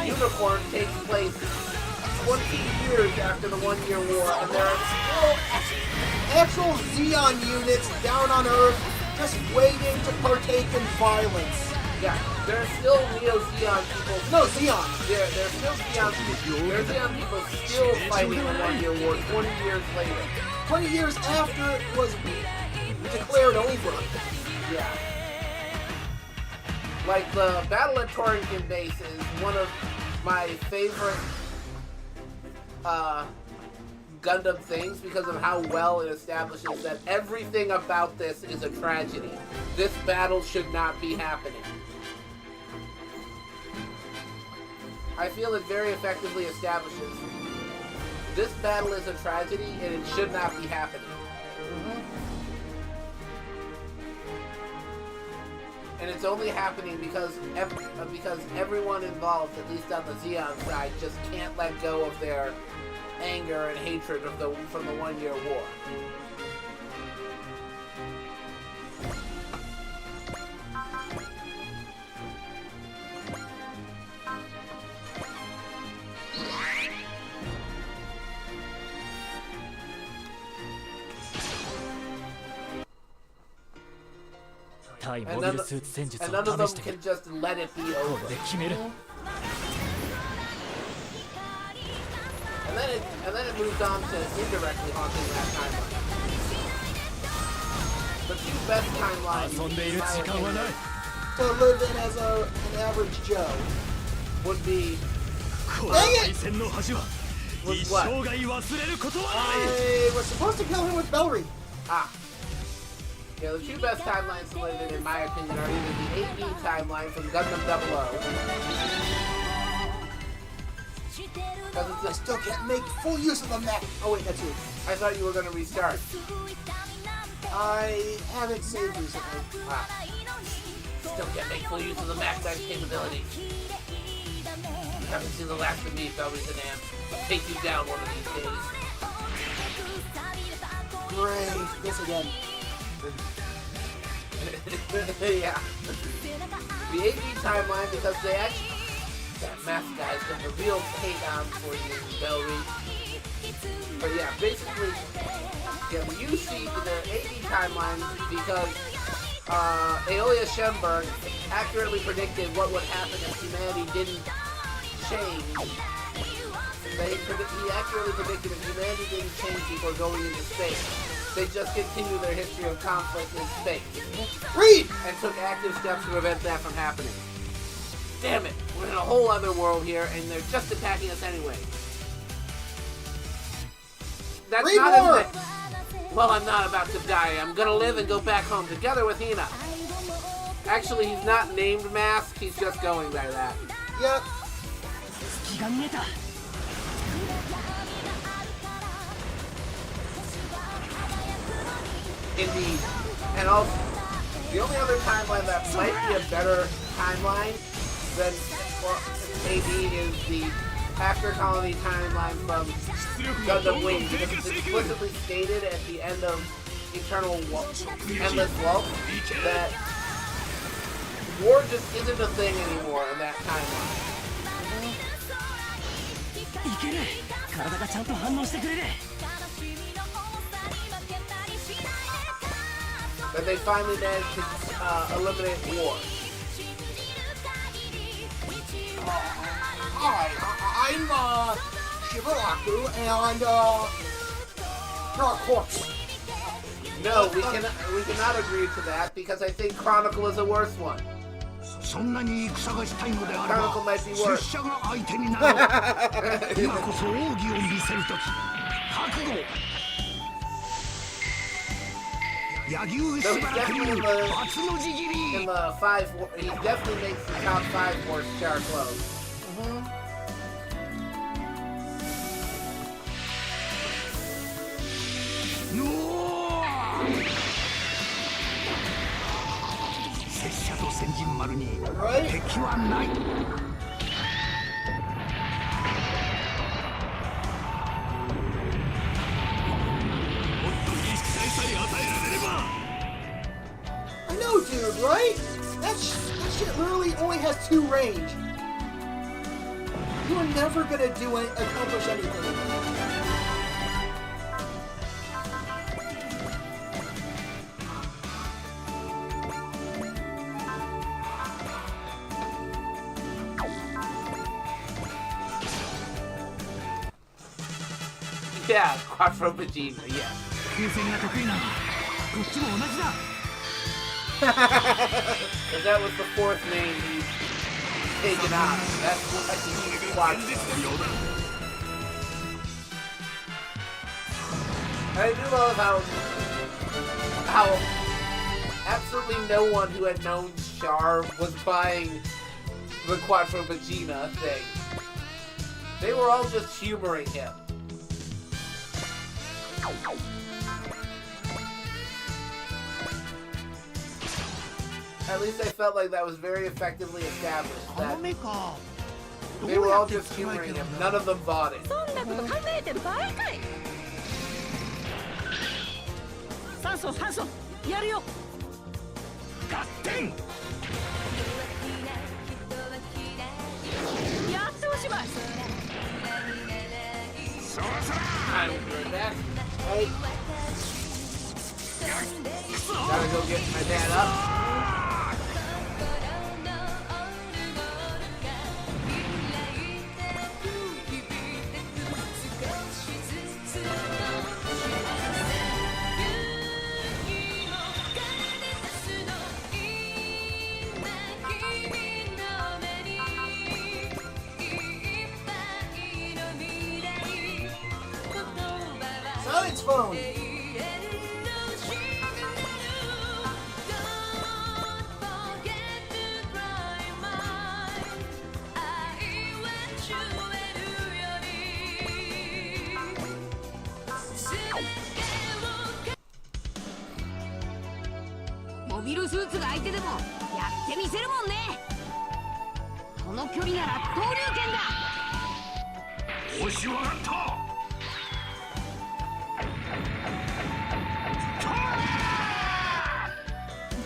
[SPEAKER 2] Unicorn takes place 20 years after the 1 Year War, and there are still
[SPEAKER 1] actual Xeon units down on Earth just waiting to partake in violence.
[SPEAKER 2] Yeah, there are still Neo-Zeon people.
[SPEAKER 1] No, Xeon.
[SPEAKER 2] There's still Zeon people. There are Zeon people still fighting the 1 Year War 20 years later.
[SPEAKER 1] 20 years after it was declared over.
[SPEAKER 2] Yeah. Like, the Battle at Torrington Base is one of my favorite Gundam things because of how well it establishes that everything about this is a tragedy. This battle should not be happening. I feel it very effectively establishes this battle is a tragedy and it should not be happening. And it's only happening because everyone involved, at least on the Xeon side, just can't let go of their anger and hatred from the 1 Year War. And none of them can just let it be over. And then it moves on to indirectly haunting that timeline. The two best timelines, in my opinion,
[SPEAKER 1] to live in as an average Joe.
[SPEAKER 7] Would be
[SPEAKER 6] この対戦の恥は
[SPEAKER 7] Was
[SPEAKER 6] 一
[SPEAKER 7] what?
[SPEAKER 6] 生涯忘れることはない
[SPEAKER 1] I was supposed to kill him with Bellry.
[SPEAKER 7] Ah. Yeah, the two best timelines to live in my opinion, are either the 8B timeline from Gundam 00. Because
[SPEAKER 1] I
[SPEAKER 7] it's
[SPEAKER 1] still can't make full use of the mech. Oh wait, that's you.
[SPEAKER 7] I thought you were going to restart.
[SPEAKER 1] I haven't saved recently.
[SPEAKER 7] Ah. Still can't make full use of the max dive capability. You haven't seen the last of me, Belry's an amp. I'll take you down one of these days.
[SPEAKER 1] Great. This again.
[SPEAKER 7] Yeah. The 8B timeline, because they actually... That mask guy's got a real hate on for you, Bellry. But yeah, basically... Yeah, you see the 8B timeline because Aeolia Schemberg accurately predicted what would happen if humanity didn't change. He accurately predicted if humanity didn't change before going into space, they just continue their history of conflict in space.
[SPEAKER 1] Read!
[SPEAKER 7] And took active steps to prevent that from happening. Damn it! We're in a whole other world here, and they're just attacking us anyway. That's
[SPEAKER 1] Read
[SPEAKER 7] not
[SPEAKER 1] more!
[SPEAKER 7] as bad. Well, I'm not about to die. I'm gonna live and go back home together with Hina. Actually, he's not named Mask. He's just going by that.
[SPEAKER 1] Yep.
[SPEAKER 4] 気が見えた
[SPEAKER 7] Indeed. And also, the only other timeline that might be a better timeline than AB is the After Colony timeline from Gundam Wing, because it's explicitly stated at the end of Endless Waltz that war just isn't a thing anymore in that timeline.
[SPEAKER 4] いける体がちゃんと反応してくれる
[SPEAKER 7] That they finally managed to eliminate war.
[SPEAKER 3] Hi, I'm Shibaraku, and you're a corpse.
[SPEAKER 7] No, we cannot agree to that because I think Chronicle is a worse one.
[SPEAKER 6] そんなに戦がしたいのであれ
[SPEAKER 7] Chronicle
[SPEAKER 6] ば
[SPEAKER 7] might be
[SPEAKER 6] 拙
[SPEAKER 7] worse.
[SPEAKER 6] 者が相手になろう今こそ奥義を見せる時覚悟柳生しばらくに抜のじ切り
[SPEAKER 7] In the 5, he definitely makes the top 5 for Char Close.
[SPEAKER 6] No! 拙者と千人丸に敵はない。もっといい期待さえ与えられれば。
[SPEAKER 1] I know, dude, right? That shit literally only has 2 range. You are never gonna accomplish anything.
[SPEAKER 7] Yeah, Quattro Vegeta, yeah.
[SPEAKER 6] 風船が得意なのはこっちも同じだ。
[SPEAKER 7] Because that was the 4th name he's taken out. That's what he's watching. I do love how absolutely no one who had known Char was buying the Quattro Vegeta thing. They were all just humoring him. At least I felt like that was very effectively established. That they were all just humoring him. None of them bought it.
[SPEAKER 5] そんなこと考えてる場合かい
[SPEAKER 4] 酸素酸素やるよ
[SPEAKER 6] 合点
[SPEAKER 5] やっておしまい
[SPEAKER 6] そろそろ
[SPEAKER 7] I'm doing that. Hey. Gotta go get my dad up.
[SPEAKER 1] on its phone.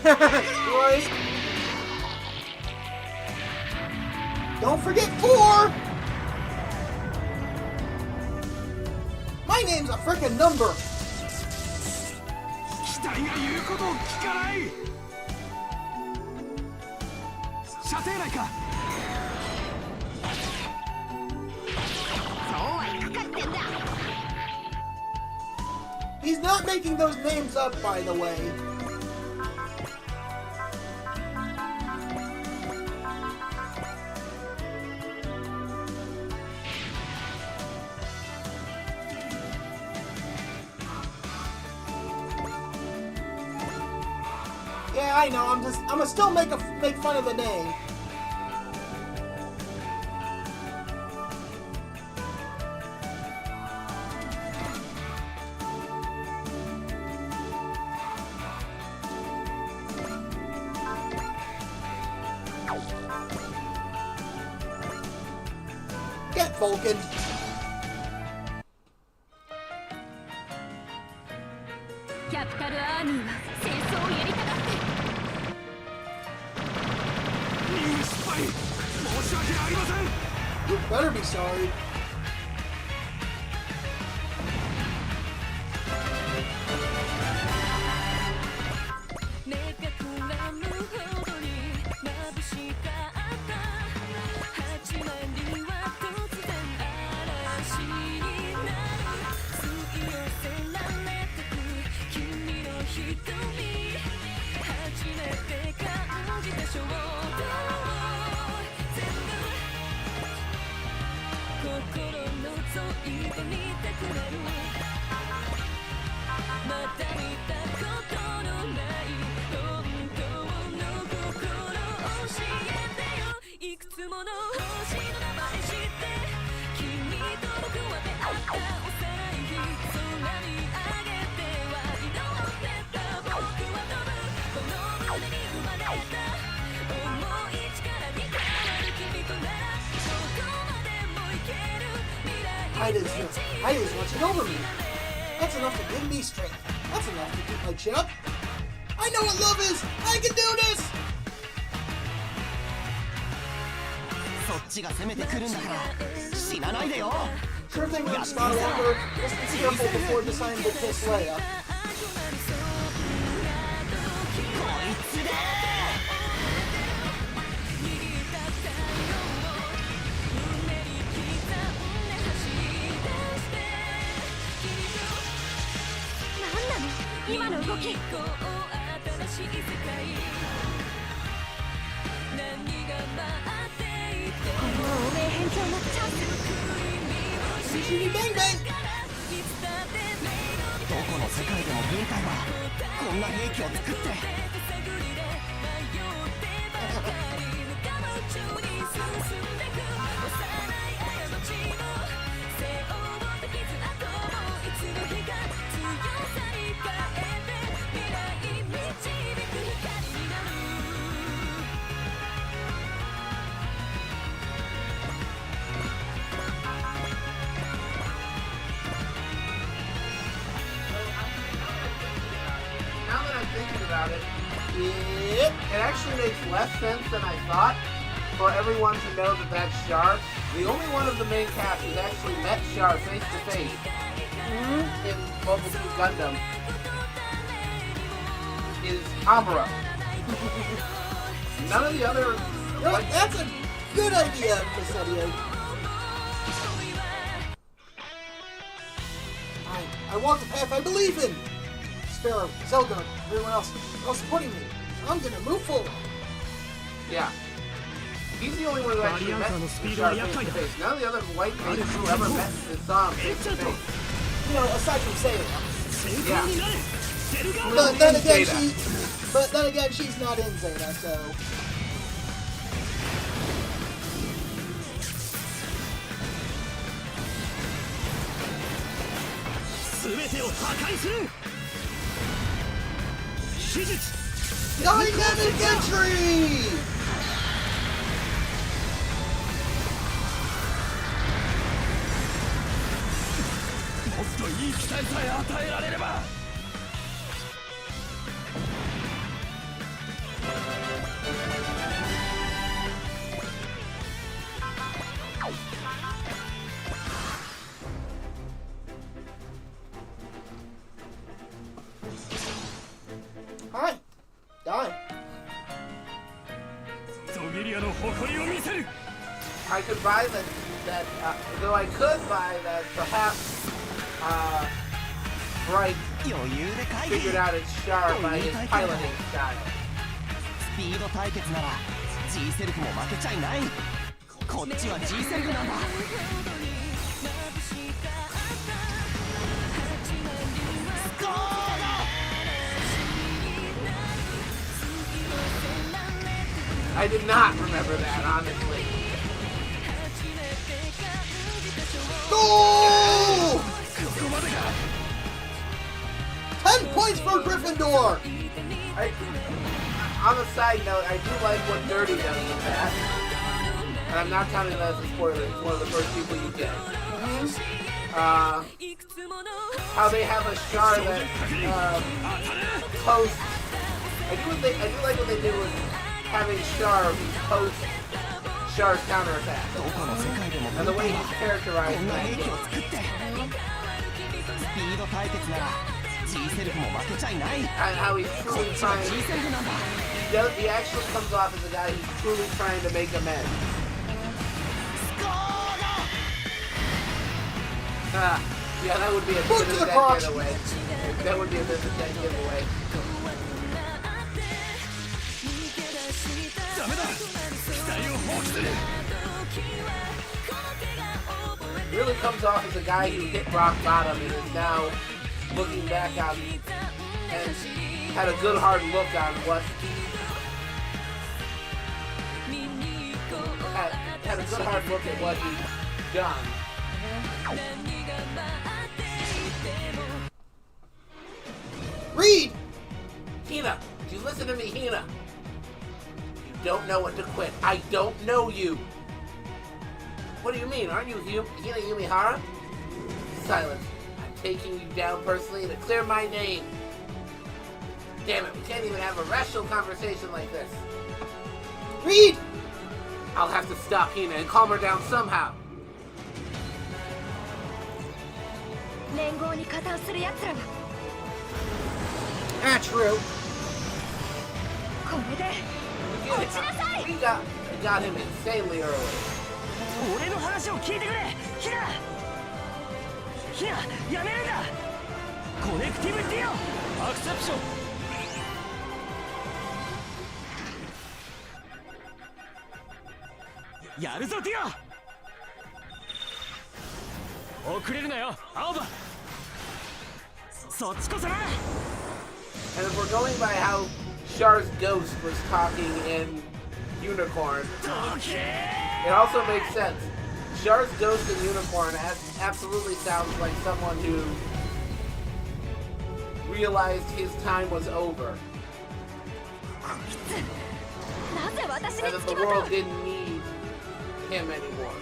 [SPEAKER 1] Right. Don't forget 4! My name's a frickin' number!
[SPEAKER 6] 機体が言うことを聞かない。射程内か。
[SPEAKER 8] そうはいくかってんだ。
[SPEAKER 1] He's not making those names up, by the way. Yeah, I know. I'm gonna still make fun of the name. Get Vulcan.
[SPEAKER 5] キャピタルアーミーは戦争をやりたがって。
[SPEAKER 6] 任務失敗。申し訳ありません。
[SPEAKER 1] You better be sorry.
[SPEAKER 5] 目がくらむほどに眩しかった始まりは突然嵐になる吸い寄せられてく君の瞳初めて感じた衝動を全部心覗いてみたくなるまだ見たことのない本当の心教えてよいくつもの星の名前知って君と僕は出会ったお財布空に上げては祈ってた僕は飛ぶこの胸に生まれた重い力に変わる君とならどこまでも行ける未来に
[SPEAKER 1] Heidi's watching over me. That's enough to give me strength. That's enough to keep my chin up. I know what love is! I can do this!
[SPEAKER 4] そっちが攻めてくるんだから死なないでよ。
[SPEAKER 1] Sure thing, Luke Skywalker. Just be careful before deciding to kiss Leia.
[SPEAKER 4] こいつで
[SPEAKER 5] 何なの今の動き新しい世界何が待っていてこの汚名返上のチャンス
[SPEAKER 1] CCD bang bang!
[SPEAKER 4] どこの世界でも軍隊はこんな兵器を作って
[SPEAKER 7] Now that I'm thinking about it,
[SPEAKER 1] Yep.
[SPEAKER 7] it actually makes less sense than I thought for everyone to know that that's Char. The only one of the main cast who's actually met Char face to face in Mobile Suit Gundam is Amuro. None of the other...
[SPEAKER 1] You know what? That's a good idea, Miss Eddie. I walk the path I believe in. Sparrow, Zelda, everyone else supporting me. I'm gonna move forward.
[SPEAKER 7] Yeah. He's the only one who actually met Char face to face. None of the other white faces who ever met saw him face to face.
[SPEAKER 1] You know, aside from Sailor.
[SPEAKER 7] Yeah.
[SPEAKER 1] But then again, she's not in Zeta, so.
[SPEAKER 6] 全てを破壊する手術
[SPEAKER 1] Dynamic entry!
[SPEAKER 6] もっといい機体さえ与えられれば
[SPEAKER 1] はい。Die.
[SPEAKER 6] ゾギリアの誇りを見せる
[SPEAKER 7] I could buy though I could buy that perhaps Bright
[SPEAKER 4] 余裕で回避
[SPEAKER 7] figured out its Char by his piloting style.
[SPEAKER 4] スピード対決なら G セルフも負けちゃいないこっちは G セルフなんだスコーラ
[SPEAKER 7] I did not remember that, honestly.
[SPEAKER 1] Goal! 10 points for Gryffindor!
[SPEAKER 7] On a side note, I do like what Dirty does with that. And I'm not counting that as a spoiler. It's one of the first people you get. How they have a Char that posts. I do like what they do with having Char post Char's counterattack.
[SPEAKER 4] どこの世界でも
[SPEAKER 7] And the way he's
[SPEAKER 4] こ
[SPEAKER 7] characterized
[SPEAKER 4] んな
[SPEAKER 7] that
[SPEAKER 4] 兵器
[SPEAKER 7] game.
[SPEAKER 4] を作ってスピード対決なら G セルフも負けちゃいない
[SPEAKER 7] And how he's
[SPEAKER 4] こっ
[SPEAKER 7] truly
[SPEAKER 4] ちは
[SPEAKER 7] trying.
[SPEAKER 4] G セルフなんだ
[SPEAKER 7] He actually comes off as a guy who's truly trying to make amends.
[SPEAKER 4] スコーラ
[SPEAKER 7] Ah, yeah, that would be a
[SPEAKER 1] Foot
[SPEAKER 7] bit
[SPEAKER 1] to
[SPEAKER 7] of
[SPEAKER 1] the
[SPEAKER 7] a
[SPEAKER 1] crotch.
[SPEAKER 7] dead giveaway. That would be a bit of a dead giveaway.
[SPEAKER 6] ダメだ機体を放棄する
[SPEAKER 7] Really comes off as a guy who hit rock bottom and is now looking back on and had a good hard look on what had a good hard look at what he's done.
[SPEAKER 1] Read!
[SPEAKER 7] Hina, you listen to me, Hina. You don't know when to quit. I don't know you. What do you mean? Aren't you Hina Yumihara? Silence. I'm taking you down personally to clear my name. Damn it, we can't even have a rational conversation like this.
[SPEAKER 1] Read!
[SPEAKER 7] I'll have to stop Hina and calm her down somehow.
[SPEAKER 5] 連合に加担する奴らは
[SPEAKER 1] Ah, true.
[SPEAKER 5] これで
[SPEAKER 7] We got him insanely early.
[SPEAKER 6] 俺の話を聞いてくれヒナヒナやめるんだコネクティブディオアクセプションやるぞディオ遅れるなよ青葉そっちこそな
[SPEAKER 7] And if we're going by how Char's ghost was talking in Unicorn, it also makes sense. Char's ghost in Unicorn absolutely sounds like someone who realized his time was over.
[SPEAKER 5] なぜ私
[SPEAKER 7] And
[SPEAKER 5] に
[SPEAKER 7] that
[SPEAKER 5] つ
[SPEAKER 7] the
[SPEAKER 5] きまと
[SPEAKER 7] world didn't need him anymore.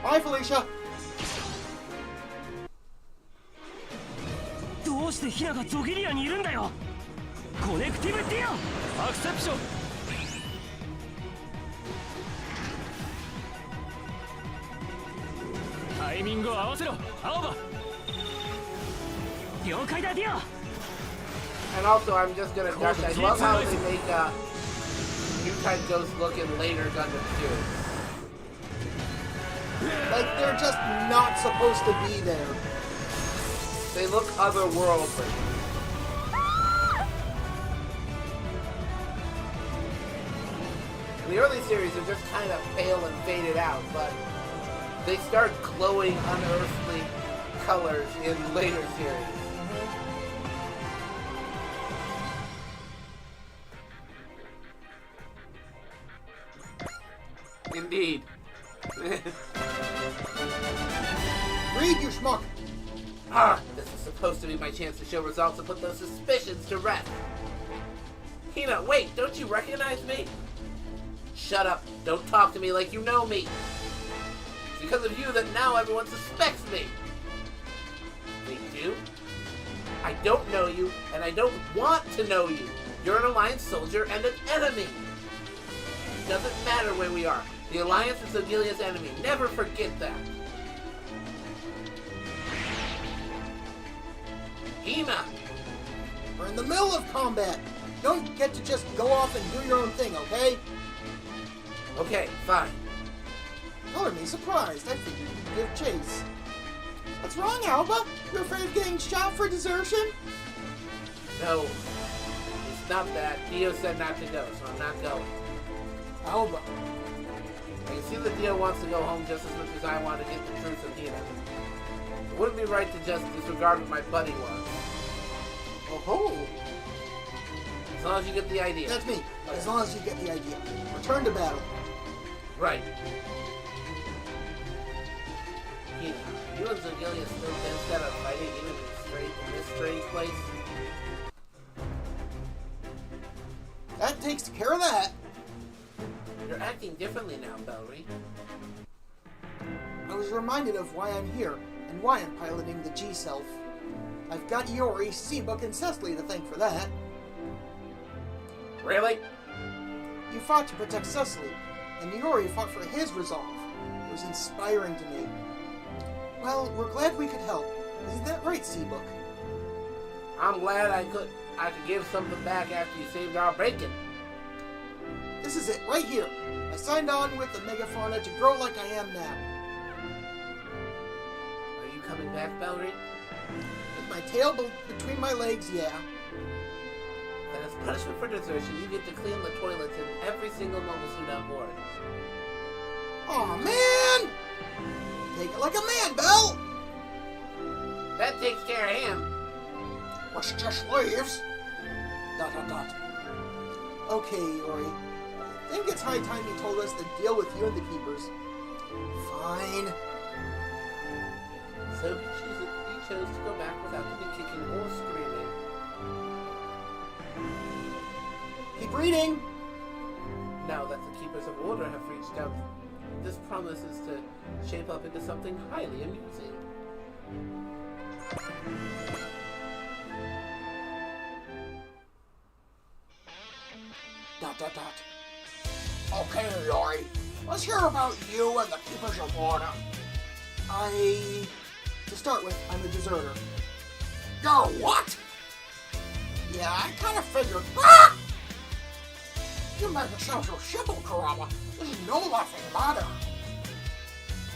[SPEAKER 1] Bye, Felicia.
[SPEAKER 6] どうしてヒナがゾギリアにいるんだよコネクティブディオアクセプションタイミングを合わせろ青葉了解だディオ
[SPEAKER 7] And also, I'm just gonna gush. I love how they make new type Ghost look in later Gundam series.
[SPEAKER 1] Like, they're just not supposed to be there.
[SPEAKER 7] They look otherworldly. The early series are just kind of pale and faded out, but they start glowing, unearthly colors in later series. Indeed.
[SPEAKER 1] Read, you schmuck!
[SPEAKER 7] This is supposed to be my chance to show results and put those suspicions to rest. Hina, wait, don't you recognize me? Shut up. Don't talk to me like you know me. It's because of you that now everyone suspects me. They do? I don't know you, and I don't want to know you. You're an Alliance soldier and an enemy. It doesn't matter where we are. The Alliance is Ogilia's enemy. Never forget that. Hina!
[SPEAKER 1] We're in the middle of combat. You don't get to just go off and do your own thing, okay?
[SPEAKER 7] Okay, fine.
[SPEAKER 1] Color me surprised. I figured you'd give chase. What's wrong, Alba? You're afraid of getting shot for desertion?
[SPEAKER 7] No, it's not that. Dio said not to go, so I'm not going.
[SPEAKER 1] Alba.
[SPEAKER 7] I can see that Dio wants to go home just as much as I want to get the truth of Hina. It wouldn't be right to just disregard what my buddy wants.
[SPEAKER 1] Oh-ho.
[SPEAKER 7] As long as you get the idea.
[SPEAKER 1] That's me. As long as you get the idea. Return to battle.
[SPEAKER 7] Right. Hina, are you and Zogilia still instead of fighting even in this strange place?
[SPEAKER 1] That takes care of that.
[SPEAKER 7] You're acting differently now, Bellry.
[SPEAKER 1] I was reminded of why I'm here and why I'm piloting the G-Self. I've got Iori, Seabook, and Cecily to thank for that.
[SPEAKER 7] Really?
[SPEAKER 1] You fought to protect Cecily, and Iori fought for his resolve. It was inspiring to me. Well, we're glad we could help. Isn't that right, Seabook?
[SPEAKER 7] I'm glad I could give something back after you saved our bacon.
[SPEAKER 1] This is it, right here. I signed on with the Megafauna to grow like I am now.
[SPEAKER 7] Are you coming back, Bellry?
[SPEAKER 1] With my tail between my legs, yeah.
[SPEAKER 7] And as punishment for desertion, you get to clean the toilets in every single mobile suit on board.
[SPEAKER 1] Aw, man! Take it like a man, Bell!
[SPEAKER 7] That takes care of him.
[SPEAKER 1] Which just leaves. ... Okay, Iori. I think it's high time you told us the deal with you and the Keepers. Fine.
[SPEAKER 7] So he chose to go back without me kicking or screaming.
[SPEAKER 1] Keep reading!
[SPEAKER 7] Now that the Keepers of Order have reached out, this promises to shape up into something highly amusing. ...
[SPEAKER 3] Okay, Iori. Let's hear about you and the Keepers of Order.
[SPEAKER 1] To start with, I'm a deserter.
[SPEAKER 3] You're what?
[SPEAKER 1] Yeah, I kind of figured.
[SPEAKER 3] Ah! You make it sound so simple, Kurama. This is no laughing matter.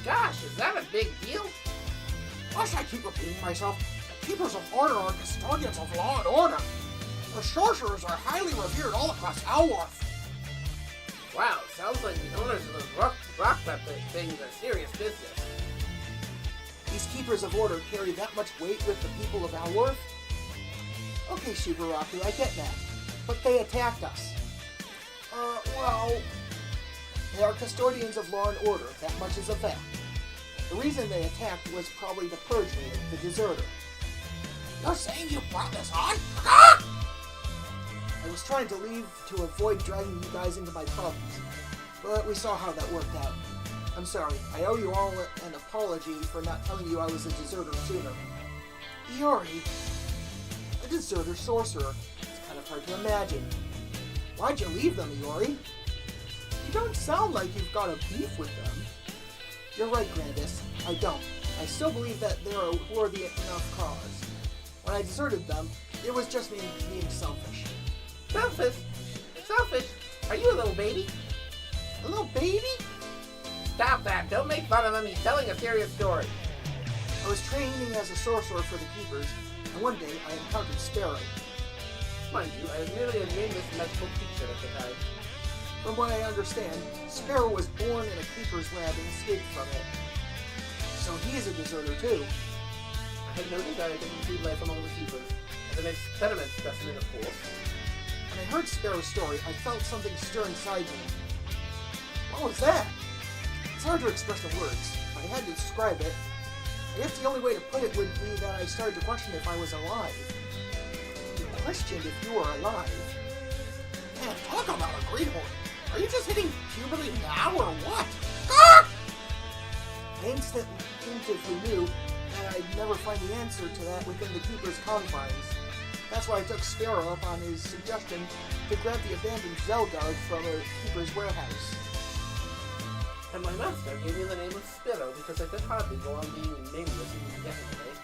[SPEAKER 7] Gosh, is that a big deal?
[SPEAKER 3] Must I keep repeating myself? The Keepers of Order are custodians of law and order. The sorcerers are highly revered all across Elworth.
[SPEAKER 7] Wow, sounds like the owners of those rock weapon things are serious business.
[SPEAKER 1] These Keepers of Order carry that much weight with the people of Alworth? Okay, Shibaraku, I get that. But they attacked us. Well... They are custodians of law and order, that much is a fact. The reason they attacked was probably to purge me, the deserter.
[SPEAKER 3] You're saying you brought this on? Ah!
[SPEAKER 1] I was trying to leave to avoid dragging you guys into my problems, but we saw how that worked out. I'm sorry, I owe you all an apology for not telling you I was a deserter sooner. Iori, a deserter sorcerer. It's kind of hard to imagine. Why'd you leave them, Iori? You don't sound like you've got a beef with them. You're right, Grandis. I don't. I still believe that they're a worthy enough cause. When I deserted them, It was just me being selfish.
[SPEAKER 2] Selfish? Selfish? Are you a little baby?
[SPEAKER 1] A little baby?
[SPEAKER 2] Stop that. Don't make fun of him. He's telling a serious story.
[SPEAKER 1] I was training as a sorcerer for the Keepers, and one day I encountered Sparrow.
[SPEAKER 2] Mind you, I was merely a nameless medical teacher at the time.
[SPEAKER 1] From what I understand, Sparrow was born in a Keeper's lab and escaped from it. So he's a deserter too.
[SPEAKER 2] I had no desire to include life among the Keepers, as an experiment specimen, of course.
[SPEAKER 1] When I heard Sparrow's story, I felt something stir inside me. What was that? It's hard to express in words. If I had to describe it, I guess the only way to put it would be that I started to question if I was alive. You questioned if you were alive.
[SPEAKER 3] Man, talk about a greenhorn. Are you just hitting puberty now or what?
[SPEAKER 1] I instinctively knew that I'd never find the answer to that within the Keeper's confines. That's why I took Sparrow up on his suggestion to grab the abandoned Zelgard from a Keeper's warehouse.
[SPEAKER 2] And my master gave me the name of Sparrow because I could hardly go on being nameless indefinitely.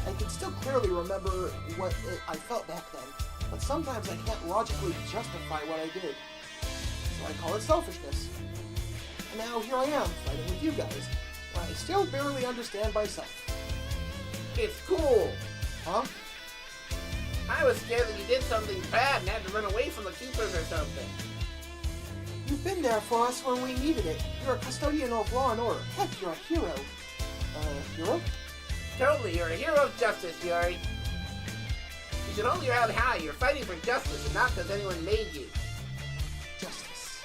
[SPEAKER 1] I can still clearly remember what I felt back then, but sometimes I can't logically justify what I did. So I call it selfishness. And now here I am, fighting with you guys, when I still barely understand myself.
[SPEAKER 2] It's cool!
[SPEAKER 1] Huh?
[SPEAKER 2] I was scared that you did something bad and had to run away from the Keepers or something.
[SPEAKER 1] You've been there for us when we needed it. You're a custodian of law and order. Heck, you're a hero. Hero?
[SPEAKER 2] Totally, you're a hero of justice, Yuri. You should hold your head high. You're fighting for justice and not because anyone made you.
[SPEAKER 1] Justice.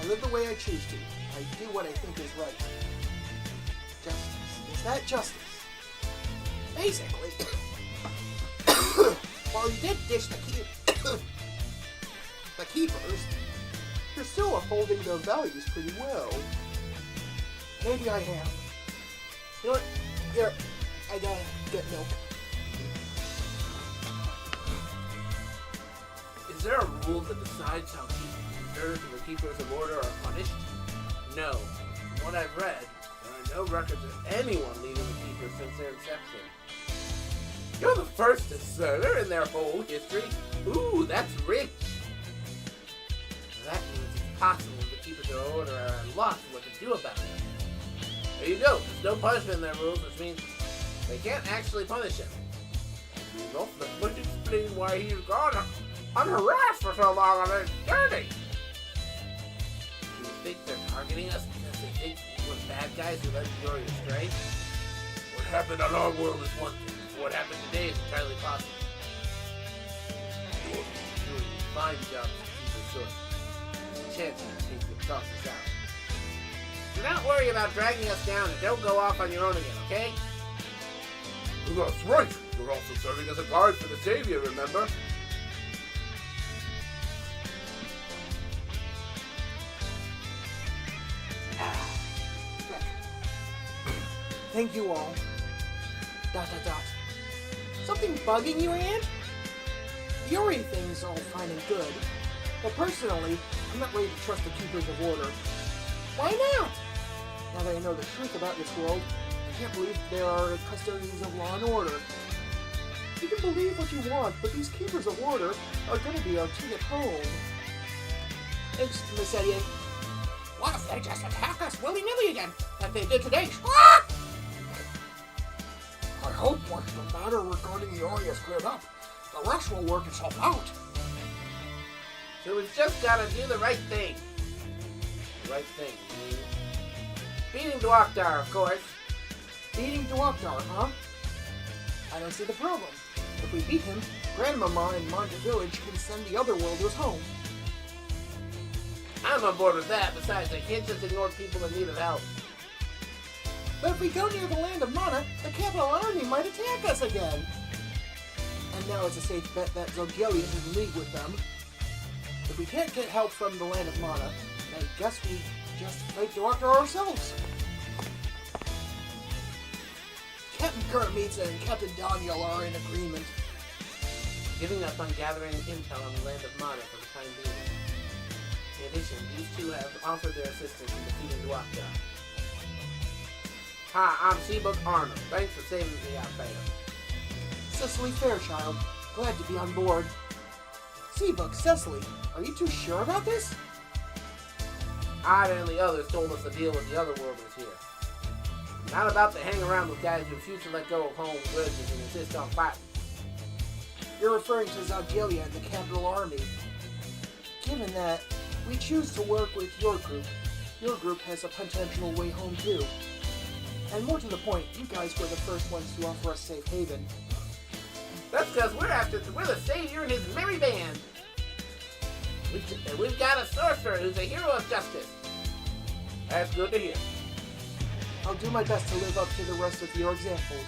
[SPEAKER 1] I live the way I choose to. I do what I think is right. Justice. Is that justice?
[SPEAKER 3] Basically. While you did ditch the Keepers,
[SPEAKER 1] you're still upholding their values pretty well. Maybe I am. You know what? Here, I gotta get milk.
[SPEAKER 2] Is there a rule that decides how deserters and the Keepers of Order are punished? No. From what I've read, there are no records of anyone leaving the Keepers since their inception. You're the first deserter in their whole history. Ooh, that's rich. That means it's possible the Keepers of Order are at loss of what to do about it. There you go. There's no punishment in their rules, which means they can't actually punish him. Well, that would explain why he's gone unharassed for so long on his journey. Do you think they're targeting us because they think we're bad guys who led Yuri astray? What happened on our world is one thing. What happened today is entirely possible. You're doing a fine job to keep it short. There's a chance that things could toss us out. Do not worry about dragging us down and don't go off on your own again, okay? That's right. You're also serving as a guard for the Savior, remember?
[SPEAKER 1] Thank you all. ... Something bugging you, Aunt? Yuri thing's all fine and good, but personally, I'm not ready to trust the Keepers of Order.
[SPEAKER 3] why not?
[SPEAKER 1] Now that I know the truth about this world, I can't believe there are custodians of law and order. You can believe what you want, but these Keepers of Order are going to be our ticket home. Thanks, Miss Eddie.
[SPEAKER 3] What if they just attack us willy-nilly again, like they did today? I hope once the matter regarding Yuri is cleared up, the rest will work itself out.
[SPEAKER 2] So we've just gotta do the right thing. The right thing, you mean? Beating Dwakdar, of course.
[SPEAKER 1] Beating Dwakdar, huh? I don't see the problem. If we beat him, Grandmama in Monte Village can send the other worlders home.
[SPEAKER 2] I'm on board with that. Besides, I can't just ignore people in need of help.
[SPEAKER 1] But if we go near the land of Mana, the capital army might attack us again. And now it's a safe bet that Zogeli is in league with them. If we can't get help from the land of Mana, I guess we just fight Dwakdar ourselves. Captain Karamitsa and Captain Daniel are in agreement.
[SPEAKER 2] Giving up on gathering intel on the land of Mana for the time being. In addition, these two have offered their assistance in defeating Dwakdar. Hi, I'm Seabook Arnold. Thanks for saving me out there.
[SPEAKER 1] Cecily Fairchild. Glad to be on board. Seabook, Cecily, are you too sure about this?
[SPEAKER 7] I and the others told us to deal with the other worlders here. Not about to hang around with guys who refuse to let go of home grudges and insist on fighting.
[SPEAKER 1] You're referring to Zalgelia and the Capital Army. Given that we choose to work with your group has a potential way home too. And more to the point, you guys were the first ones to offer us safe haven.
[SPEAKER 7] That's because we're the savior and his merry band. We've got a sorcerer who's a hero of justice. That's good to hear.
[SPEAKER 1] I'll do my best to live up to the rest of your examples.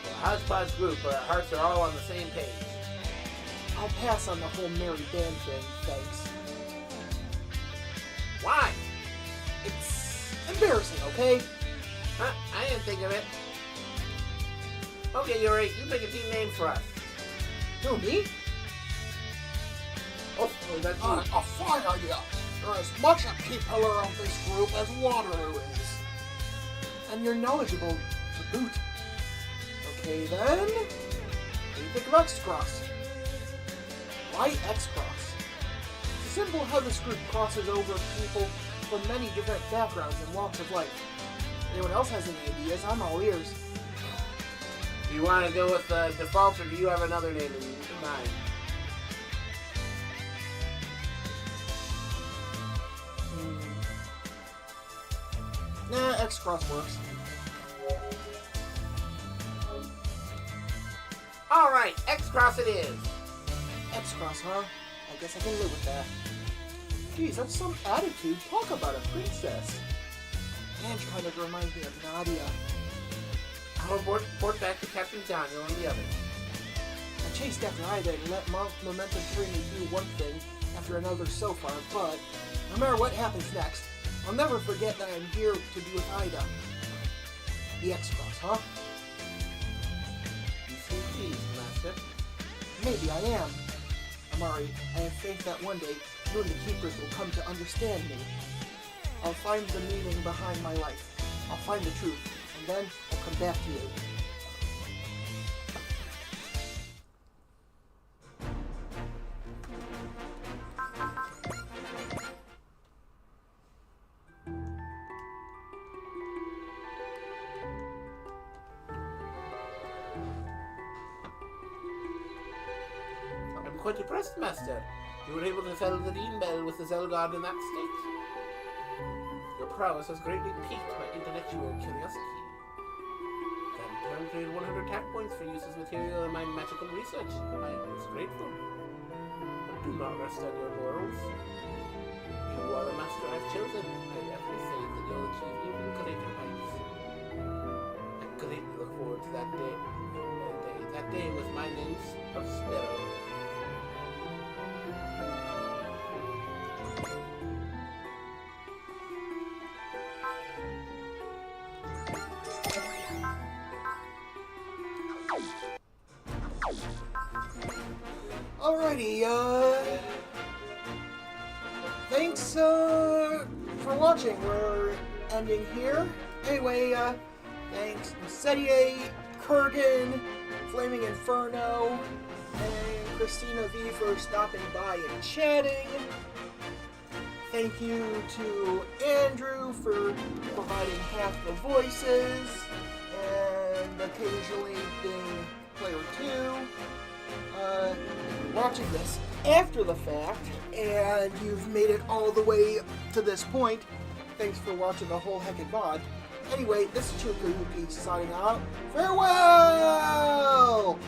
[SPEAKER 7] Well, Hodgepodge group, but our hearts are all on the same page.
[SPEAKER 1] I'll pass on the whole merry band thing, thanks.
[SPEAKER 7] Why?
[SPEAKER 1] It's embarrassing, okay?
[SPEAKER 7] Huh? I didn't think of it. Okay, Yuri, you pick a team name for us.
[SPEAKER 1] Who, me?
[SPEAKER 7] Oh, that's you.
[SPEAKER 3] A fine idea. You're as much a key pillar of this group as Waterloo is.
[SPEAKER 1] And you're knowledgeable to boot. Okay then. What do you think of X-Cross? Why X-Cross? It's a symbol how this group crosses over people from many different backgrounds and walks of life. Anyone else has any ideas? I'm all ears.
[SPEAKER 7] Do you want to go with default, or do you have another name in mind?
[SPEAKER 1] Nah, X-Cross works.
[SPEAKER 7] Alright, X-Cross it is.
[SPEAKER 1] X-Cross, huh? I guess I can live with that. Geez, that's some attitude. Talk about a princess. Ange kind of reminds me of Nadia.
[SPEAKER 7] I'll report back to Captain Daniel and the others.
[SPEAKER 1] I chased after Ida and let Momentum carry me do one thing after another so far, but no matter what happens next, I'll never forget that I'm here to be with Ida. The X-Cross, huh?
[SPEAKER 7] You seem pleased, Master.
[SPEAKER 1] Maybe I am. Amari, I have faith that one day you and the Keepers will come to understand me. I'll find the meaning behind my life. I'll find the truth, and then I'll come back to you.
[SPEAKER 7] I'm quite impressed, Master. You were able to fell the Dean Bell with the Zelgod in that state. Your prowess has greatly piqued my intellectual curiosity. Then turn trade 100 tap points for use as material in my magical research. I am most grateful. But do not rest on your laurels. You are the master I've chosen. I have every faith that you'll achieve even greater heights. I greatly look forward to that day. That day with my name of Sparrow.
[SPEAKER 1] Alrighty, thanks, for watching. We're ending here. Anyway, thanks Setier, Kurgan, Flaming Inferno, and Christina V for stopping by and chatting. Thank you to Andrew for providing half the voices, and occasionally being player 2. If you're watching this after the fact, and you've made it all the way to this point, thanks for watching the whole heckin' VOD. Anyway, this is Chukuyuki signing out. Farewell!